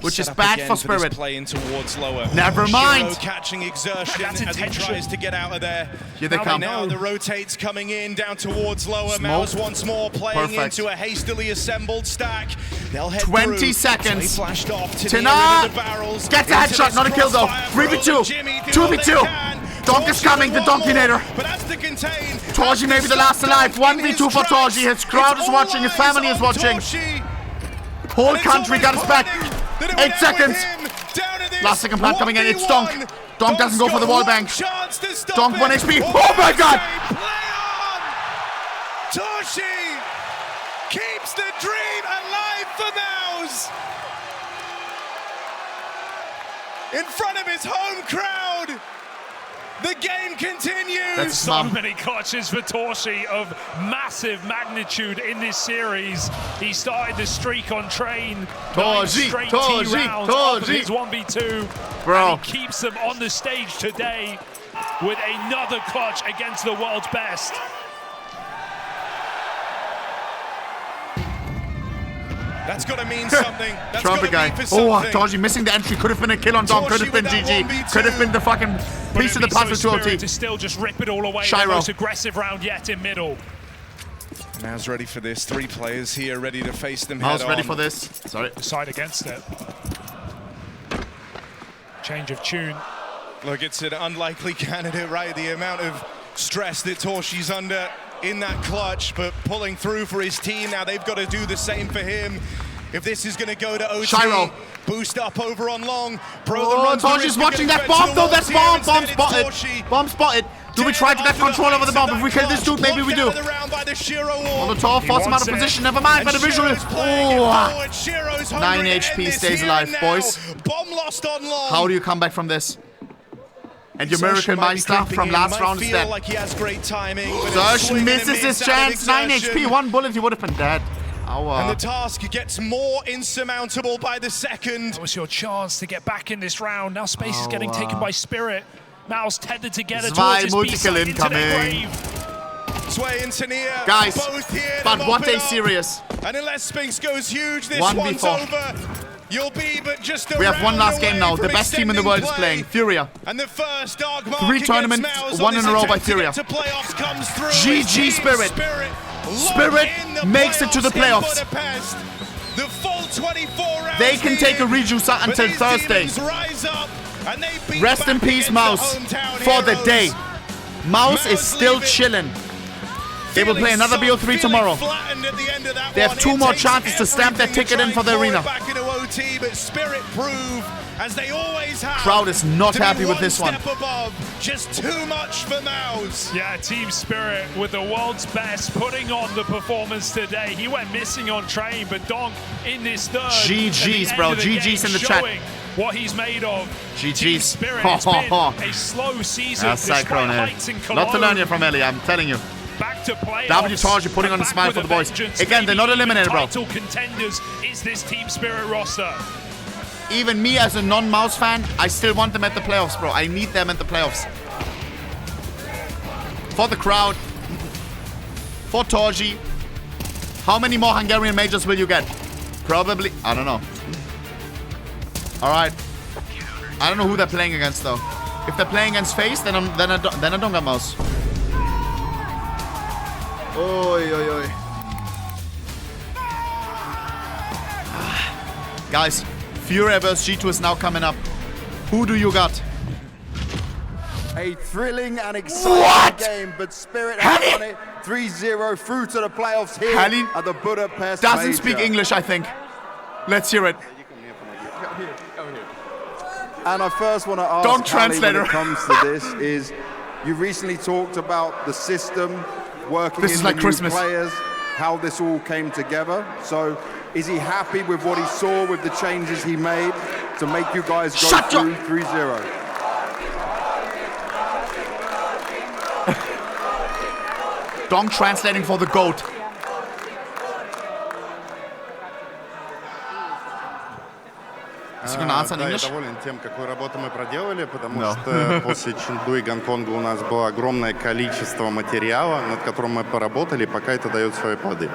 A: Which is bad for Spirit.
G: Playing towards lower.
A: Never mind.
G: Shiro catching exertion as he tries to get out of there.
A: Here they come.
G: Now the rotates coming in down towards lower. MOUZ once more playing into a hastily assembled stack. They'll head
A: 20 seconds.
G: So flashed off.
A: Tenna gets a headshot, not a kill though. 3v2. 2v2. Donk is coming, the Donkinator. Torji may be the last alive. 1v2 for Torji. His crowd is watching, his family is watching. Whole country got his back. 8 seconds. Last second plant coming in. It's Donk. Donk doesn't go for the wall bank. Donk 1 HP. Oh my god!
G: Torji keeps the dream alive for MOUZ. In front of his home crowd. The game continues.
F: So many clutches for Torji of massive magnitude in this series. He started the streak on train. 9 straight T rounds after his 1v2.
A: Bro.
F: And he keeps them on the stage today with another clutch against the world's best.
G: That's got to mean something. That's
A: Trumpet guy. Oh, Torji missing the entry. Could have been a kill on Donk. Could have been GG. Could have been the fucking piece of the puzzle to OT.
F: To still just rip it all away.
A: Shiro.
F: The most aggressive round yet in middle.
G: MOUZ ready for this. 3 players here ready to face them head on.
A: MOUZ ready for this. Sorry.
F: Decide against it. Change of tune.
G: Look, it's an unlikely candidate, right? The amount of stress that Torji's under in that clutch, but pulling through for his team. Now they've got to do the same for him. If this is going to go to OT,
A: Shiro.
G: Boost up over on long.
A: Torji's watching that bomb though. That's bomb. Bomb spotted. Bomb spotted. Do we try to get control over the bomb? If we kill this dude, maybe we do. Molotov, force him out of position. Never mind, but the visual. Oh. 9 HP stays alive, boys.
G: Bomb lost on long.
A: How do you come back from this? And your Miracle Meister from last round is dead.
G: Like he has great timing.
A: Zertion misses his chance. 9 HP, 1 bullet, he would have been dead.
G: And the task gets more insurmountable by the second.
F: That was your chance to get back in this round. Now space is getting taken by Spirit. MOUZ tethered together towards his B side into their grave.
G: Sway and Tania,
A: guys,
G: both here.
A: But what a series.
G: And unless Spinks goes huge, this
A: 1v4.
G: one's over. You'll be but just
A: we have one last game now. The best team in the world is playing. Furia.
G: And the first dark mark
A: 3 tournaments, 1 in a row by Furia. GG Spirit. Spirit makes it to the playoffs.
G: The full 24 rounds.
A: They can take a rejuice until Thursday. Rest in peace, MOUZ, for the day. MOUZ is still chilling. They will play another BO3 tomorrow. They have 2 more chances to stamp their ticket in for the arena. Crowd is not happy with this one.
G: Just too much for MOUZ.
F: Yeah, Team Spirit with the world's best putting on the performance today. He went missing on train, but Donk in this third.
A: GG's, bro. GG's in the chat.
F: What he's made of.
A: GG's.
F: Spirit. It's been a slow season.
A: Cyclone here. Lot to learn here from Ellie, I'm telling you.
F: Back to play.
A: WTarji putting on a smile for the boys. Again, they're not eliminated, bro.
F: Title contenders is this Team Spirit roster.
A: Even me as a non-MOUZ fan, I still want them at the playoffs, bro. I need them at the playoffs. For the crowd. For Tarji. How many more Hungarian majors will you get? Probably, I don't know. Alright. I don't know who they're playing against, though. If they're playing against FaZe, then I don't got MOUZ. Oi, oi, oi. Guys, Furia vs G2 is now coming up. Who do you got?
U: A thrilling and exciting game, but Spirit has won it 3-0 through to the playoffs here at the Budapest
A: doesn't
U: Major.
A: speak English, I think. Let's hear it.
U: And I first want to ask Hallie, when it comes to this, is you recently talked about the system, working in the new players, how this all came together. So is he happy with what he saw, with the changes he made to make you guys go through 3-0?
A: Donk translating for the GOAT.
V: Да, я доволен тем, какую работу мы проделали, потому что после Чэнду и Гонконга у нас было огромное количество материала, над которым мы поработали, пока это дает свои плоды.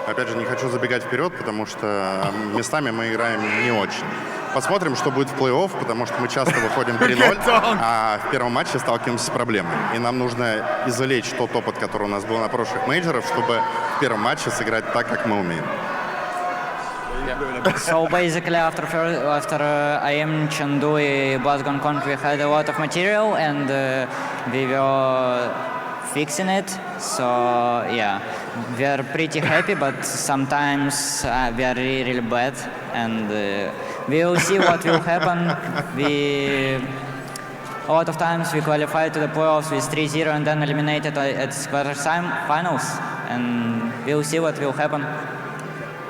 V: Опять же, не хочу забегать вперед, потому что местами мы играем не очень. Посмотрим, что будет в плей-офф, потому что мы часто выходим 3-0, а в первом матче сталкиваемся с проблемой. И нам нужно извлечь тот опыт, который у нас был на прошлых мейджорах, чтобы в первом матче сыграть так, как мы умеем.
E: So basically after IM Chengdu Gongkong we had a lot of material and we were fixing it. So yeah, we are pretty happy, but sometimes we are really bad, and we will see what will happen. A lot of times we qualified to the playoffs with 3-0 and then eliminated at quarterfinals, and we will see what will happen.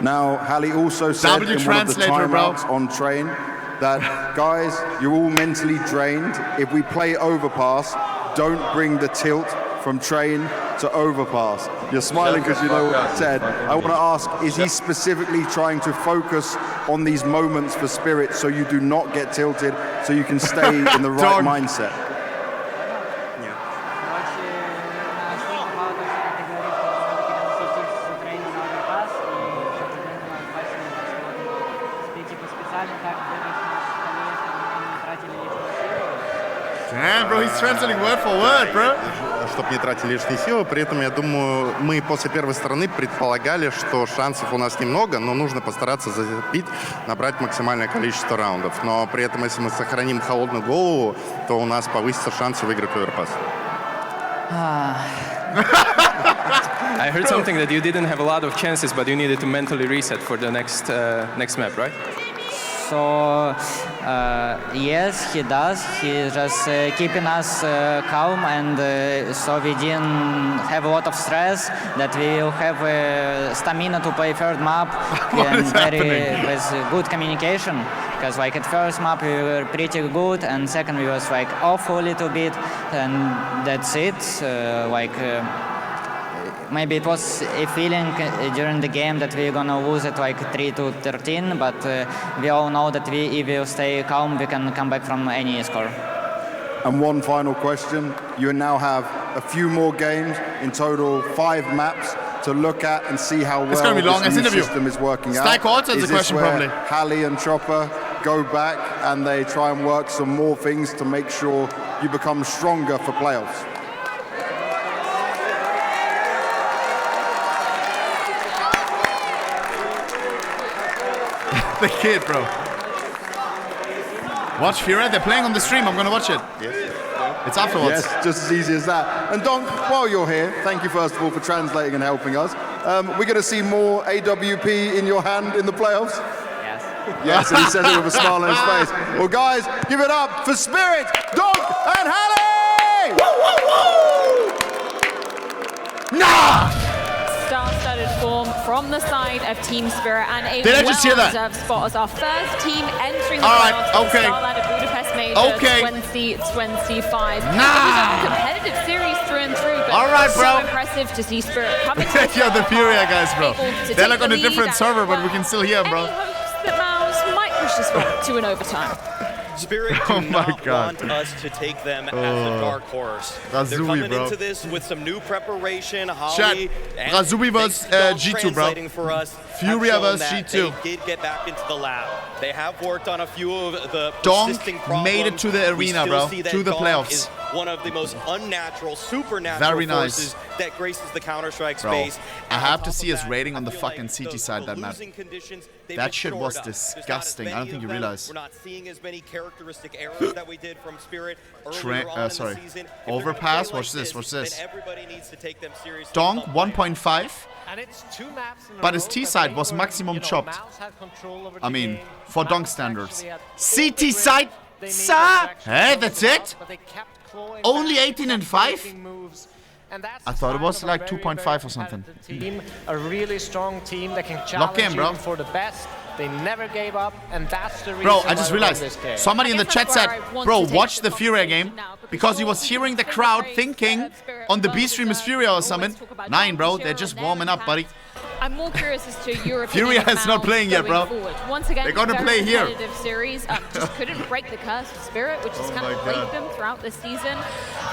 U: Now, Hallie also said in one of the timeouts on train that, guys, you're all mentally drained. If we play overpass, don't bring the tilt from train to overpass. You're smiling because you know what I said. I want to ask, is he specifically trying to focus on these moments for Spirit so you do not get tilted, so you can stay in the right mindset?
A: Damn, bro, he's translating word for word, bro.
V: Чтобы не тратить лишние силы. При этом, я думаю, мы после первой стороны предполагали, что шансов у нас немного, но нужно постараться зацепить, набрать максимальное количество раундов. Но при этом, если мы сохраним холодную голову, то у нас повысятся шансы выиграть оверпас.
W: I heard something that you didn't have a lot of chances, but you needed to mentally reset for the next map, right?
E: So yes, he does. He's just keeping us calm, and so we didn't have a lot of stress. That we will have stamina to play third map and with good communication. Because like at first map we were pretty good, and second we was like off a little bit, and that's it. Maybe it was a feeling during the game that we're gonna lose it like 3-13, but we all know that if we stay calm, we can come back from any score.
U: And one final question. You now have a few more games, in total 5 maps to look at and see how well
A: it's gonna be long
U: this
A: as
U: new
A: interview.
U: system is working out.
A: Stack also has a question
U: where
A: probably.
U: Hallie and Chopper go back and they try and work some more things to make sure you become stronger for playoffs?
A: The kid, bro. Watch Fury, they're playing on the stream. I'm gonna watch it.
U: Yes.
A: It's afterwards.
U: Yes, just as easy as that. And Donk, while you're here, thank you first of all for translating and helping us. We're going to see more AWP in your hand in the playoffs?
N: Yes.
U: Yes, and he says it with a smile on his face. Well, guys, give it up for Spirit, Donk, and Hallie! Woo, woo, woo! Nah!
C: Star-studded form from the side of Team Spirit and a well-deserved spot as our first team entering the playoffs for the STARLADDER Budapest Major 2025.
A: Nah!
C: It was a competitive series through and through, but
A: bro.
C: so impressive to see Spirit coming to
A: Yo, the Furia guys, bro. They're like on a
C: the
A: different
C: lead
A: server, but we can still hear them, bro.
C: Any hopes that MOUZ might push this one to an overtime?
H: Spirit do not want us to take them as a dark horse. They're coming into this with some new preparation. Holly and
A: Razumi vs G2, bro.
H: For us,
A: Furia vs G2.
H: They did get back into the lab. They have worked on a few of the
A: Donk
H: persisting problems.
A: made it to the arena, bro. To the playoffs.
H: Is one of the most unnatural, supernatural forces that graces the Counter-Strike space.
A: I have to see his rating on the fucking CT side, that map. That shit was disgusting. I don't think you realize.
H: We're not seeing as many characteristic errors that we did from Spirit earlier on in the season.
A: Overpass, watch this.
H: Everybody needs to take them seriously.
A: Donk 1.5.
B: And it's 2 maps in a
A: But his
B: row
A: T side was maximum chopped. I mean, for Donk standards. CT side, hey, that's it? Only 18 and 5? I thought it was like 2.5 or something.
B: A really strong team that can challenge you for the best. They never gave up, and that's the reason.
A: Bro, I just realized somebody in the chat said, bro, watch the Furia game, because he was hearing the crowd thinking on the B stream is Furia or something. 9, bro, they're just warming up, buddy.
C: I'm more curious as to your
A: Furia is not playing yet, bro.
C: Once again,
A: they're gonna play here.
C: Series just couldn't break the curse of Spirit, which has kind of plagued them throughout this season.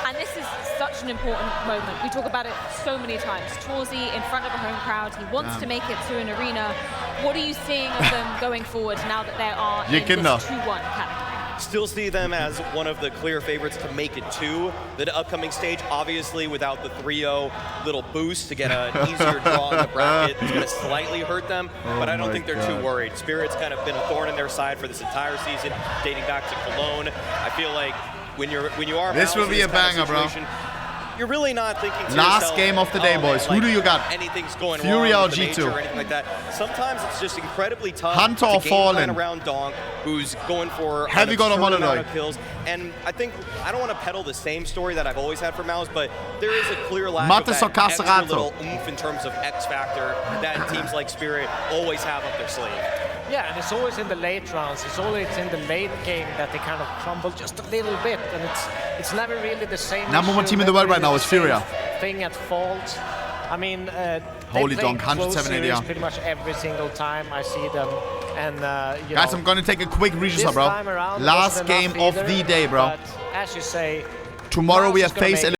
C: And this is such an important moment. We talk about it so many times. Torzy in front of a home crowd. He wants to make it to an arena. What are you seeing of them going forward now that they are in this 2-1 category?
H: Still see them as one of the clear favorites to make it to the upcoming stage. Obviously, without the 3-0 little boost to get an easier draw in the bracket, it's going to slightly hurt them, but I don't think they're too worried. Spirit's kind of been a thorn in their side for this entire season, dating back to Cologne. I feel like when you are
A: this will be a banger, bro.
H: You're really not thinking to
A: last
H: yourself,
A: game of the day, boys. Who do you got?
H: Anything's going
A: Furia
H: wrong
A: or
H: with the
A: G2?
H: Or anything like that. Sometimes it's just incredibly tough
A: Hunter or
H: to game
A: Fallen?
H: plan around Donk, who's going for
A: Have you got a
H: amount
A: Monolith?
H: of kills. And I think I don't want to peddle the same story that I've always had for MOUZ, but there is a clear lack of that extra little oomph in terms of X factor that teams like Spirit always have up their sleeve.
B: Yeah, and it's always in the late rounds. It's always in the late game that they kind of crumble just a little bit, and it's never really the same.
A: Number one team in the world right now is Furia.
B: Thing at fault. I mean,
A: holy Donk, 107 ADR.
B: Pretty much every single time I see them, and
A: guys, I'm gonna take a quick register, bro. Last game of the day, bro.
B: But as you say,
A: tomorrow we have face